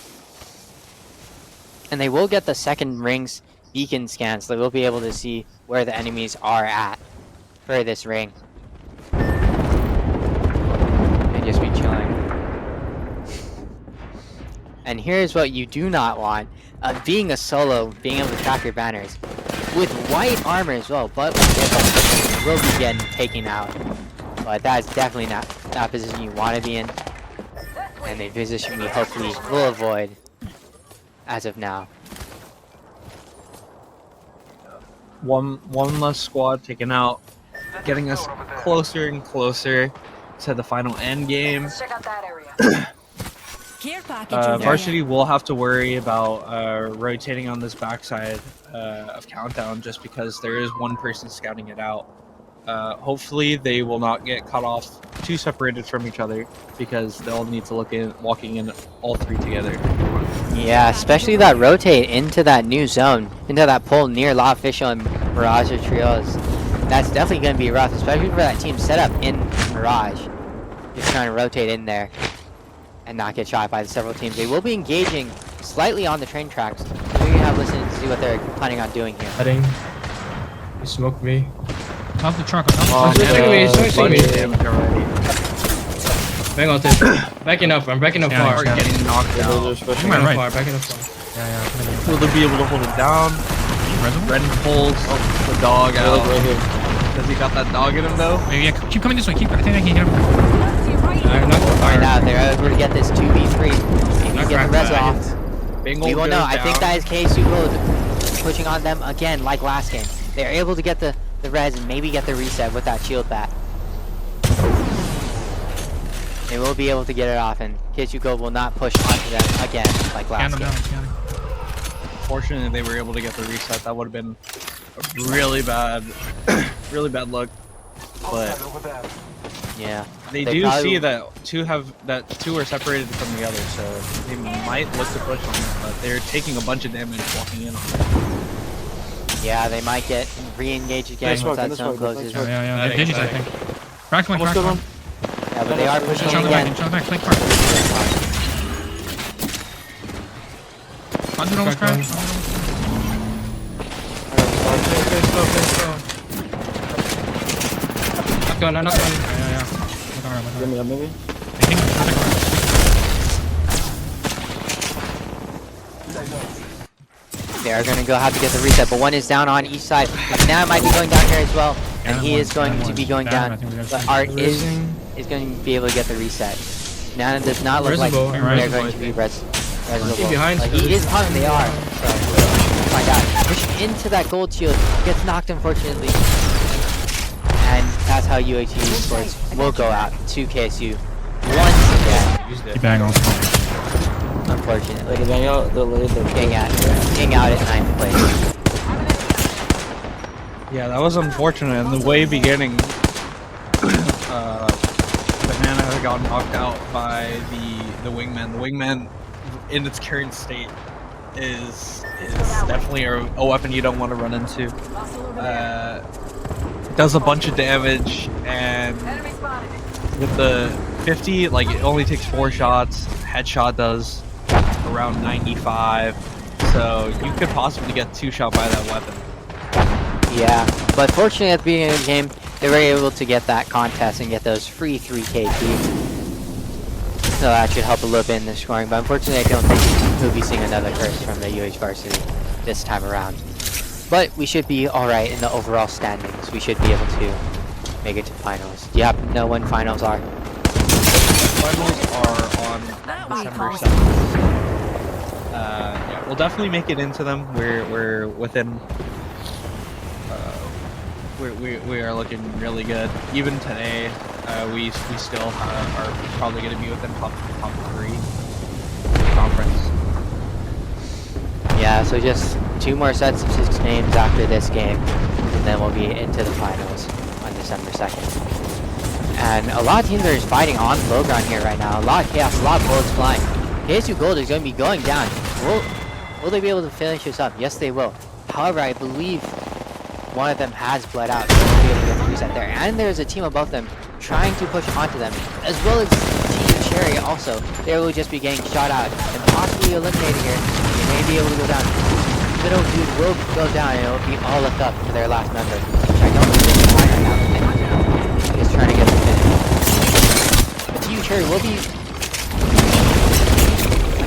And they will get the second ring's beacon scan, so they will be able to see where the enemies are at for this ring. And just be chilling. And here's what you do not want. Being a solo, being able to track your banners. With white armor as well, but you will be getting taken out. But that's definitely not that position you want to be in. And the position we hopefully will avoid as of now. One less squad taken out, getting us closer and closer to the final end game. Let's check out that area. Care package over Varsity here. will have to worry about rotating on this backside of Countdown just because there is one person scouting it out. Hopefully they will not get cut off too separated from each other because they'll need to walking in all three together. Yeah, especially that rotate into that new zone, into that pull near La Official and Mirage or Trios. That's definitely going to be rough, especially for that team setup in Mirage. Just trying to rotate in there and not get shot by the several teams. They will be engaging slightly on the train tracks. So we can have a listen to see what they're planning on doing here. Heading. He smoked me. Top the truck. Oh, he's switching me, he's switching me. Damage already. Bang on it. Backing up, I'm backing up Yeah, far. yeah. Getting knocked out. Backing Right, up right. far, backing up far. Yeah. Will they be able to hold it down? Ren pulls the dog out. Does he got that dog in him though? Yeah, keep coming this way. I think I can get him. I'm not Right now, they're able to get this 2v3. Maybe Not get the cracked res back. off. Bingle We won't goes know. I think down. that is KSU Gold pushing on them again like last game. They're able to get the res and maybe get the reset with that shield bat. They will be able to get it off, and KSU Gold will not push onto them again like last Scan game. him down. Fortunately, they were able to get the reset. That would have been a really bad, really bad look. But Hostile over there. Yeah. they They do probably- see that two are separated from the other, so they might look to push on them. But they're taking a bunch of damage walking in on them. Yeah, they might get re-engaged again once that zone closes. Yeah. They're digits, I think. Cracked one. Yeah, but they are pushing Jump in back. again. Jump back. Flank part. Hundred almost cracked. Knock on, knock on. Yeah. Look around. Give me that maybe. I think it's perfect. They are going to have to get the reset, but one is down on each side. Now it might be going down here as well, and he is going to be going down. But Art is going to be able to get the reset. Nana does not look like Resible. they're going to be resable. behind Like, he is pumped, they are. So, we'll find out. Pushing into that gold shield, gets knocked unfortunately. And that's how UHG Esports will go out to KSU once again, Keep bang on. unfortunately. Like, bang out the lead. Getting out at 9th place. Yeah, that was unfortunate. In the way beginning, Banana got knocked out by the wingman. The wingman, in its current state, is definitely a weapon you don't want to run into. Does a bunch of damage, and with the 50, like it only takes 4 shots. Headshot does around 95, so you could possibly get 2 shot by that weapon. Yeah, but fortunately at the beginning of the game, they were able to get that contest and get those free 3KP. So that should help a little bit in the scoring, but unfortunately I don't think we'll be seeing another curse from the UH Varsity this time around. But we should be alright in the overall standings. We should be able to make it to finals. Do you happen to know when finals are? Finals are on December 7th. Yeah, we'll definitely make it into them. We're within. We are looking really good. Even today, we still are probably going to be within top 3 conference. Yeah, so just 2 more sets of 6 games after this game, and then we'll be into the finals on December 2nd. And a lot of teams are just fighting on low ground here right now. A lot of chaos, a lot of bullets flying. KSU Gold is going to be going down. Will they be able to finish this up? Yes, they will. However, I believe one of them has bled out, so they'll be able to get the reset there. And there's a team above them trying to push onto them, as well as Team Cherry also. They will just be getting shot out and possibly eliminated here. They may be able to go down. Middle dude will go down, and it will be all left up to their last member, which I don't think is fine right now. He is trying to get the finish. But Team Cherry will be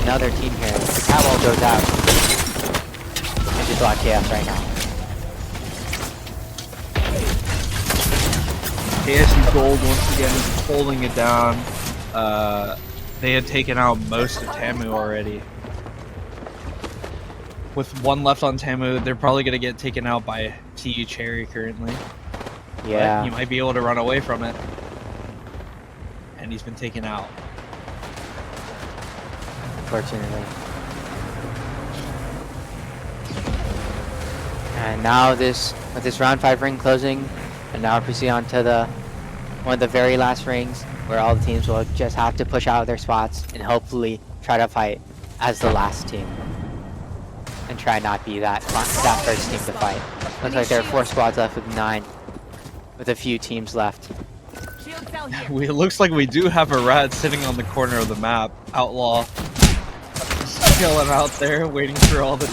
another team here. The catwall goes out. And just a lot of chaos right now. KSU Gold once again is holding it down. They had taken out most of Tamu already. With 1 left on Tamu, they're probably going to get taken out by TU Cherry currently. Yeah. But you might be able to run away from it. And he's been taken out. unfortunately. And now with this round 5 ring closing, and now proceed on to one of the very last rings, where all the teams will just have to push out of their spots and hopefully try to fight as the last team. And try not be that first team to fight. Looks like there are 4 squads left with 9, with a few teams left. It looks like we do have a rat sitting on the corner of the map. Outlaw. Just chilling out there, waiting for all the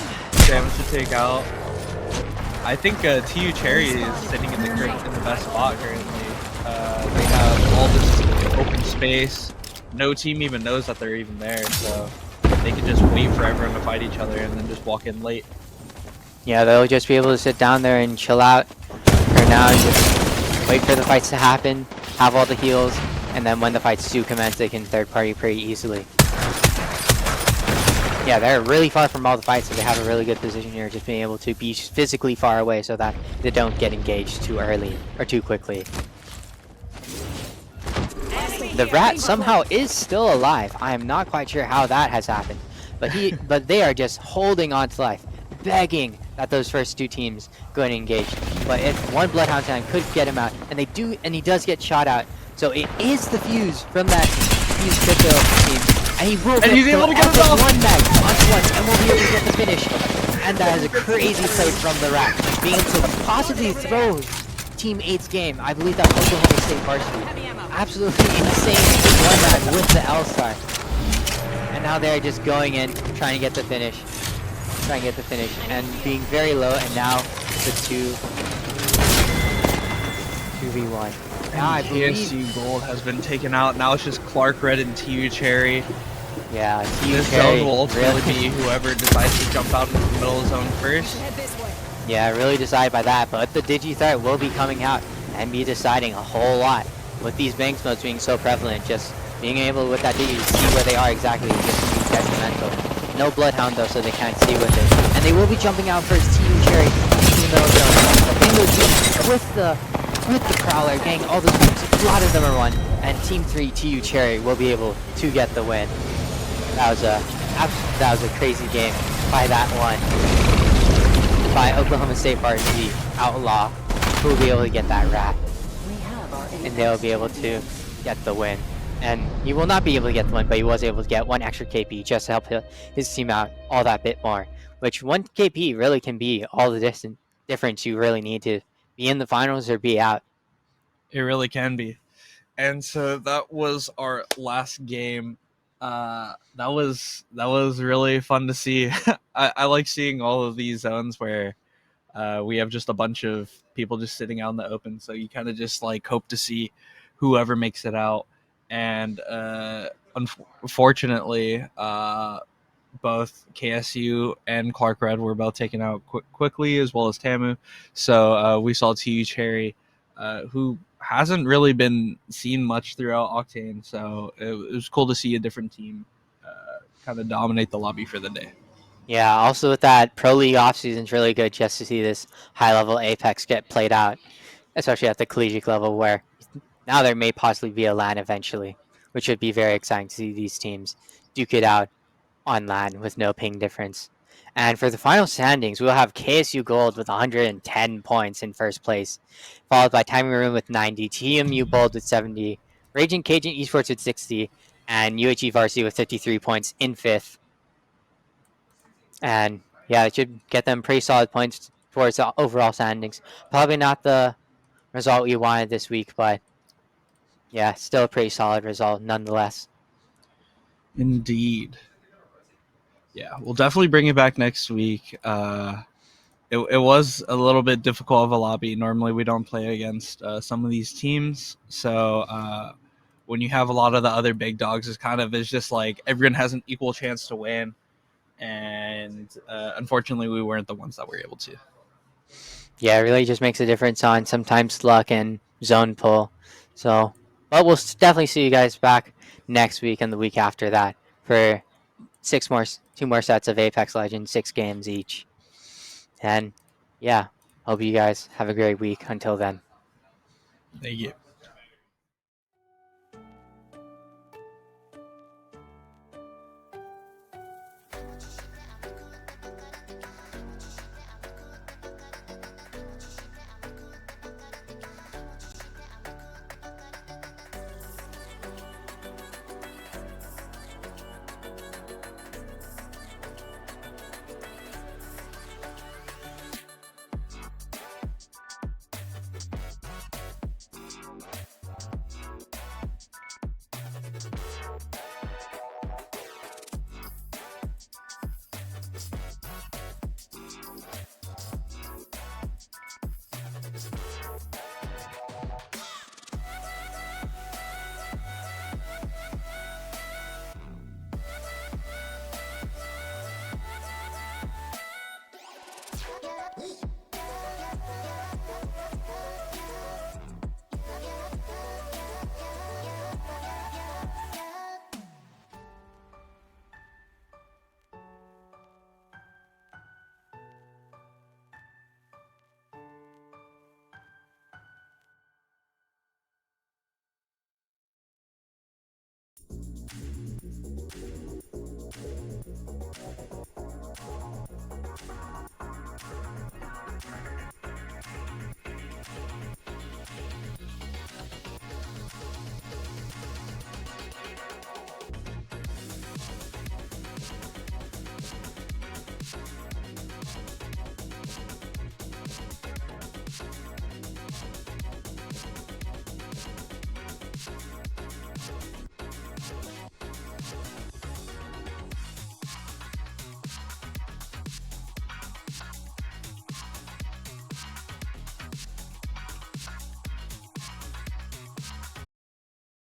damage to take out. I think TU Cherry is sitting in the best spot currently. They have all this open space. No team even knows that they're even there, so they can just wait for everyone to fight each other and then just walk in late. Yeah, they'll just be able to sit down there and chill out for now, just wait for the fights to happen, have all the heals, and then when the fights do commence, they can third party pretty easily. Yeah, they're really far from all the fights, so they have a really good position here, just being able to be physically far away so that they don't get engaged too early or too quickly. The rat somehow is still alive. I am not quite sure how that has happened, but they are just holding on to life, begging that those first 2 teams go and engage. But if one Bloodhound Town could get him out, and he does get shot out, so it is the Fuse from that Fuse crypto team. And he's able to get it off! 1 mag onto 1, and will be able to get the finish. And that is a crazy play from the rat, being able to possibly throw Team 8's game. I believe that Oklahoma State Varsity. Absolutely insane 1 mag with the L-Star. And now they're just going in, trying to get the finish. And being very low, and now the 2v1. Now I believe KSU Gold has been taken out. Now it's just Clark Red and TU Cherry. Yeah, this zone will ultimately be whoever decides to jump out into the middle of the zone first. Yeah, really decided by that, but the Digi-Threat will be coming out and be deciding a whole lot. With these bank modes being so prevalent, just being able with that Digi to see where they are exactly is just going to be detrimental. No Bloodhound though, so they can't see with it. And they will be jumping out first, TU Cherry in the middle of the zone. Getting those Digi with the Prowler, getting all those moves, a lot of them are 1, and Team 3, TU Cherry, will be able to get the win. That was a crazy game by that one. By Oklahoma State Varsity Outlaw, who will be able to get that rat. And they'll be able to get the win. And he will not be able to get the win, but he was able to get 1 extra KP just to help his team out all that bit more. Which 1 KP really can be all the difference you really need to be in the finals or be out. It really can be. And so that was our last game. That was really fun to see. I like seeing all of these zones where we have just a bunch of people just sitting out in the open. So you kind of just like hope to see whoever makes it out. And unfortunately, both KSU and Clark Red were both taken out quickly, as well as Tamu. So we saw TU Cherry, who hasn't really been seen much throughout Octane. So it was cool to see a different team kind of dominate the lobby for the day. Yeah, also with that, Pro League offseason is really good just to see this high-level Apex get played out, especially at the collegiate level, where now there may possibly be a LAN eventually, which would be very exciting to see these teams duke it out on LAN with no ping difference. And for the final standings, we'll have KSU Gold with 110 points in first place, followed by Timing Room with 90, TMU Bold with 70, Raging Cajun Esports with 60, and UHE Varsity with 53 points in fifth. And yeah, it should get them pretty solid points towards the overall standings. Probably not the result we wanted this week, but yeah, still a pretty solid result nonetheless. Indeed. Yeah, we'll definitely bring it back next week. It was a little bit difficult of a lobby. Normally we don't play against some of these teams. So when you have a lot of the other big dogs, it's just like everyone has an equal chance to win. And unfortunately, we weren't the ones that were able to. Yeah, it really just makes a difference on sometimes luck and zone pull. So, but we'll definitely see you guys back next week and the week after that for 2 more sets of Apex Legends, 6 games each. And yeah, hope you guys have a great week. Until then. Thank you.